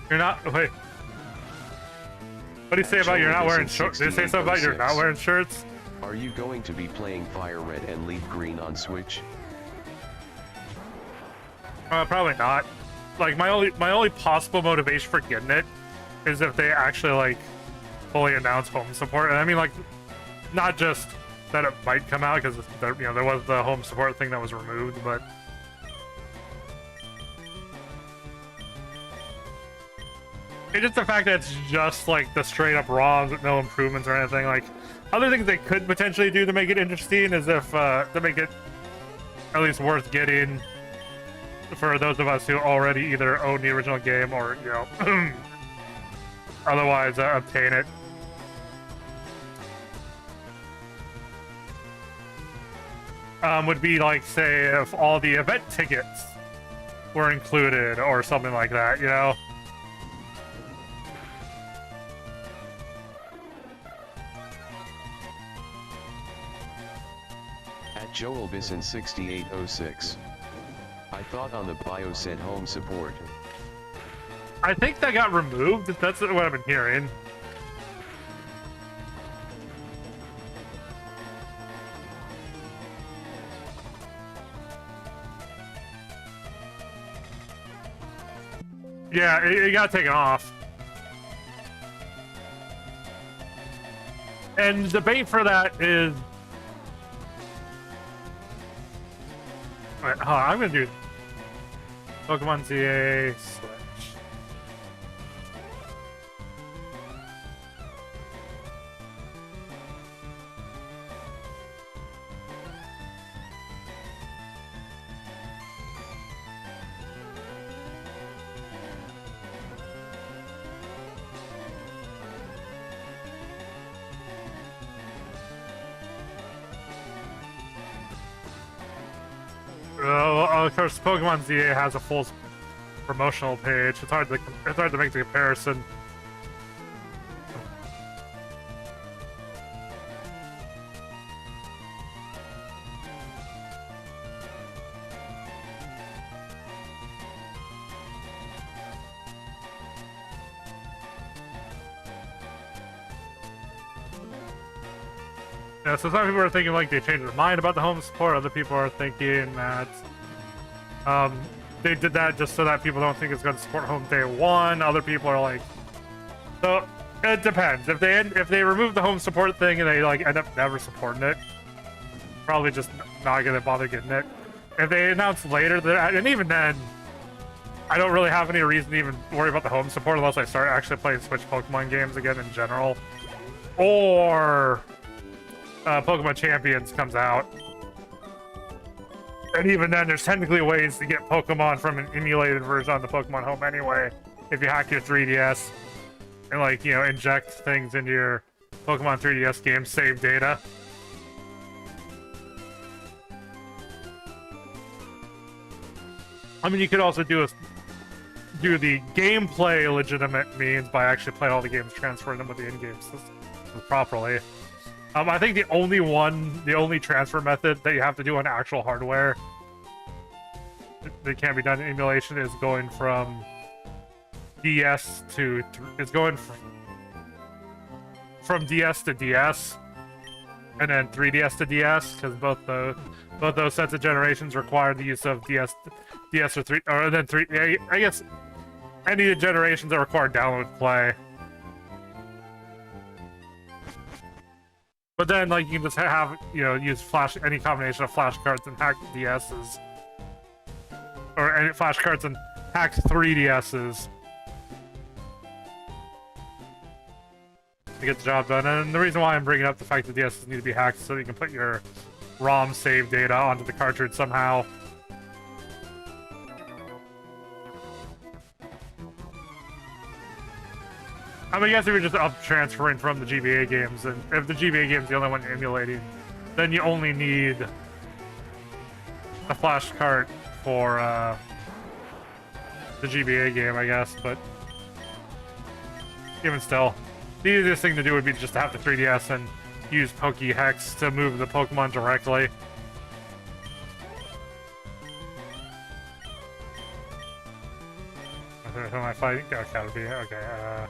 You're not. Wait. What do you say about you're not wearing shorts? Did you say something about you're not wearing shirts?
Are you going to be playing Fire Red and Leaf Green on Switch?
Probably not. Like my only possible motivation for getting it is if they actually like fully announce home support, and I mean like not just that it might come out because there was the home support thing that was removed, but. It's just the fact that it's just like the straight up ROMs with no improvements or anything. Like other things they could potentially do to make it interesting is if to make it at least worth getting for those of us who already either own the original game or otherwise obtain it. Would be like, say, if all the event tickets were included or something like that, you know?
At Joel Bisson 6806. I thought on the bio said home support.
I think that got removed. That's what I've been hearing. Yeah, it got taken off. And the bait for that is... Wait, hold on, I'm gonna do Pokemon ZA Switch. Of course, Pokemon ZA has a full promotional page. It's hard to make the comparison. Yeah, so some people are thinking like they changed their mind about the home support. Other people are thinking that they did that just so that people don't think it's going to support home day one. Other people are like, so it depends. If they remove the home support thing and they like end up never supporting it, probably just not gonna bother getting it. If they announce later that, and even then, I don't really have any reason to even worry about the home support unless I start actually playing Switch Pokemon games again in general, or Pokemon Champions comes out. And even then, there's technically ways to get Pokemon from an emulated version on the Pokemon Home anyway. If you hack your 3DS and, like, you know, inject things into your Pokemon 3DS game, save data. I mean, you could also do the gameplay legitimate means by actually playing all the games, transferring them with the in-game system properly. I think the only transfer method that you have to do on actual hardware that can't be done in emulation is going from DS to from DS to DS, and then 3DS to DS, because both those sets of generations require the use of DS or 3, or then 3. I guess any of the generations that require download play. But then, like, you can just have, you know, use any combination of flashcards and hacked DSs. Or any flashcards and hacked 3DSs. To get the job done. And the reason why I'm bringing up the fact that DSs need to be hacked is so you can put your ROM save data onto the cartridge somehow. I mean, I guess if you're just up transferring from the GBA games, and if the GBA game's the only one emulating, then you only need a flash cart for the GBA game, I guess, but even still, the easiest thing to do would be just to have the 3DS and use Pokéhex to move the Pokemon directly. Who am I fighting? Oh, gotta be, okay,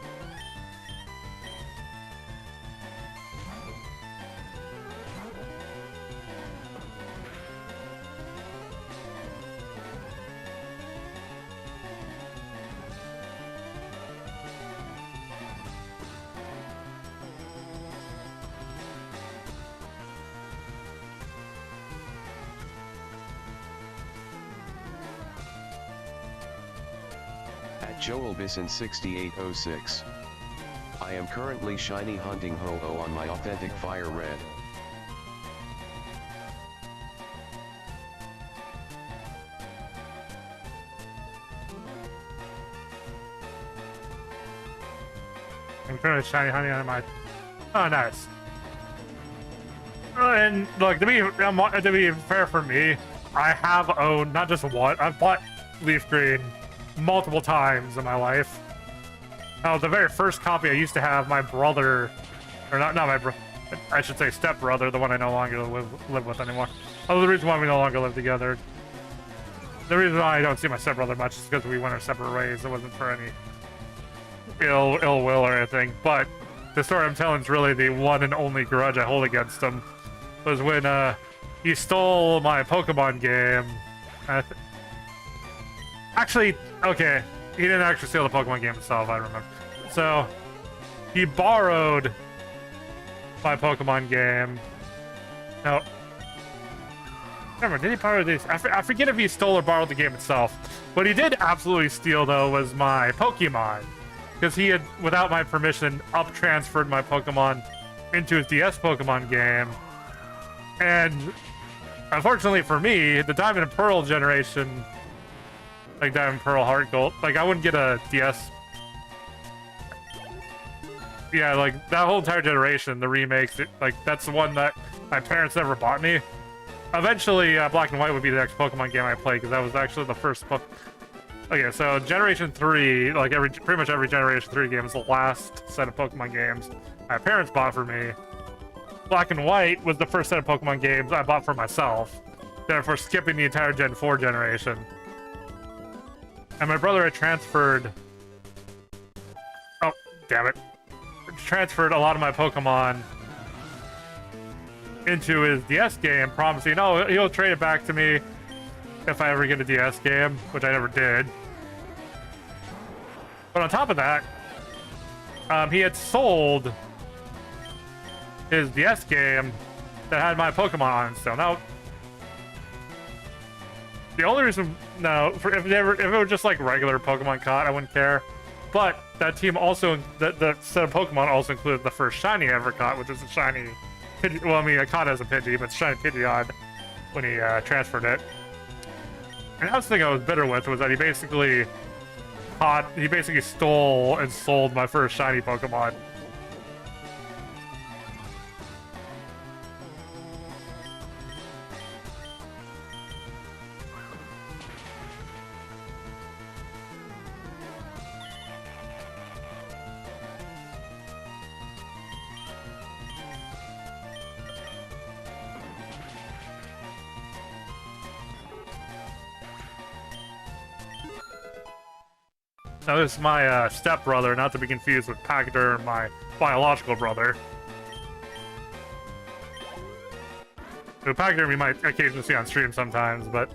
Joel Bisson 6806. I am currently shiny hunting Ho-Oh on my authentic Fire Red.
I'm currently shiny honey on my. Oh, nice. And look, to be fair for me, I have owned not just one. I've bought Leafgreen multiple times in my life. Now, the very first copy I used to have, my brother, or not my brother, I should say stepbrother, the one I no longer live with anymore. Oh, the reason why we no longer live together. The reason why I don't see my stepbrother much is because we went our separate ways. It wasn't for any ill will or anything. But the story I'm telling is really the one and only grudge I hold against him. Was when he stole my Pokemon game. Actually, okay, he didn't actually steal the Pokemon game itself, I remember. So, he borrowed my Pokemon game. No. Remember, did he borrow these? I forget if he stole or borrowed the game itself. What he did absolutely steal, though, was my Pokemon. Because he had, without my permission, up-transferred my Pokemon into his DS Pokemon game. And, unfortunately for me, the Diamond and Pearl generation, like Diamond, Pearl, Heart Gold, like, I wouldn't get a DS. Yeah, like, that whole entire generation, the remakes, like, that's the one that my parents never bought me. Eventually, Black and White would be the next Pokemon game I played, because that was actually the first Okay, so Generation 3, like, pretty much every Generation 3 game is the last set of Pokemon games my parents bought for me. Black and White was the first set of Pokemon games I bought for myself, therefore skipping the entire Gen 4 generation. And my brother had transferred... Oh, damn it. Transferred a lot of my Pokemon into his DS game, promising, oh, he'll trade it back to me if I ever get a DS game, which I never did. But on top of that, he had sold his DS game that had my Pokemon on it still. Now, the only reason, if it were just like regular Pokemon caught, I wouldn't care. But that team also, the set of Pokemon also included the first shiny I ever caught, which was a shiny Pidgey. Well, I mean, I caught it as a Pidgey, but shiny Pidgeot when he transferred it. And that was the thing I was bitter with, was that he basically stole and sold my first shiny Pokemon. Now, this is my stepbrother, not to be confused with Pachyderm, my biological brother. So Pachyderm you might occasionally see on stream sometimes, but...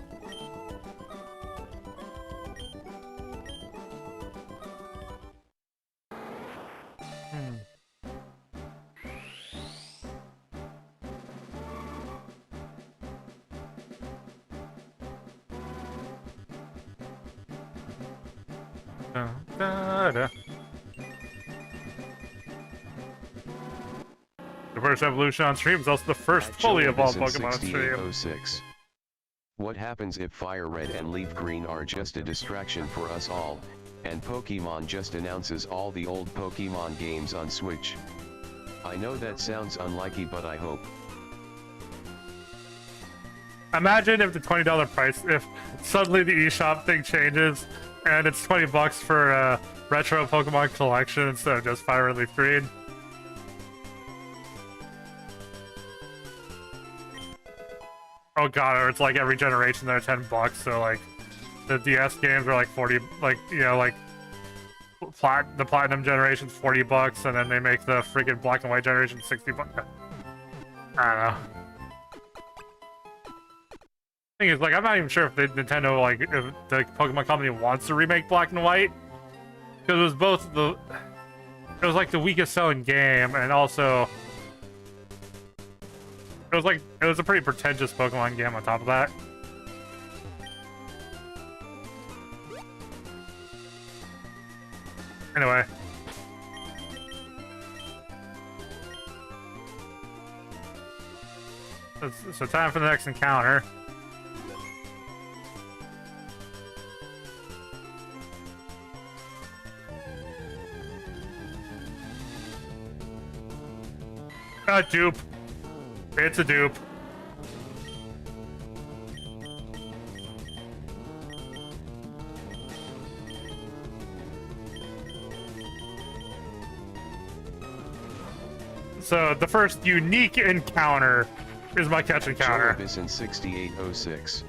The first evolution on stream is also the first fully evolved Pokemon on stream.
6806. What happens if Fire Red and Leaf Green are just a distraction for us all, and Pokemon just announces all the old Pokemon games on Switch? I know that sounds unlikely, but I hope.
Imagine if the $20 price, if suddenly the eShop thing changes, and it's $20 for a retro Pokemon collection instead of just Fire Red, Leaf Green. Oh god, or it's like every generation they're $10, so like the DS games are like 40, like, you know, like the Platinum generation's $40, and then they make the freaking Black and White generation $60. I don't know. Thing is, like, I'm not even sure if Nintendo, like, if the Pokemon company wants to remake Black and White, because it was both it was like the weakest selling game, and also it was a pretty pretentious Pokemon game on top of that. Anyway. So time for the next encounter. A dupe. It's a dupe. So the first unique encounter is my catch encounter.
in 6806.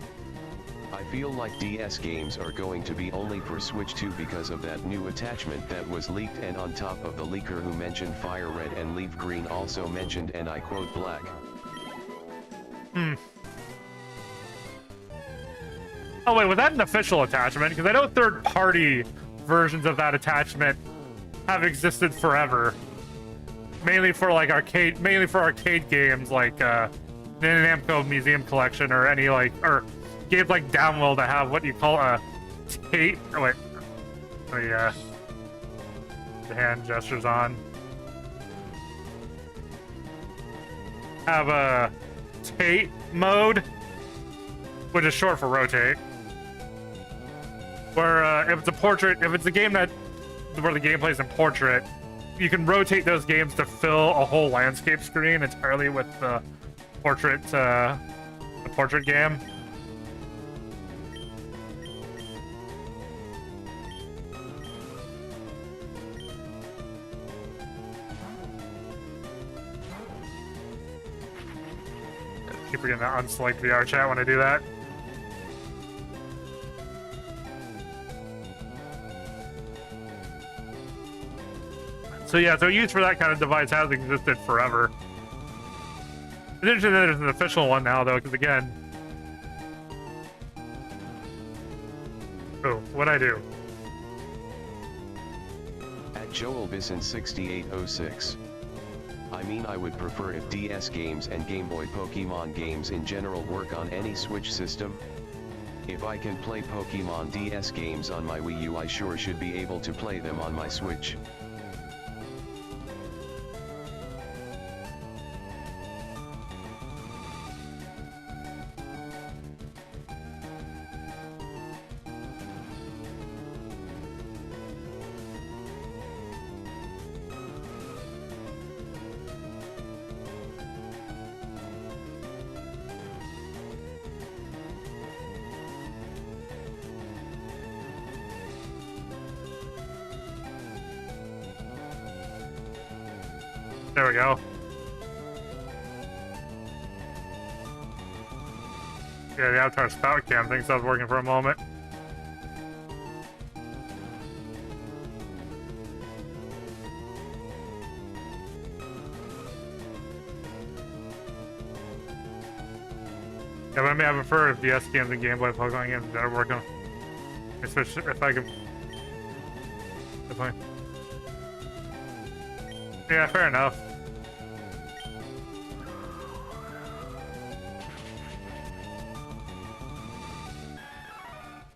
I feel like DS games are going to be only for Switch 2 because of that new attachment that was leaked, and on top of the leaker who mentioned Fire Red and Leafgreen also mentioned, and I quote, black.
Oh wait, was that an official attachment? Because I know third-party versions of that attachment have existed forever. Mainly for arcade games like the Namco Museum Collection, or any or games like Downwell that have what you call a tape. Oh wait, the hand gestures on. Have a tate mode, which is short for rotate. Where if it's a game where the gameplay is in portrait, you can rotate those games to fill a whole landscape screen entirely with the portrait game. Keep forgetting to unselect VR chat when I do that. So yeah, so use for that kind of device has existed forever. It's interesting that there's an official one now, though, because again... Oh, what'd I do?
At Joel Bisson 6806. I mean, I would prefer if DS games and Game Boy Pokemon games in general work on any Switch system. If I can play Pokemon DS games on my Wii U, I sure should be able to play them on my Switch.
There we go. Yeah, the Avatar spout cam thinks I was working for a moment. Yeah, but I mean, I prefer if DS games and Game Boy Pokemon games that are working. Especially if I can. Definitely. Yeah, fair enough.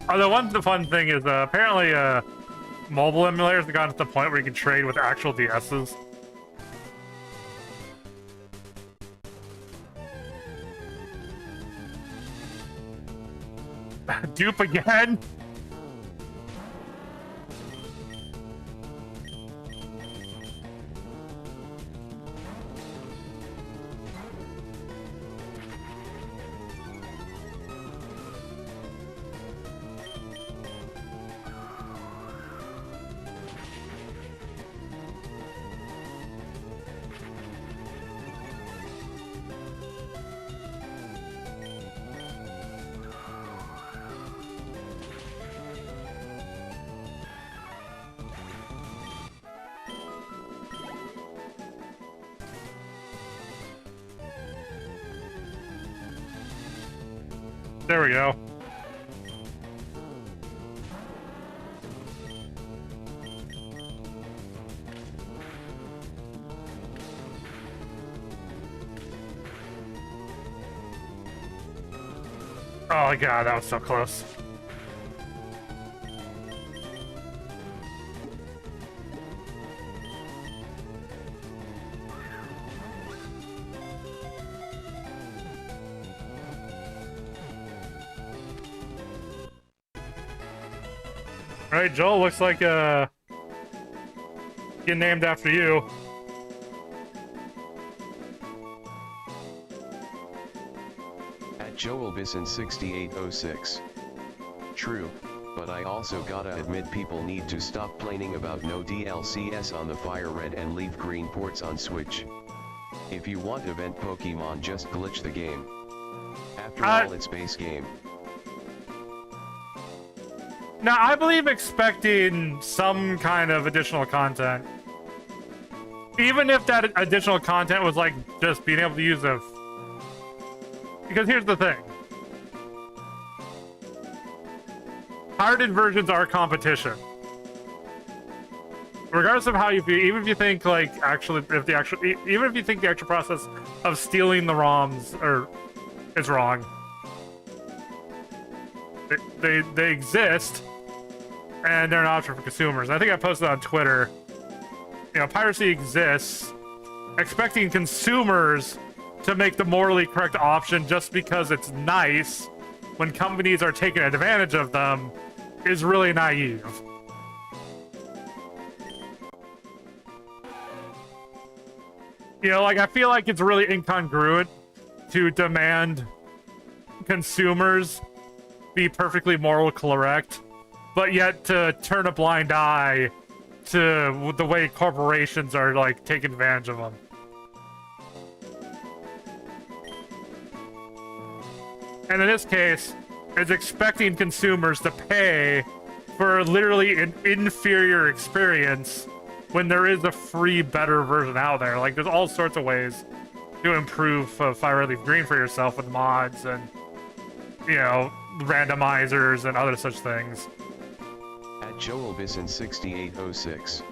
Although the fun thing is apparently mobile emulators have gotten to the point where you can trade with actual DSs. Dupe again? There we go. Oh my god, that was so close. Alright, Joel, looks like getting named after you.
At Joel Bisson 6806. True, but I also gotta admit people need to stop complaining about no DLCS on the Fire Red and Leafgreen ports on Switch. If you want event Pokemon, just glitch the game. After all, it's base game.
Now, I believe expecting some kind of additional content. Even if that additional content was like just being able to use a... Because here's the thing. Pirated versions are competition. Regardless of how you feel, even if you think like even if you think the actual process of stealing the ROMs is wrong, they exist, and they're an option for consumers. I think I posted on Twitter. You know, piracy exists. Expecting consumers to make the morally correct option just because it's nice when companies are taking advantage of them is really naive. You know, like, I feel like it's really incongruent to demand consumers be perfectly moral correct, but yet to turn a blind eye to the way corporations are, like, taking advantage of them. And in this case, it's expecting consumers to pay for literally an inferior experience when there is a free, better version out there. Like, there's all sorts of ways to improve Fire Red Leaf Green for yourself with mods and, you know, randomizers and other such things.
At Joel Bisson 6806.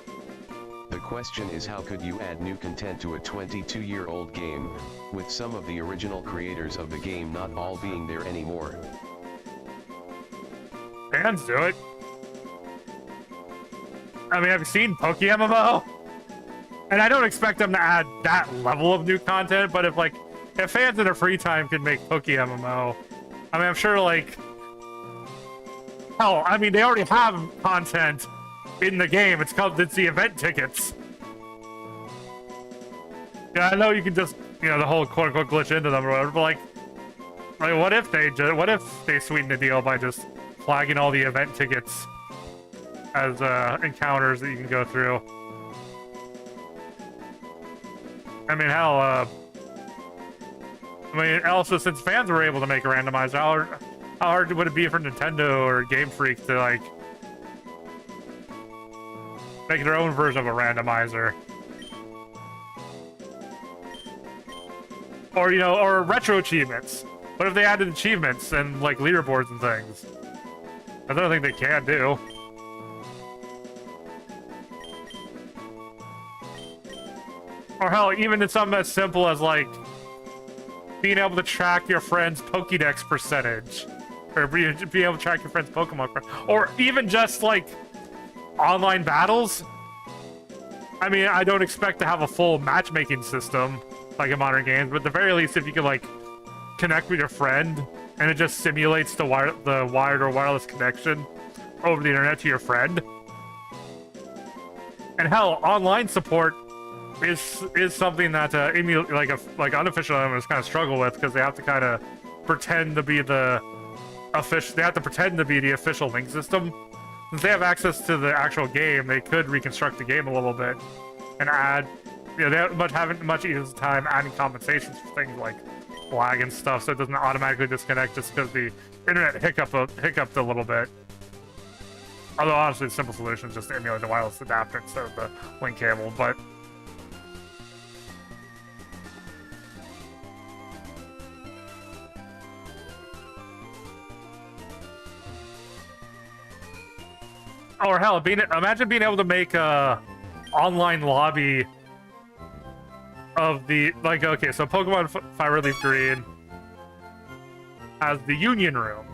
The question is, how could you add new content to a 22-year-old game, with some of the original creators of the game not all being there anymore?
Fans do it. I mean, have you seen PokeMMO? And I don't expect them to add that level of new content, but if fans in their free time can make PokeMMO, I mean, I'm sure, like... Hell, I mean, they already have content in the game. It's the event tickets. Yeah, I know you can just, you know, the whole quote-unquote glitch into them or whatever, but like what if they sweeten the deal by just flagging all the event tickets as encounters that you can go through? I mean, hell, I mean, also, since fans were able to make a randomizer, how hard would it be for Nintendo or Game Freak to, like, make their own version of a randomizer? Or, you know, or retro achievements. What if they added achievements and, like, leaderboards and things? I don't think they can do. Or hell, even in something as simple as, like, being able to track your friend's Pokédex percentage. Or being able to track your friend's Pokemon. Or even just, like, online battles. I mean, I don't expect to have a full matchmaking system like in modern games, but at the very least, if you can, like, connect with your friend and it just simulates the wired or wireless connection over the internet to your friend. And hell, online support is something that unofficial owners kind of struggle with, because they have to kind of pretend to be the official. They have to pretend to be the official link system. Since they have access to the actual game, they could reconstruct the game a little bit and add. You know, they have much easier time adding compensations for things like lag and stuff, so it doesn't automatically disconnect just because the internet hiccuped a little bit. Although honestly, the simple solution is just to emulate the wireless adapter instead of the link cable. But or hell, imagine being able to make a online lobby of the, like, okay, so Pokemon Fire Red Leaf Green has the Union Room,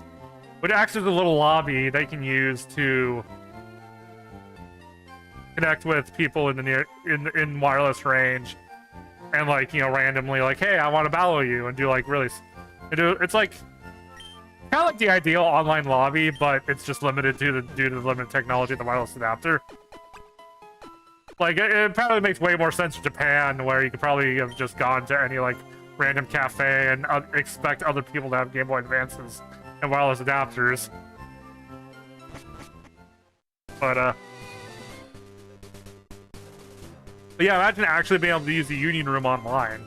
which acts as a little lobby they can use to connect with people in the in wireless range, and, like, you know, randomly, like, hey, I want to battle you, and do, like, it's like kind of like the ideal online lobby, but it's just limited due to the limited technology of the wireless adapter. Like, it probably makes way more sense in Japan, where you could probably have just gone to any, like, random cafe and expect other people to have Game Boy Advances and wireless adapters. But yeah, imagine actually being able to use the Union Room online.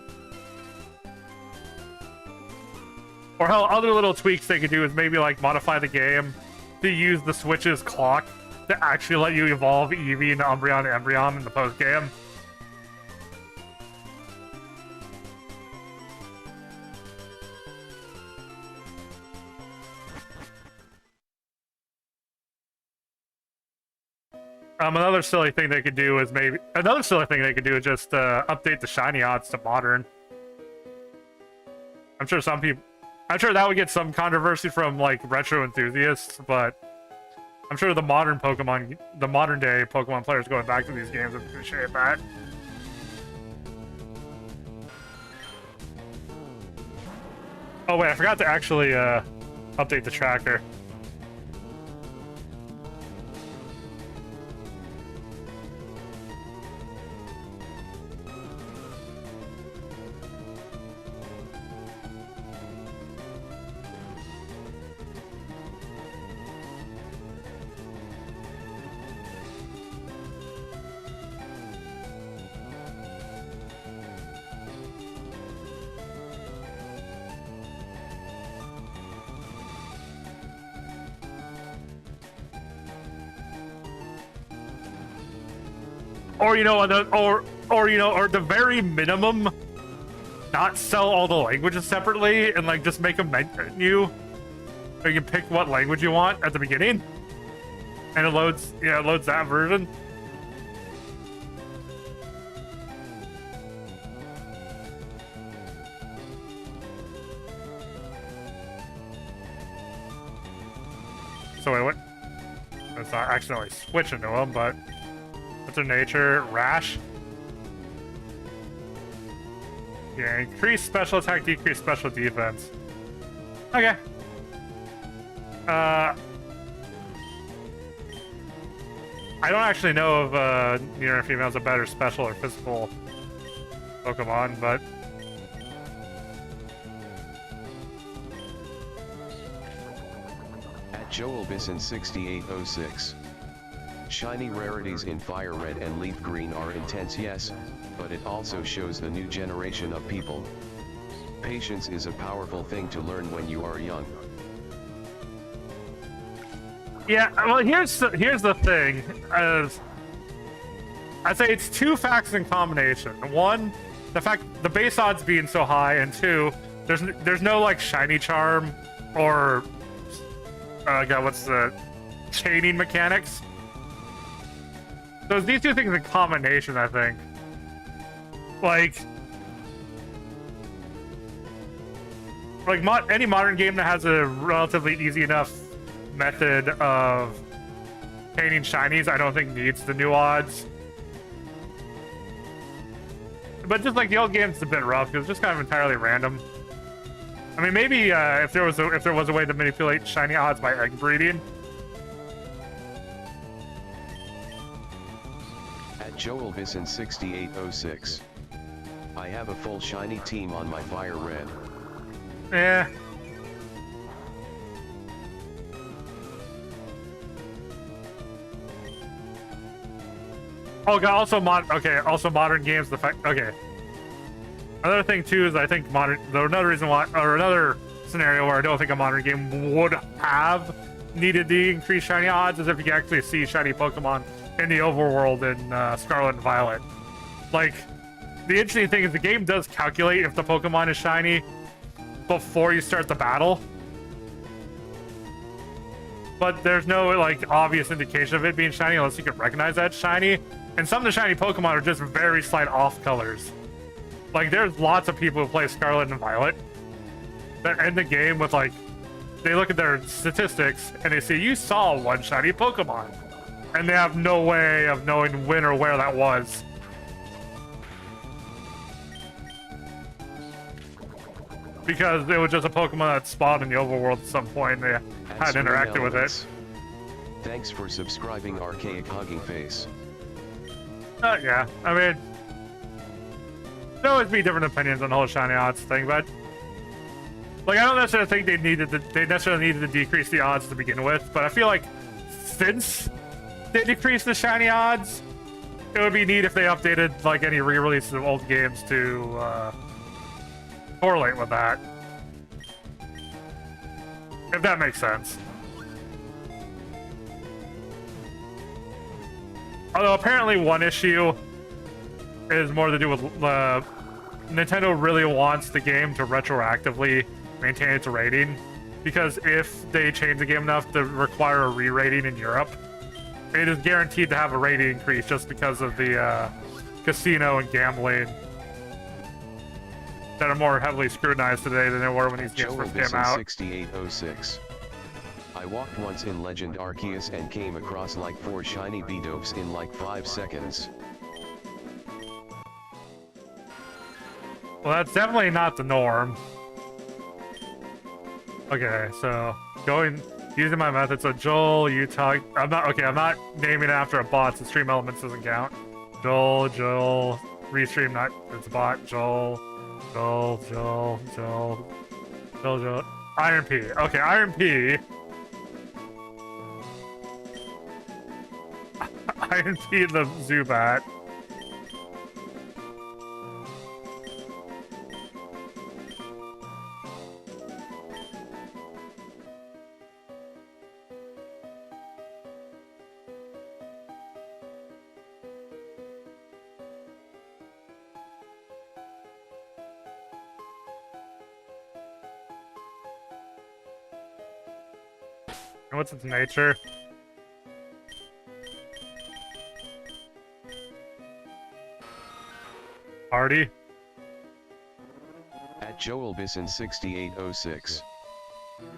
Or how other little tweaks they could do is maybe like modify the game to use the Switch's clock to actually let you evolve Eevee into Umbreon and Embryon in the post game. Another silly thing they could do is just update the shiny odds to modern. I'm sure that would get some controversy from like retro enthusiasts, but I'm sure the modern day Pokemon players going back to these games would appreciate that. Oh wait, I forgot to actually update the tracker. Or or the very minimum, not sell all the languages separately and like just make a menu where you can pick what language you want at the beginning, and it loads that version. So wait, what? It's not accidentally switching to them, but. What's their nature? Rash? Yeah, increase special attack, decrease special defense. Okay. I don't actually know if near and female is a better special or physical Pokemon, but
At Joel Bisson 6806. Shiny rarities in Fire Red and Leaf Green are intense, yes, but it also shows the new generation of people. Patience is a powerful thing to learn when you are young.
yeah. Well, here's the thing. I'd say it's two facts in combination. One, the base odds being so high, and two, there's no like shiny charm or what's the chaining mechanics. So these two things in combination, I think. Any modern game that has a relatively easy enough method of painting shinies, I don't think needs the new odds. But just like the old game's a bit rough because it's just kind of entirely random. I mean, maybe if there was a way to manipulate shiny odds by egg breeding.
Joel Bisson 6806. I have a full shiny team on my Fire Red.
Yeah. Oh god, also modern games, another thing too is I think another scenario where I don't think a modern game would have needed the increased shiny odds is if you can actually see shiny Pokemon in the overworld in Scarlet and Violet. Like, the interesting thing is the game does calculate if the Pokemon is shiny before you start the battle. But there's no, like, obvious indication of it being shiny unless you can recognize that shiny. And some of the shiny Pokemon are just very slight off colors. Like, there's lots of people who play Scarlet and Violet that end the game with, like, they look at their statistics and they say, you saw one shiny Pokemon. And they have no way of knowing when or where that was. Because it was just a Pokemon that spawned in the overworld at some point and they hadn't interacted with it.
Thanks for subscribing, Archaic Hugging Face.
Yeah, I mean... There'll always be different opinions on the whole shiny odds thing, but like I don't necessarily think they necessarily needed to decrease the odds to begin with, but I feel like since they decreased the shiny odds, it would be neat if they updated like any re-releases of old games to correlate with that. If that makes sense. Although apparently one issue is more to do with Nintendo really wants the game to retroactively maintain its rating, because if they change the game enough to require a re-rating in Europe, it is guaranteed to have a rating increase just because of the casino and gambling that are more heavily scrutinized today than they were when these games first came out.
6806. I walked once in Legend Arceus and came across like 4 shiny Bidoops in like 5 seconds.
Well, that's definitely not the norm. Okay, so using my method. So Joel, you talk. I'm not naming it after a bot, so Stream Elements doesn't count. Joel, restream, not it's a bot. Joel. Iron P. Okay, Iron P. Iron P the Zubat. And what's its nature? Party?
At Joel Bisson 6806.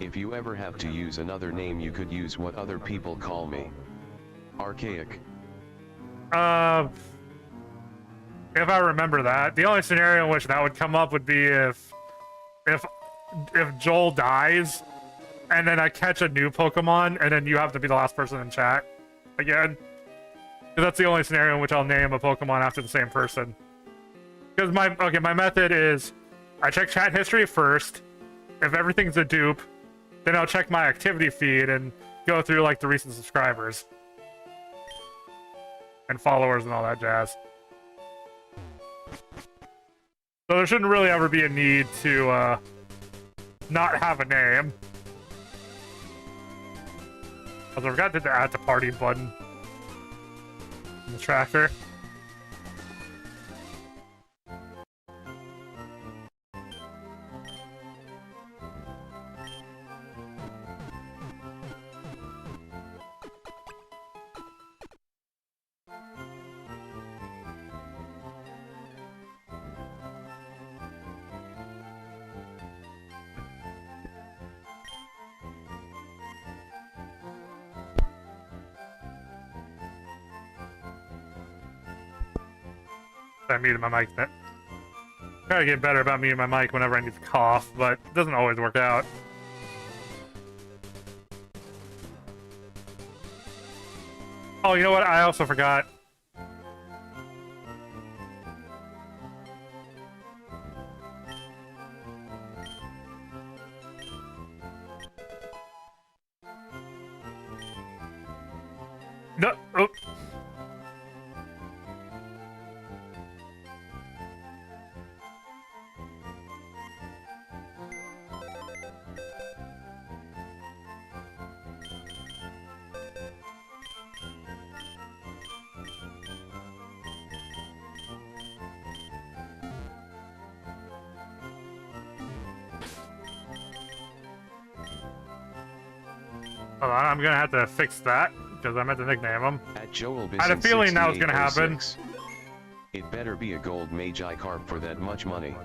If you ever have to use another name, you could use what other people call me. Archaic.
If I remember that. The only scenario in which that would come up would be if Joel dies, and then I catch a new Pokemon, and then you have to be the last person in chat again. Because that's the only scenario in which I'll name a Pokemon after the same person. Because my method is, I check chat history first. If everything's a dupe, then I'll check my activity feed and go through like the recent subscribers and followers and all that jazz. So there shouldn't really ever be a need to not have a name. Although I forgot to add the party button in the tracker. I muted my mic. Try to get better about muting my mic whenever I need to cough, but it doesn't always work out. Oh, you know what? I also forgot. No. Oh. Hold on, I'm gonna have to fix that, because I meant to nickname him.
At Joel
I had a feeling that was gonna happen.
It better be a gold Magikarp for that much money.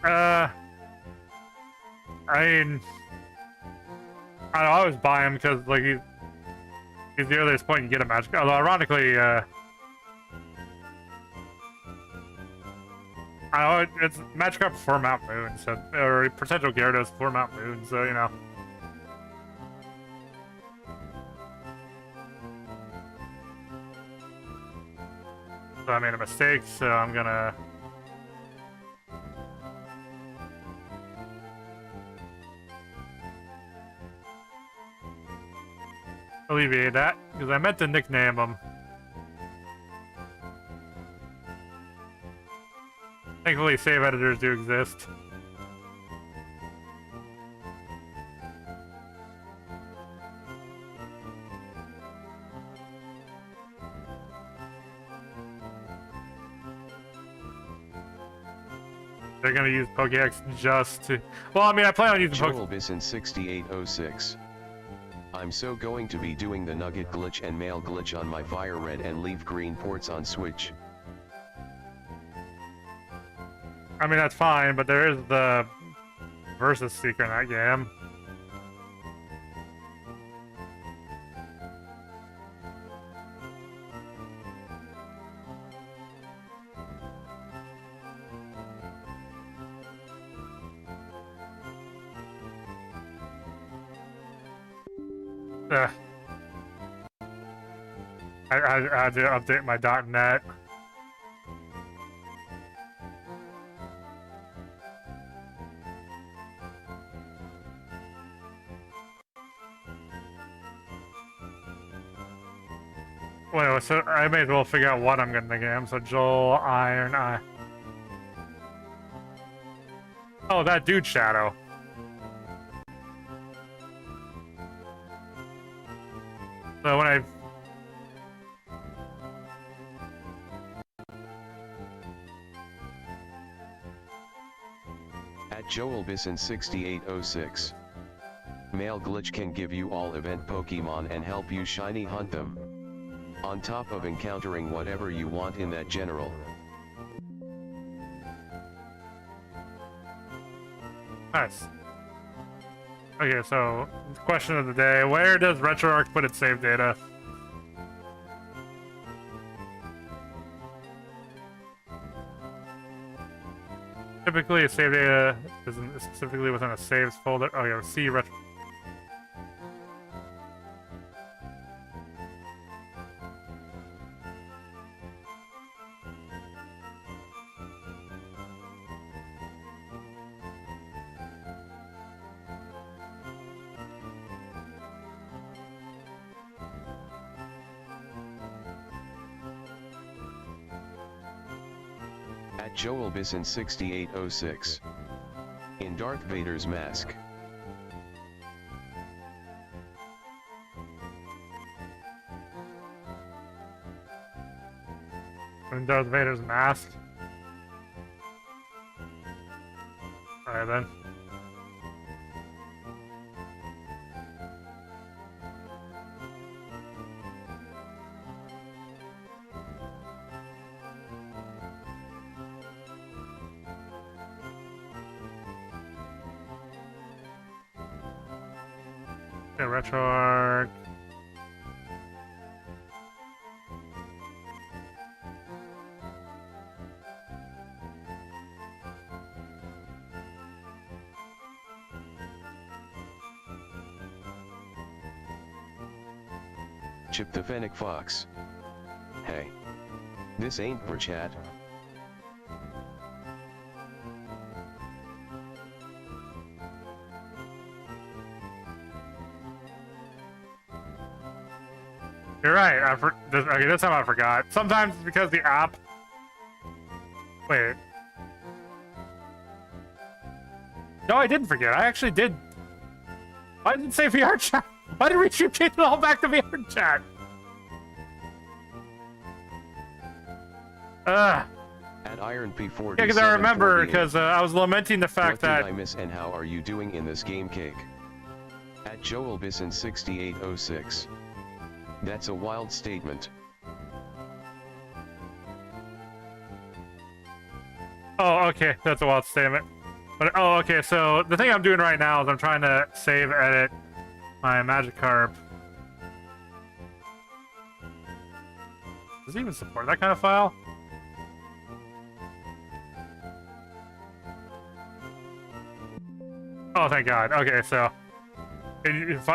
I mean, I always buy him because, like, he's the earliest point you get a Magikarp. Although, ironically, I know it's Magikarp before Mount Moon, so, or potential Gyarados before Mount Moon, so, you know. So I made a mistake, so I'm gonna alleviate that, because I meant to nickname them. Thankfully, save editors do exist. They're gonna use Pokedex just to... Well, I mean, I plan on using
Joel Bison 6806. I'm so going to be doing the Nugget glitch and Mail glitch on my Fire Red and Leaf Green ports on Switch.
I mean, that's fine, but there is the Versus Seeker in that game. Ugh. I had to update my .NET. Wait, so I may as well figure out what I'm getting in the game. So Joel, Iron Eye. Oh, that dude Shadow. So when I...
At Joel Bison 6806. Mail glitch can give you all event Pokemon and help you shiny hunt them. On top of encountering whatever you want in that general.
Nice. Okay, so question of the day: where does RetroArch put its save data? Typically, a save data isn't specifically within a saves folder. Oh yeah, see retro.
At Joel Bison 6806. In Darth Vader's mask.
In Darth Vader's mask. Alright then. Okay, RetroArch.
Chip the Fennec Fox. Hey. This ain't for chat.
You're right. Okay, this time I forgot. Sometimes it's because the app. Wait. No, I didn't forget. I actually did. Why did it say VR chat? Why did we change it all back to VR chat? Ugh.
At Iron P40.
Yeah, because I remember, because I was lamenting the fact
what
that...
did I miss and how are you doing in this game, Cake? At Joel Bison 6806. That's a wild statement.
Oh, okay, that's a wild statement. But, oh, okay, so the thing I'm doing right now is I'm trying to save, edit my Magikarp. Does it even support that kind of file? Oh, thank God. Okay, so... if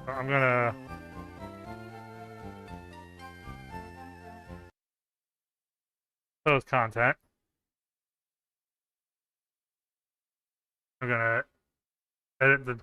I'm gonna... close content. I'm gonna edit the.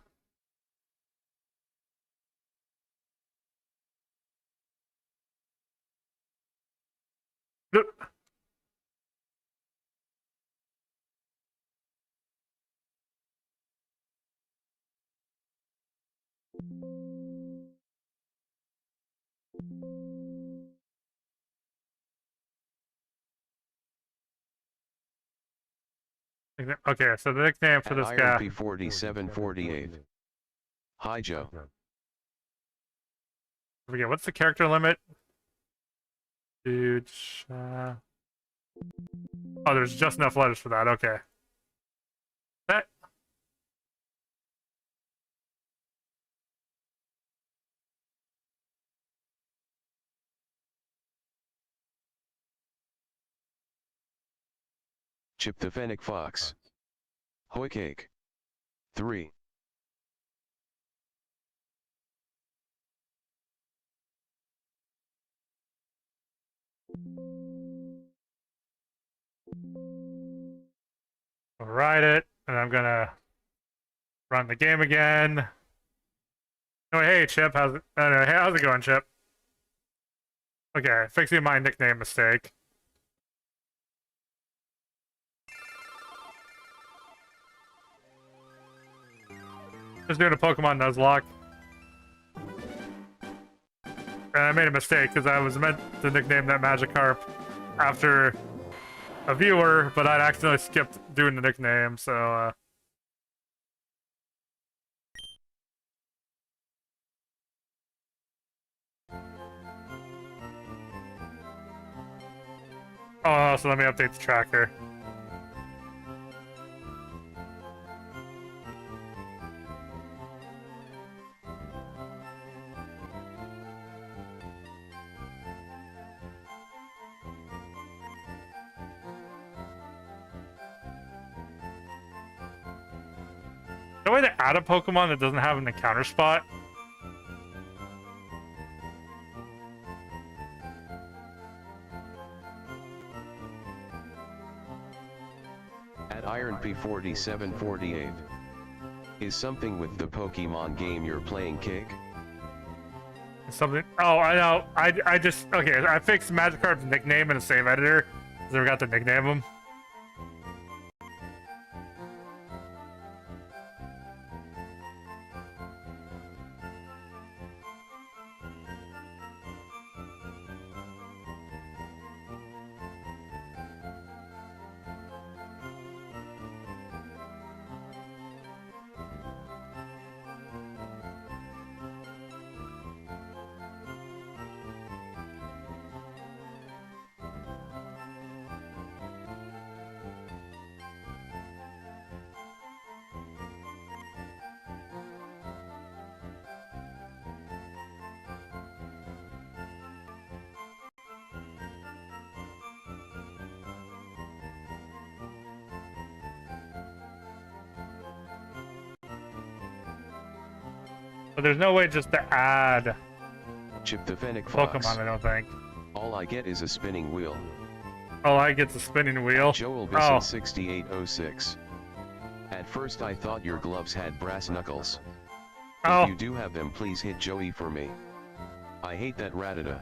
Okay, so the nickname for
At
this
Iron
guy.
P4748. Hi Joe.
I forget what's the character limit? Dude. Oh, there's just enough letters for that. Okay. That.
Chip the Fennec Fox. Hoy Cake. 3.
I'll write it, and I'm gonna run the game again. Oh, hey, Chip. How's it? Hey, how's it going, Chip? Okay, fixing my nickname mistake. Just doing a Pokemon Nuzlock. And I made a mistake because I was meant to nickname that Magikarp after a viewer, but I'd accidentally skipped doing the nickname, so oh, so let me update the tracker. No way to add a Pokemon that doesn't have an encounter spot.
At Iron P4748. Is something with the Pokemon game you're playing Cake?
Something. Oh, I know. I just okay. I fixed Magikarp's nickname in a save editor. Cause I forgot to nickname him. But there's no way just to add
Chip the Fennec Fox.
Pokemon, I don't think.
All I get is a spinning wheel.
Oh, I get the spinning wheel.
Joel Bisson 6806. At first I thought your gloves had brass knuckles.
Oh.
If you do have them, please hit Joey for me. I hate that Rattata.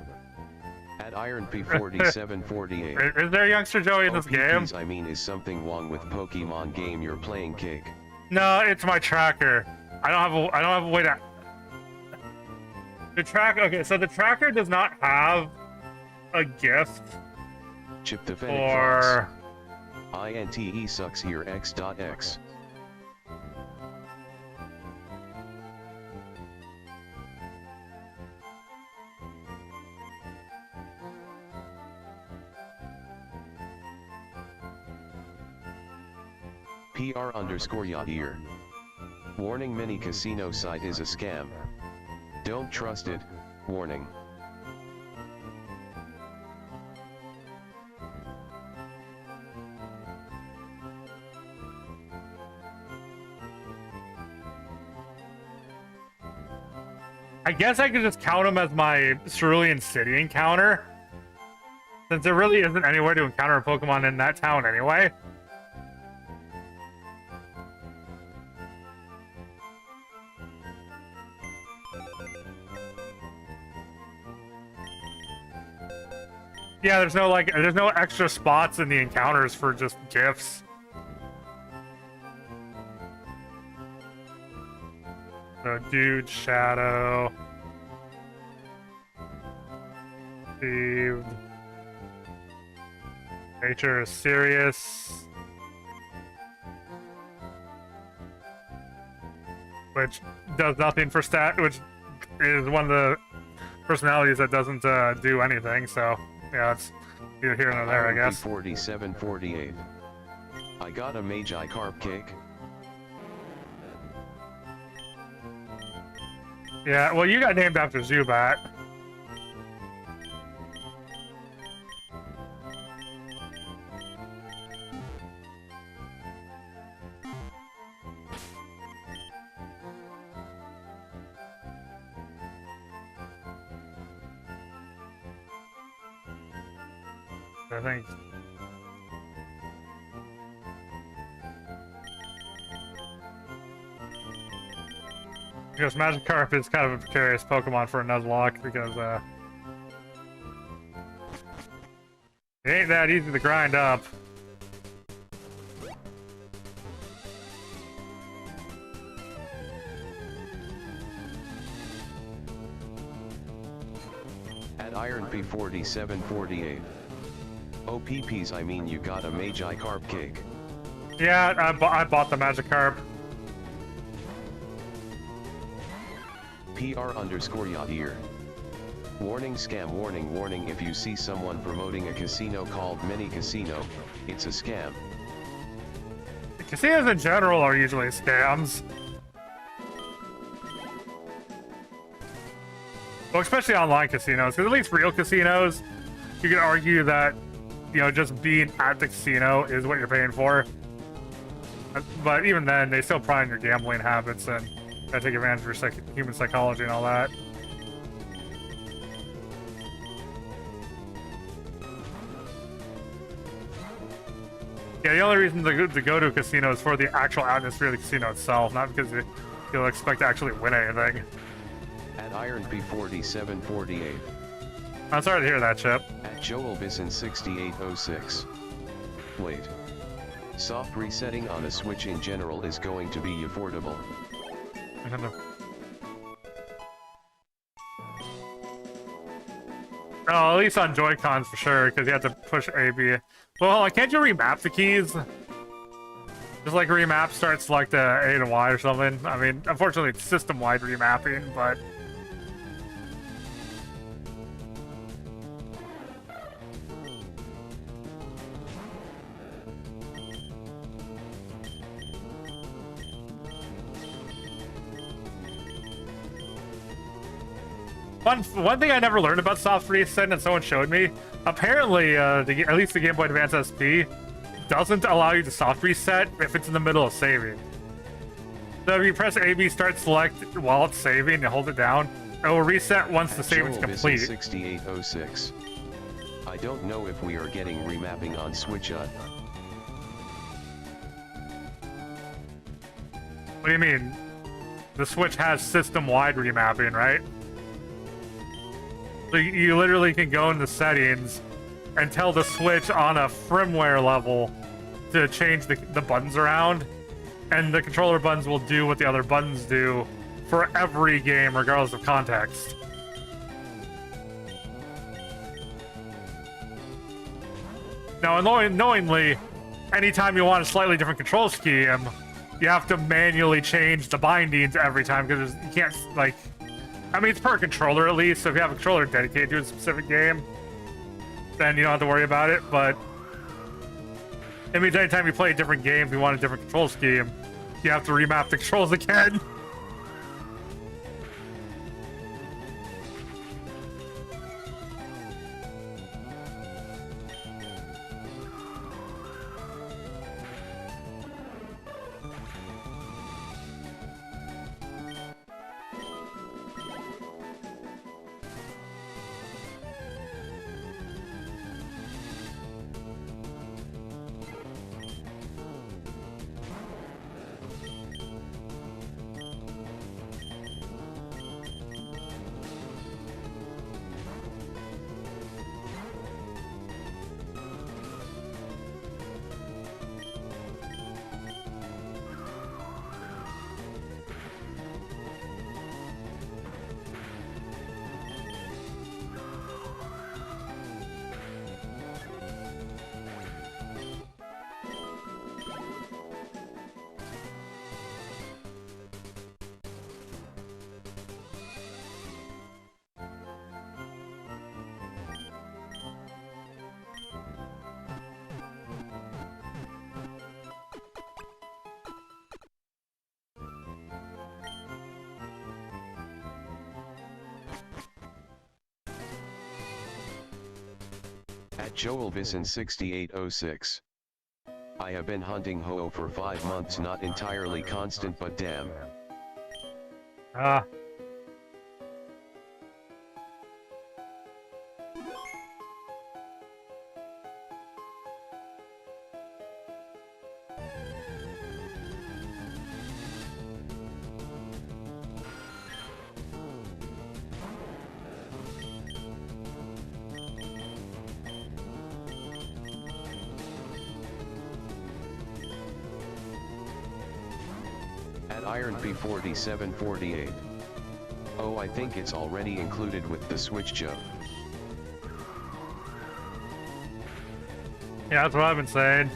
At Iron P4748.
Is there a youngster Joey in this game?
I mean, is something wrong with Pokemon game you're playing Cake?
No, it's my tracker. I don't have a way to. The tracker. Okay, so the tracker does not have a gift
Chip the Fennec
or.
Fox. INTE sucks here X.X. PR_Yadir. Warning, mini casino site is a scam. Don't trust it. Warning.
I guess I could just count them as my Cerulean City encounter, since there really isn't anywhere to encounter a Pokemon in that town anyway. Yeah, there's no extra spots in the encounters for just gifts. So, dude, shadow. Received. Nature is serious. Which does nothing for stat, which is one of the personalities that doesn't do anything, so yeah, it's either here or there, I guess.
4748. I got a Magi carp cake.
Yeah, well, you got named after Zubat. I think. Because Magikarp is kind of a precarious Pokemon for a Nuzlock because it ain't that easy to grind up.
At Iron P4748. OPPs, I mean, you got a Magi carp cake.
Yeah, I bought the Magikarp.
PR_Yadir. Warning, scam, warning, warning. If you see someone promoting a casino called Mini Casino, it's a scam.
Casinos in general are usually scams. Well, especially online casinos, because at least real casinos, you could argue that, you know, just being at the casino is what you're paying for. But even then, they still pry on your gambling habits and take advantage of your human psychology and all that. Yeah, the only reason to go to a casino is for the actual atmosphere of the casino itself, not because you'll expect to actually win anything.
At Iron P4748.
I'm sorry to hear that, Chip.
At Joel Bison 6806. Wait. Soft resetting on a Switch in general is going to be affordable.
I don't know. Oh, at least on Joy-Cons for sure, because you have to push A, B. Well, hold on, can't you remap the keys? Just like remap, start select A and Y or something. I mean, unfortunately it's system-wide remapping, but... One thing I never learned about soft reset, and someone showed me, apparently, at least the Game Boy Advance SP, doesn't allow you to soft reset if it's in the middle of saving. So if you press A, B, start select while it's saving and hold it down, it will reset once the saving's complete.
6806. I don't know if we are getting remapping on Switch yet.
What do you mean? The Switch has system-wide remapping, right? So you literally can go into settings and tell the Switch on a firmware level to change the buttons around, and the controller buttons will do what the other buttons do for every game, regardless of context. Now, knowingly, anytime you want a slightly different control scheme, you have to manually change the bindings every time, because you can't, like... I mean, it's per controller at least, so if you have a controller dedicated to a specific game, then you don't have to worry about it, but it means anytime you play a different game, if you want a different control scheme, you have to remap the controls again.
At Joel Bison 6806. I have been hunting Ho-Oh for 5 months, not entirely constant, but damn.
Ah.
At Iron P4748. Oh, I think it's already included with the Switch, Joe.
Yeah, that's what I've been saying.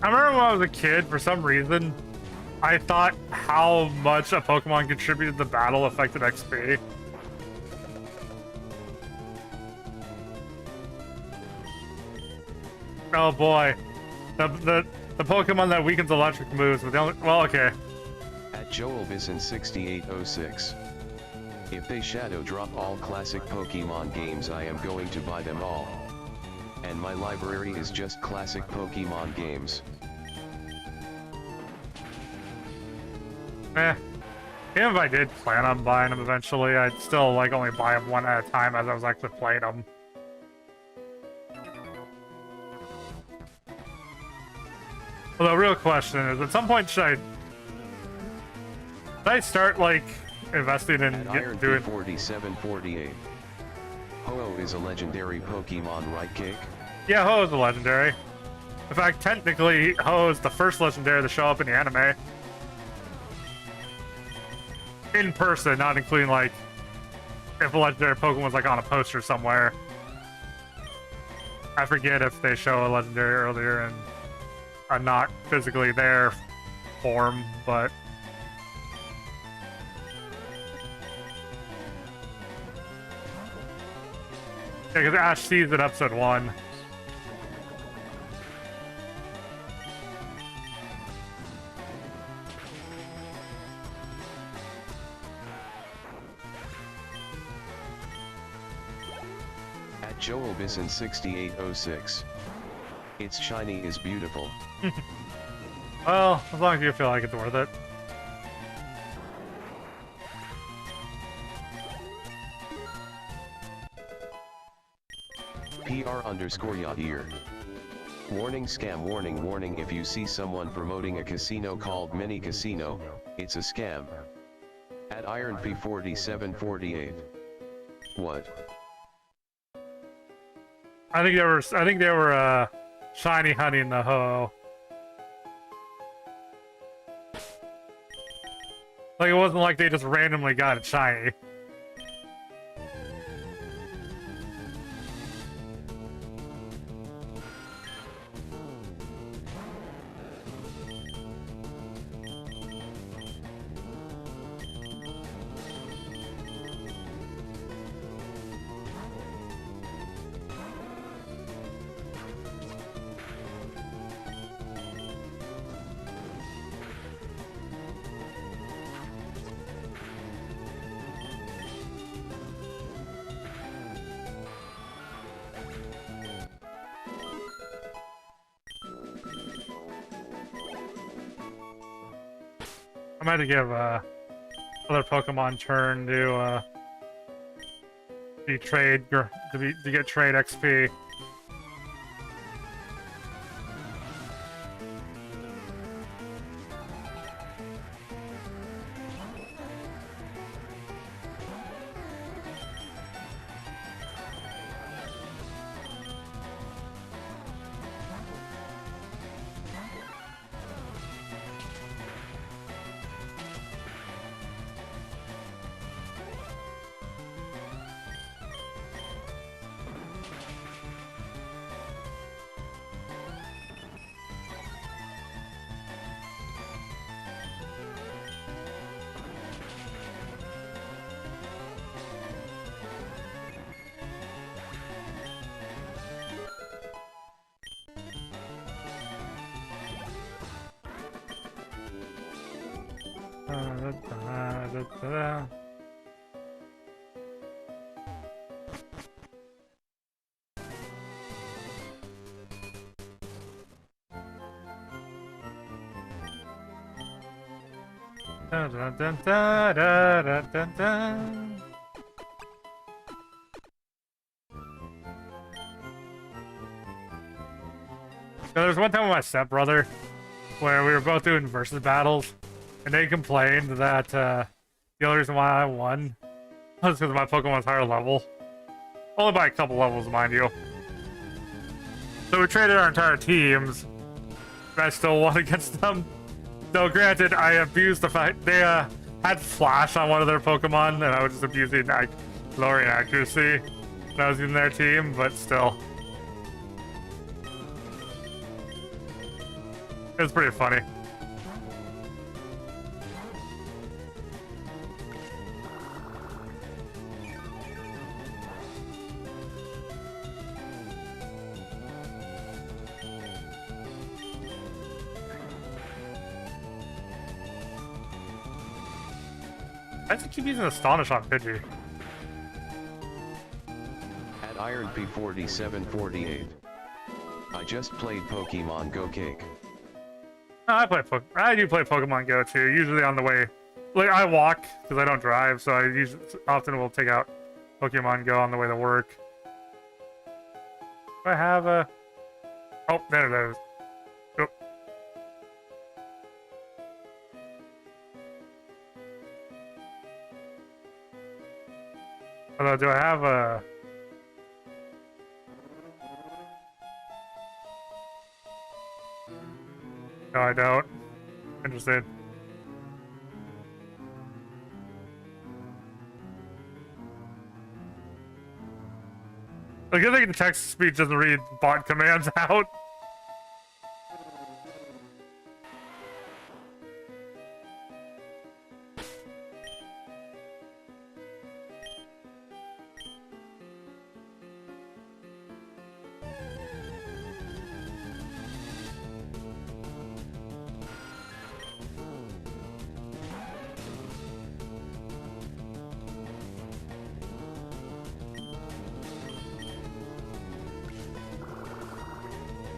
I remember when I was a kid, for some reason, I thought how much a Pokemon contributed to the battle affected XP. Oh boy. The Pokemon that weakens electric moves, but the only, well, okay.
At Joel Bison 6806. If they shadow drop all classic Pokemon games, I am going to buy them all. And my library is just classic Pokemon games.
Even if I did plan on buying them eventually, I'd still like only buy them one at a time as I was actually playing them. Well, the real question is, at some point should I start like investing in doing
4748. Ho-Oh is a legendary Pokemon, right, Cake?
Yeah, Ho is a legendary. In fact, technically, Ho is the first legendary to show up in the anime. In person, not including, like, if a legendary Pokemon was, like, on a poster somewhere. I forget if they show a legendary earlier in a not physically there form, but... Yeah, because Ash sees it in episode 1.
At Joel Bison 6806. Its shiny is beautiful.
Well, as long as you feel like it's worth it.
PR_Yadir. Warning, scam, warning, warning. If you see someone promoting a casino called Mini Casino, it's a scam. At Iron P4748. What?
I think they were shiny honey in the Ho. Like, it wasn't like they just randomly got it shiny. I might have to give other Pokemon turn to be trade to get trade XP. Dun, dun, dun, dun, dun, dun, dun, dun. So there was one time with my stepbrother where we were both doing versus battles, and they complained that the only reason why I won was because my Pokemon was higher level. Only by a couple levels, mind you. So we traded our entire teams, and I still won against them. Though granted, I abused the fact they had Flash on one of their Pokemon, and I was just abusing lowering accuracy when I was in their team, but still. It was pretty funny. I have to keep using Astonish on Pidgey.
At Iron P4748. I just played Pokemon Go Cake.
No, I do play Pokemon Go too, usually on the way. Like, I walk, because I don't drive, so I often will take out Pokemon Go on the way to work. Do I have a... Oh, there it is. Yep. Although, do I have a... No, I don't. Interesting. Like, I think the text speech doesn't read bot commands out.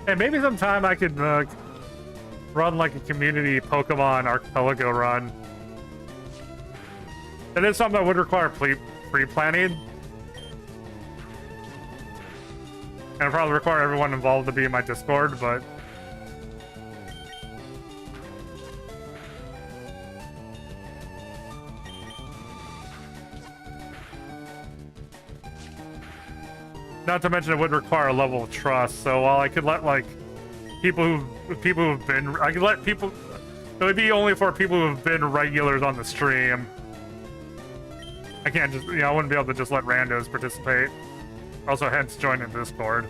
Hey, maybe sometime I could run like a community Pokemon archipelago run. It is something that would require pre-planning. And it'd probably require everyone involved to be in my Discord, but... Not to mention it would require a level of trust, so while I could let, like, people who've been... I could let people... It would be only for people who've been regulars on the stream. I can't just... You know, I wouldn't be able to just let randos participate. Also, hence joining Discord.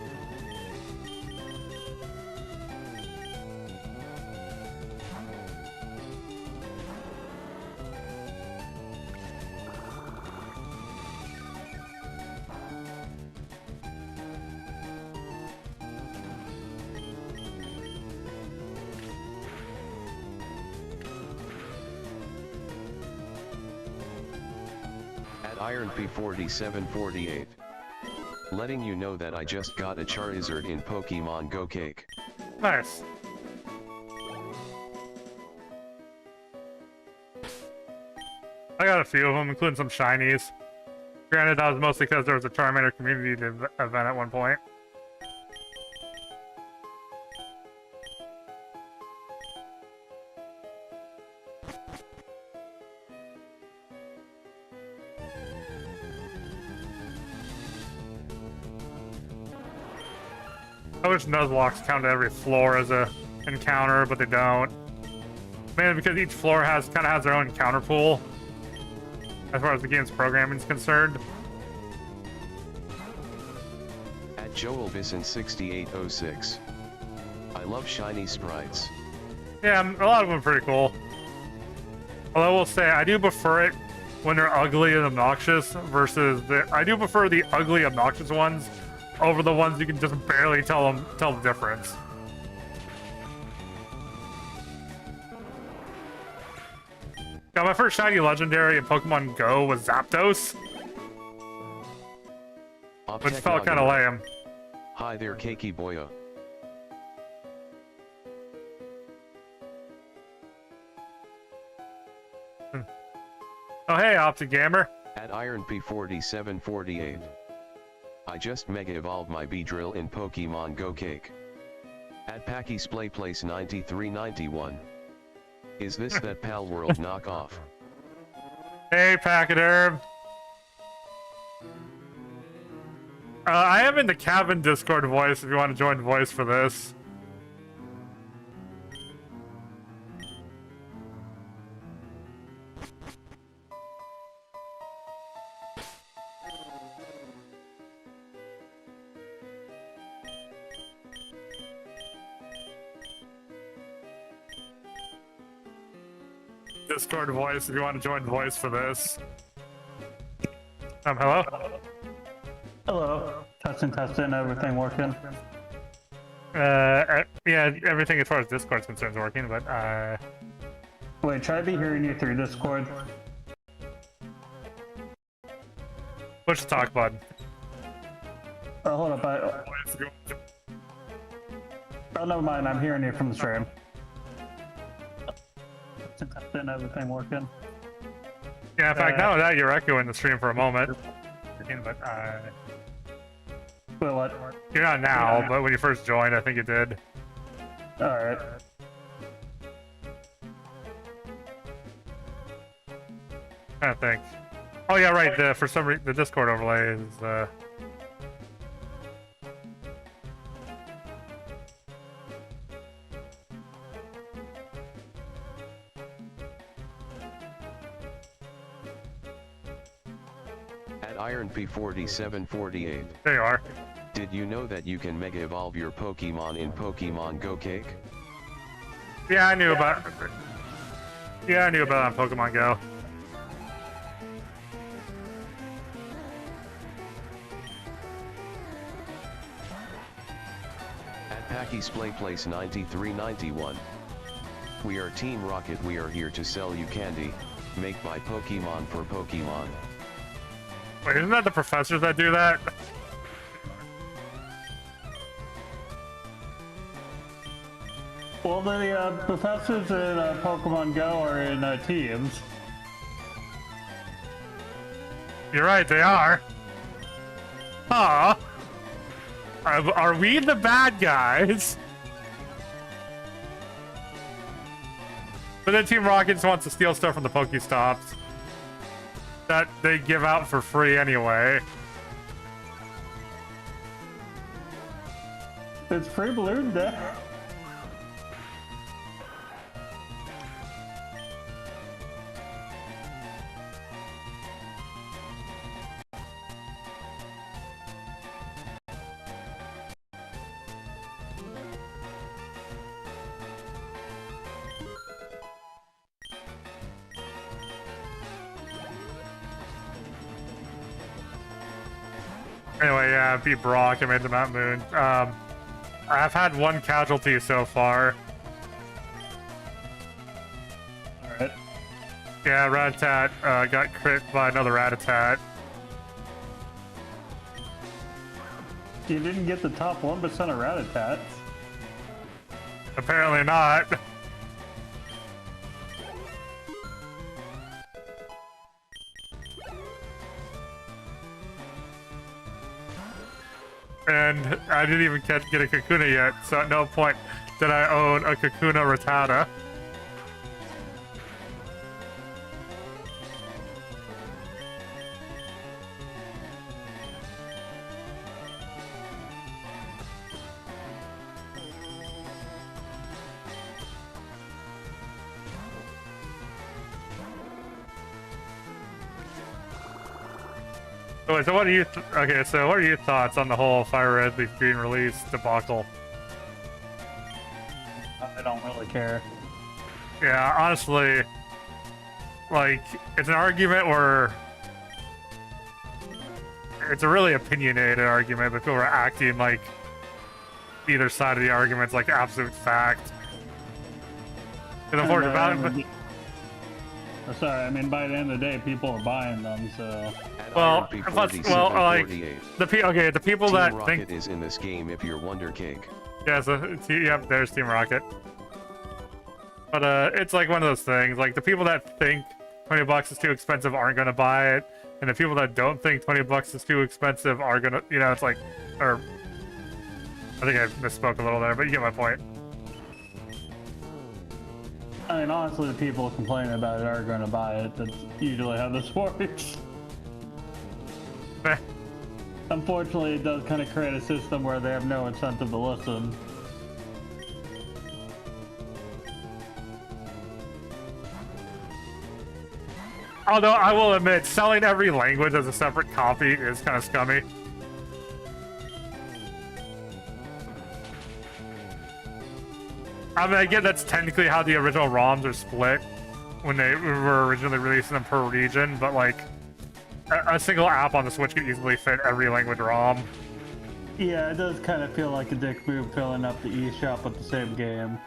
Iron P4748. Letting you know that I just got a Charizard in Pokemon Go Cake.
Nice. I got a few of them, including some shinies. Granted, that was mostly because there was a Charmander community event at one point. I wish Nuzlocks counted every floor as a encounter, but they don't. Man, because each floor kind of has their own encounter pool, as far as the game's programming is concerned.
At Joel Bisson 6806. I love shiny sprites.
Yeah, a lot of them are pretty cool. Although I will say, I do prefer it when they're ugly and obnoxious versus I do prefer the ugly, obnoxious ones over the ones you can just barely tell the difference. Got my first shiny legendary in Pokemon Go was Zapdos, which felt kind of lame.
Hi there, Keiki Boya.
Oh hey, Optic Gamer.
At Iron P4748. I just mega evolved my Beedrill in Pokemon Go Cake. At Packy's Playplace 9391. Is this that Pal World knockoff?
Hey, Pachyderm. I am in the cabin Discord voice if you want to join voice for this. Discord voice if you want to join voice for this. Hello?
Hello. Testing, everything working?
Yeah, everything as far as Discord's concerned is working, but,
Wait, try be hearing you through Discord.
push the talk button.
Oh, hold up, oh, never mind, I'm hearing you from the stream. Testing, everything working?
Yeah, in fact, now that you're echoing the stream for a moment. But,
Wait, what?
you're not now, but when you first joined, I think you did.
Alright.
I think. Oh yeah, right. For some reason, the Discord overlay is.
At Iron P4748.
There you are.
Did you know that you can mega evolve your Pokemon in Pokemon Go Cake?
Yeah, I knew about. Yeah, I knew about it on Pokemon Go.
At Packy's Playplace 9391. We are Team Rocket, we are here to sell you candy, make by Pokemon for Pokemon.
Wait, isn't that the professors that do that?
Well, the professors in Pokemon Go are in teams.
You're right, they are. Huh. Are we the bad guys? But then Team Rocket just wants to steal stuff from the Pokestops that they give out for free anyway.
It's free balloon day.
Anyway, yeah, beat Brock. I made the Mount Moon. I've had one casualty so far.
Alright.
Yeah, Rattata got crit by another Rattata.
You didn't get the top 1% of Rattatats.
Apparently not. And I didn't even get a Kakuna yet, so at no point did I own a Kakuna Rattata. So what are you? Okay, so what are your thoughts on the whole Fire Red Leaf Green release debacle?
I don't really care.
Yeah, honestly, like it's an argument where it's a really opinionated argument, but people are acting like either side of the argument's like absolute fact. And the
Sorry, I mean, by the end of the day, people are buying them, so...
At
Well,
Iron
plus,
P47
well, like
48.
the people
Team
that
Rocket
think,
is in this game if you're Wonder Cake.
yeah, so yep, there's Team Rocket. But it's like one of those things. Like the people that think $20 is too expensive aren't gonna buy it, and the people that don't think $20 is too expensive are gonna, you know, it's like, or I think I misspoke a little there, but you get my point.
I mean, honestly, the people complaining about it are going to buy it. That's usually how this works.
Eh.
Unfortunately, it does kind of create a system where they have no incentive to listen.
Although I will admit, selling every language as a separate copy is kind of scummy. I mean, I get that's technically how the original ROMs are split when they were originally releasing them per region, but like a single app on the Switch could easily fit every language ROM.
Yeah, it does kind of feel like a dick move filling up the eShop with the same game.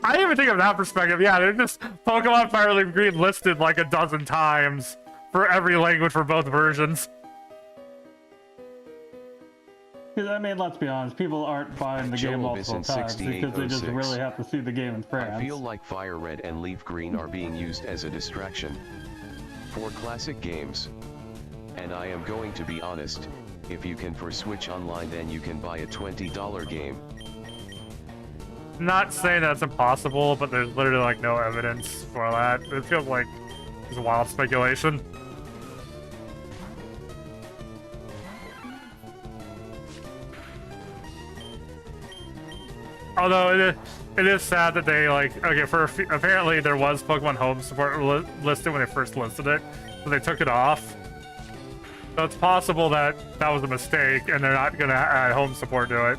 I didn't even think of that perspective. Yeah, they're just Pokemon Fire Leaf Green listed like a dozen times for every language for both versions.
Because, I mean, let's be honest, people aren't buying the game multiple times because they just really have to see the game in France.
I feel like Fire Red and Leaf Green are being used as a distraction for classic games. And I am going to be honest, if you can for Switch Online then you can buy a $20 game.
Not saying that's impossible, but there's literally like no evidence for that. It feels like it's wild speculation. Although it is sad that they like, okay, apparently there was Pokemon Home support listed when they first listed it, so they took it off. So it's possible that that was a mistake and they're not gonna add home support to it.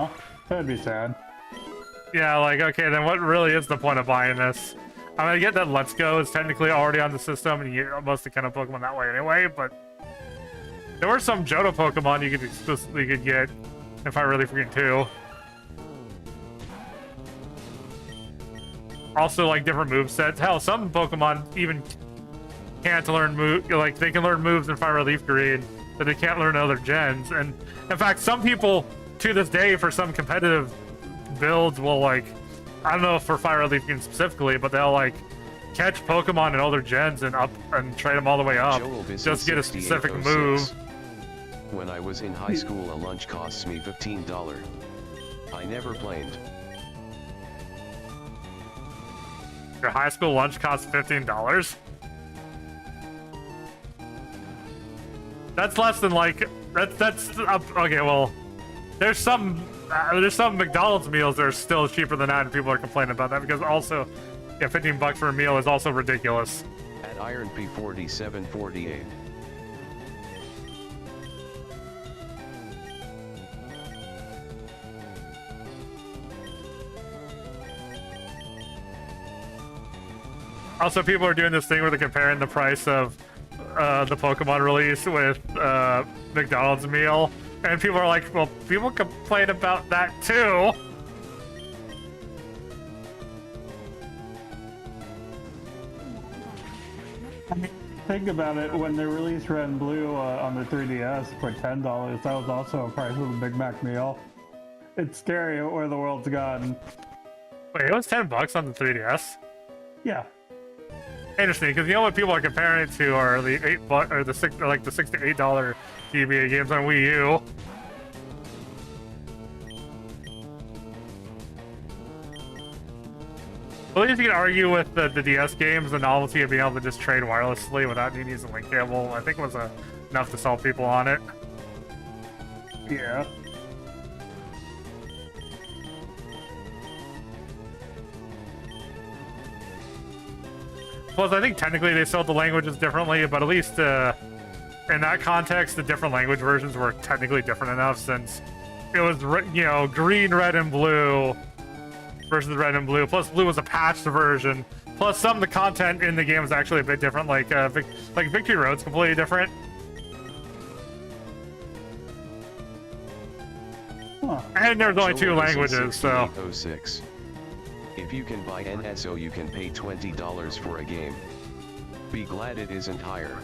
Oh, that'd be sad.
Yeah, like, okay, then what really is the point of buying this? I mean, I get that Let's Go is technically already on the system and you get most of the kind of Pokemon that way anyway, but there were some Johto Pokemon you could explicitly get if I really freaking too. Also, like, different movesets. Hell, some Pokemon even can't learn like, they can learn moves in Fire Leaf Green that they can't learn in other gens. And, in fact, some people, to this day, for some competitive builds, will, like, I don't know if for Fire Leaf Green specifically, but they'll, like, catch Pokemon in other gens and trade them all the way up. Just to get a specific move.
When I was in high school, a lunch costs me $15. I never claimed.
Your high school lunch costs $15? That's less than like that's okay. Well, there's some McDonald's meals that are still cheaper than that, and people are complaining about that because also, yeah, $15 for a meal is also ridiculous.
At Iron P4748.
Also, people are doing this thing where they're comparing the price of the Pokemon release with McDonald's meal, and people are like, well, people complain about that too.
Think about it, when they released Red and Blue on the 3DS for $10, that was also a price of a Big Mac meal. It's scary where the world's gone.
Wait, it was $10 on the 3DS?
Yeah.
Interesting, because you know what people are comparing it to are the $8 or the $6 or like the $6 to $8 GBA games on Wii U. At least you can argue with the DS games, the novelty of being able to just trade wirelessly without needing to use a link cable, I think was enough to sell people on it.
Yeah.
Plus, I think technically they sold the languages differently, but at least in that context, the different language versions were technically different enough since it was, you know, green, red, and blue versus red and blue. Plus, blue was a patched version. Plus, some of the content in the game was actually a bit different, like Victory Road's completely different.
Huh.
And there's only 2 languages, so...
If you can buy NSO, you can pay $20 for a game. Be glad it isn't higher.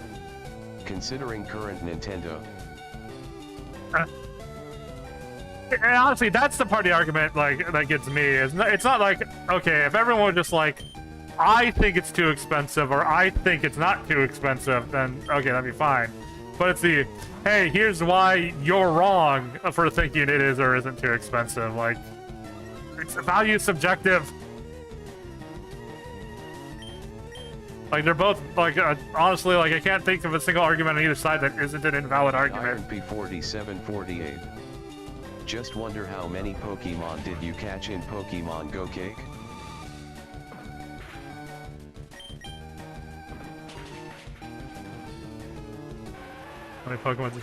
Considering current Nintendo.
And honestly, that's the part of the argument like that gets me. It's not like, okay, if everyone was just like, I think it's too expensive or I think it's not too expensive, then okay, that'd be fine. But it's the, hey, here's why you're wrong for thinking it is or isn't too expensive. Like, it's value subjective. Like, they're both, like, honestly, like, I can't think of a single argument on either side that isn't an invalid argument.
Iron P4748. Just wonder how many Pokemon did you catch in Pokemon Go Cake?
How many Pokemon?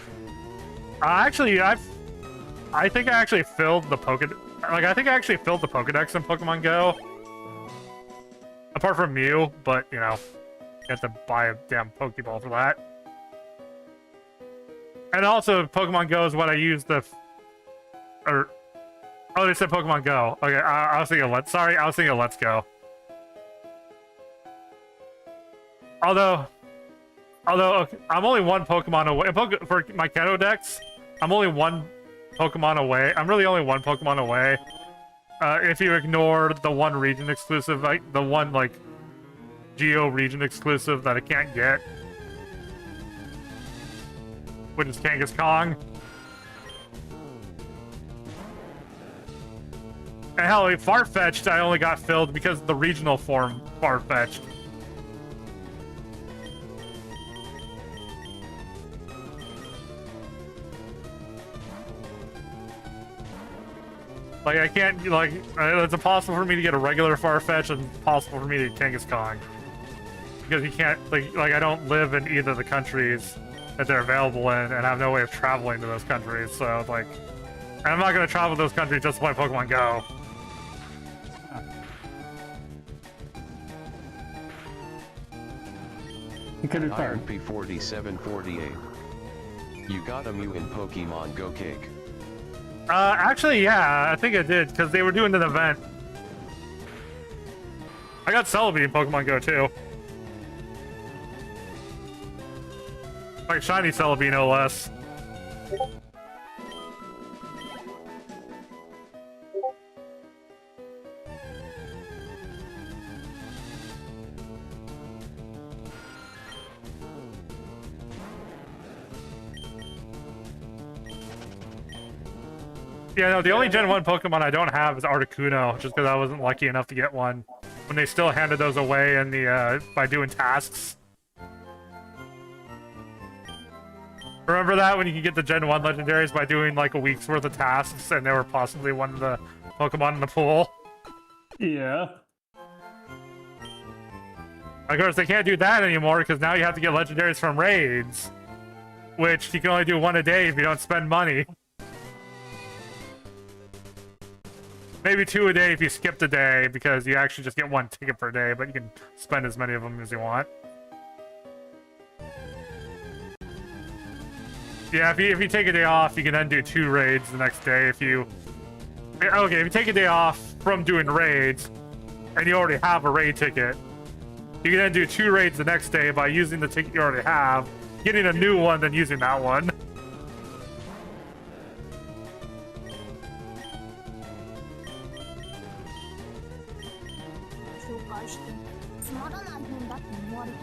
Actually, I think I actually filled the I think I actually filled the Pokedex in Pokemon Go. Apart from Mew, but, you know, you have to buy a damn Pokeball for that. And also, Pokemon Go is what I use oh, they said Pokemon Go. Okay, I was thinking I was thinking Let's Go. Although, okay, I'm only one Pokemon away. For my Kanto Dex, I'm only one Pokemon away. I'm really only one Pokemon away. If you ignore the one region exclusive, like the one like Geo region exclusive that I can't get, which is Kangaskong. And hell, Farfetch'd I only got filled because the regional form Farfetch'd. Like, I can't, like, it's impossible for me to get a regular Farfetch'd and impossible for me to get Kangaskong. Because you can't, like, I don't live in either of the countries that they're available in, and I have no way of traveling to those countries, so, like, and I'm not going to travel to those countries just to play Pokemon Go.
Iron P4748. You got a Mew in Pokemon Go Cake.
Actually, yeah, I think I did, because they were doing an event. I got Celebi in Pokemon Go, too. Like, shiny Celebi, no less. Yeah, no, the only Gen 1 Pokemon I don't have is Articuno, just because I wasn't lucky enough to get one. When they still handed those away in the, by doing tasks. Remember that? When you could get the Gen 1 Legendaries by doing, like, a week's worth of tasks, and they were possibly one of the Pokemon in the pool?
Yeah.
Of course, they can't do that anymore, because now you have to get Legendaries from raids. Which you can only do one a day if you don't spend money. Maybe 2 a day if you skipped a day, because you actually just get 1 ticket per day, but you can spend as many of them as you want. Yeah, if you take a day off, you can then do 2 raids the next day if you... Okay, if you take a day off from doing raids, and you already have a raid ticket, you can then do 2 raids the next day by using the ticket you already have, getting a new one, then using that one.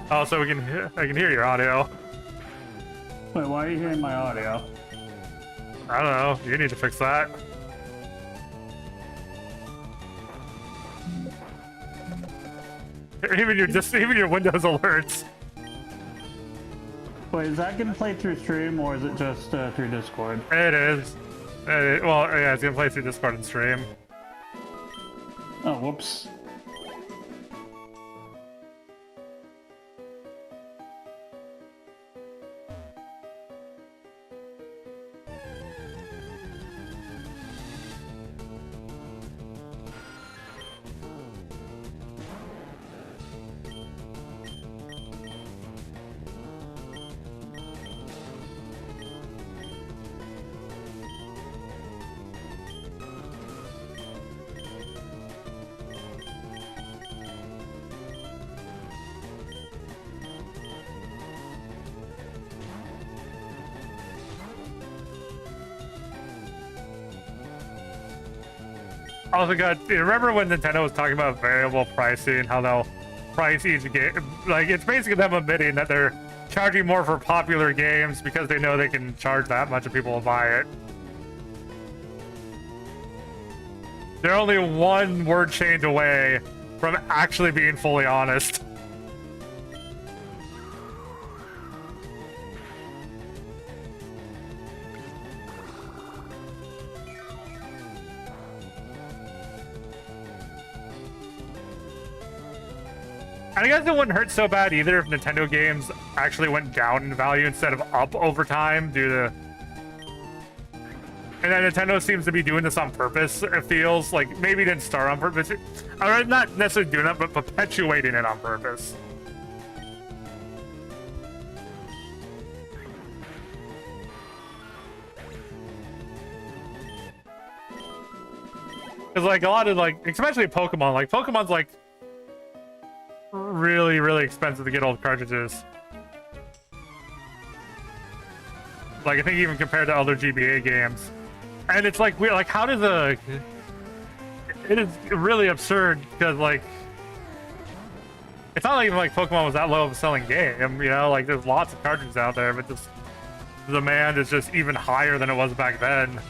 Oh, so I can hear your audio.
Wait, why are you hearing my audio?
I don't know. You need to fix that. Even your Windows alerts.
Wait, is that gonna play through stream or is it just through Discord?
It is. Well, yeah, it's gonna play through Discord and stream.
Oh, whoops.
Also got, you remember when Nintendo was talking about variable pricing, how they'll price each game? Like, it's basically them admitting that they're charging more for popular games because they know they can charge that much and people will buy it. They're only one word change away from actually being fully honest. And I guess it wouldn't hurt so bad either if Nintendo games actually went down in value instead of up over time due to... And then Nintendo seems to be doing this on purpose, it feels. Like, maybe it didn't start on purpose. Or not necessarily doing that, but perpetuating it on purpose. Because, like, a lot of, like, especially Pokemon, like, Pokemon's, like, really, really expensive to get old cartridges. Like, I think even compared to other GBA games. And it's like, weird, like, how does a... It is really absurd, because, like... It's not even like Pokemon was that low of a selling game, you know? Like, there's lots of cartridges out there, but just... The demand is just even higher than it was back then.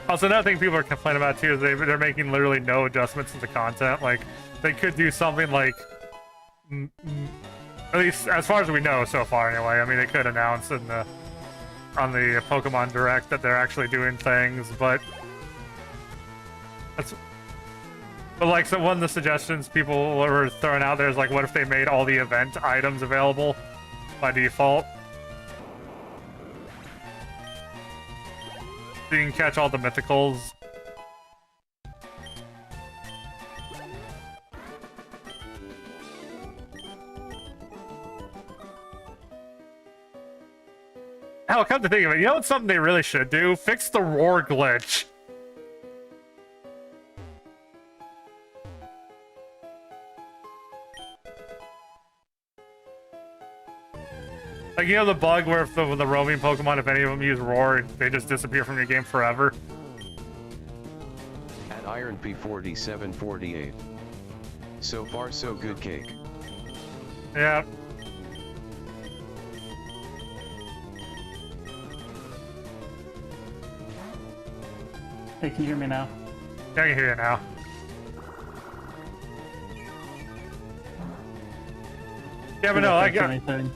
Also, another thing people are complaining about too is they're making literally no adjustments to the content. Like, they could do something like, at least as far as we know so far anyway. I mean, they could announce on the Pokemon Direct that they're actually doing things, but like, so one of the suggestions people were throwing out there is like, what if they made all the event items available by default? So you can catch all the mythicals. Hell, come to think of it, you know what's something they really should do? Fix the roar glitch. Like, you know the bug where if the roaming Pokemon, if any of them use Roar, they just disappear from your game forever?
At Iron P4748. So far so good, Cake.
Yeah.
Hey, can you hear me now?
Yeah, I can hear you now. Yeah, but no, I got...
anything.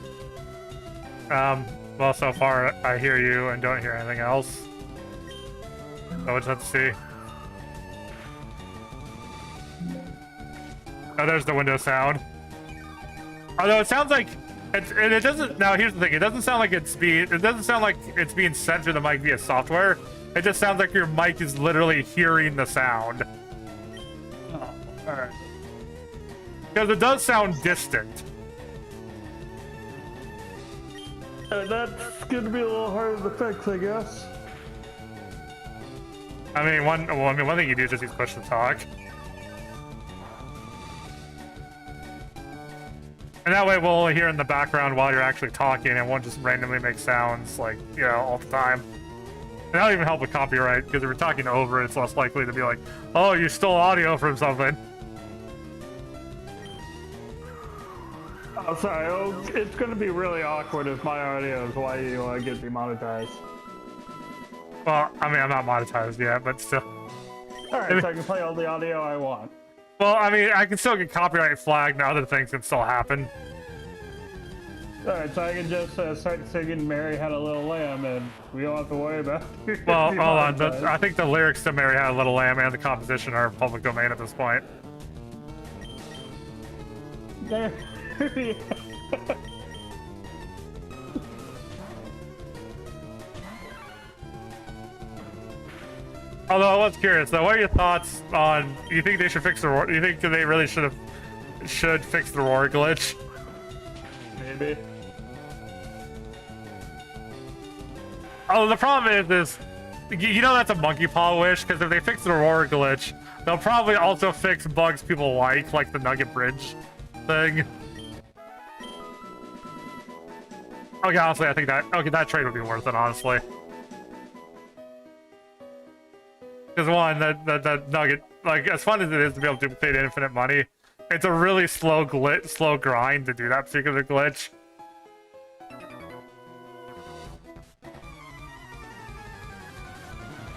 Well, so far, I hear you and don't hear anything else. So we'll just have to see. Oh, there's the window sound. Although it sounds like... It doesn't... Now, here's the thing. It doesn't sound like it's being... It doesn't sound like it's being sent through the mic via software. It just sounds like your mic is literally hearing the sound.
Oh, alright.
Because it does sound distant.
That's gonna be a little harder to fix, I guess.
I mean, one thing you do is just use push to talk. And that way we'll only hear in the background while you're actually talking and won't just randomly make sounds, like, you know, all the time. And that'll even help with copyright, because if you're talking over it, it's less likely to be like, oh, you stole audio from something.
Oh, sorry. Oh, it's gonna be really awkward if my audio is why you get demonetized.
Well, I mean, I'm not monetized yet, but still.
Alright, so I can play all the audio I want.
Well, I mean, I can still get copyright flagged and other things can still happen.
Alright, so I can just start singing Mary Had a Little Lamb and we don't have to worry about it.
Well, hold on. I think the lyrics to Mary Had a Little Lamb and the composition are public domain at this point.
Yeah.
Although I was curious though, what are your thoughts on? You think they should fix the roar? Do you think they really should fix the roar glitch?
Maybe.
Oh, the problem is you know that's a monkey paw wish, because if they fix the Aurora glitch, they'll probably also fix bugs people like the Nugget Bridge thing. Okay, honestly, I think that trade would be worth it, honestly. Because one, the Nugget, like, as fun as it is to be able to duplicate infinite money, it's a really slow grind to do that particular glitch.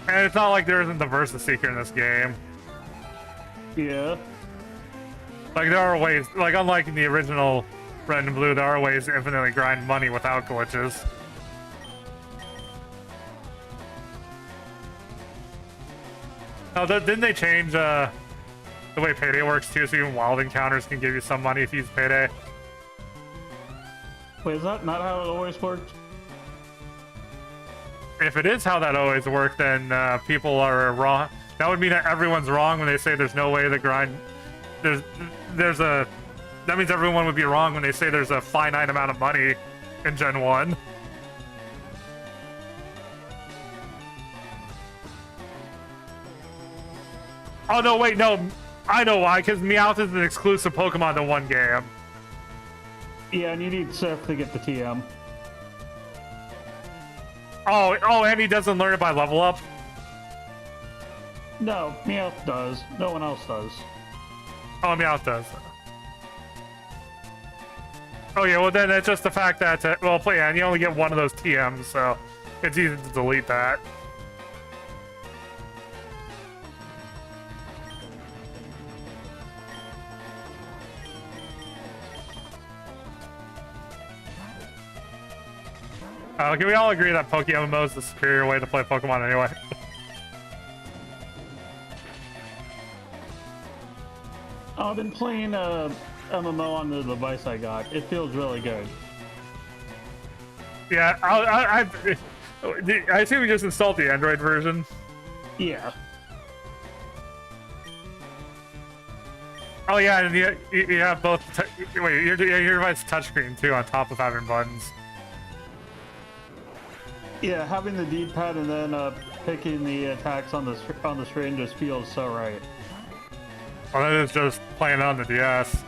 And it's not like there isn't the Versus Seeker in this game.
Yeah.
Like, there are ways, like, unlike in the original Red and Blue, there are ways to infinitely grind money without glitches. Oh, didn't they change the way Payday works too, so even wild encounters can give you some money if you use Payday?
Wait, is that not how it always worked?
If it is how that always worked, then people are wrong. That would mean that everyone's wrong when they say there's no way to grind. That means everyone would be wrong when they say there's a finite amount of money in Gen 1. Oh, no, wait, no. I know why, because Meowth is an exclusive Pokemon to one game.
Yeah, and you need Sif to get the TM.
Oh, and he doesn't learn it by level up?
No, Meowth does. No one else does.
Oh, Meowth does. Oh, yeah, well, then it's just the fact that, well, yeah, and you only get one of those TMs, so it's easy to delete that. Can we all agree that PokeMMO is the superior way to play Pokemon anyway?
I've been playing MMO on the device I got. It feels really good.
Yeah, I assume you just installed the Android version.
Yeah.
Oh yeah, and you have both. Wait, your device touchscreen too, on top of having buttons.
Yeah, having the D-pad and then picking the attacks on the screen just feels so right.
Well, that is just playing on the DS.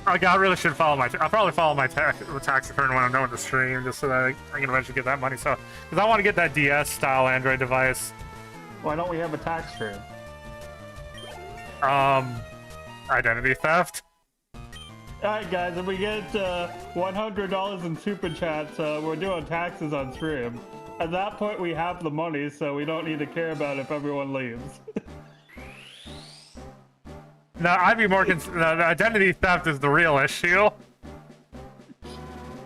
Okay, I really should follow I'll probably follow my tax return when I'm done with the stream, just so that I can eventually get that money. So, because I want to get that DS-style Android device.
Why don't we have a tax stream?
Identity theft.
Alright guys, if we get $100 in super chats, we're doing taxes on stream. At that point we have the money, so we don't need to care about if everyone leaves.
No, I'd be more concerned. The identity theft is the real issue.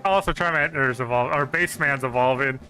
I'll also try my Enters evolve, or Baseman's evolving.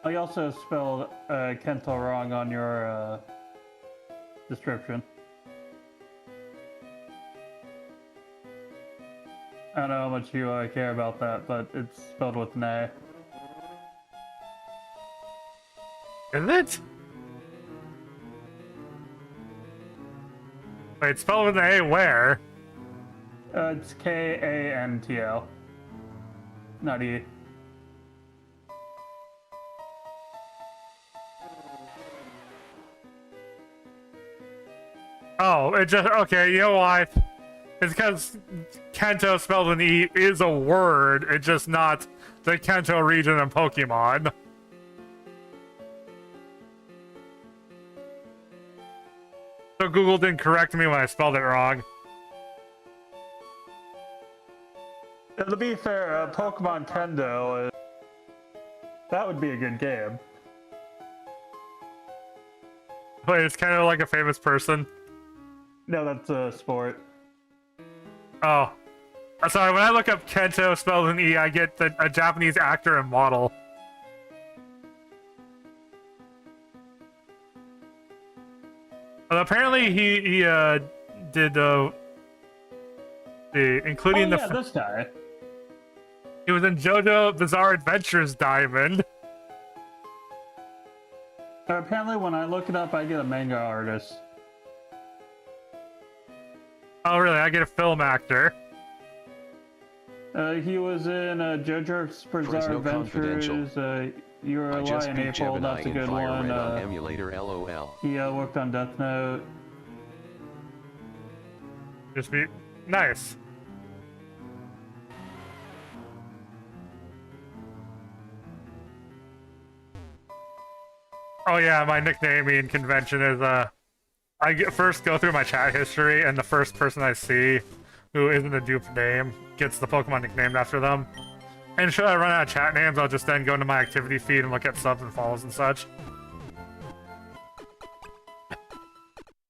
I also spelled Kento wrong on your description. I don't know how much you care about that, but it's spelled with an A.
Is it? Wait, spelled with an A where?
It's K-A-N-T-O. Not E.
Oh, it just, okay, you know why? It's because Kanto spelled with an E is a word, it's just not the Kanto region in Pokemon. So Google didn't correct me when I spelled it wrong.
To be fair, Pokemon Kendo, that would be a good game.
Wait, it's kind of like a famous person.
No, that's a sport.
Oh. Sorry, when I look up Kento spelled with an E, I get a Japanese actor and model. But apparently he did including
Oh, yeah, this guy.
he was in JoJo Bizarre Adventures Diamond.
Apparently, when I look it up, I get a manga artist.
Oh really? I get a film actor.
He was in JoJo's Bizarre Adventures. You're
I
a
just
Lion
beat
April.
Gemini
That's a
in
good
Fire
one.
Red on emulator LOL.
He worked on Death Note.
Just be nice. Oh yeah, my nicknaming convention is first go through my chat history, and the first person I see who isn't a dupe name gets the Pokemon nicknamed after them. And should I run out of chat names, I'll just then go into my activity feed and look at subs and follows and such.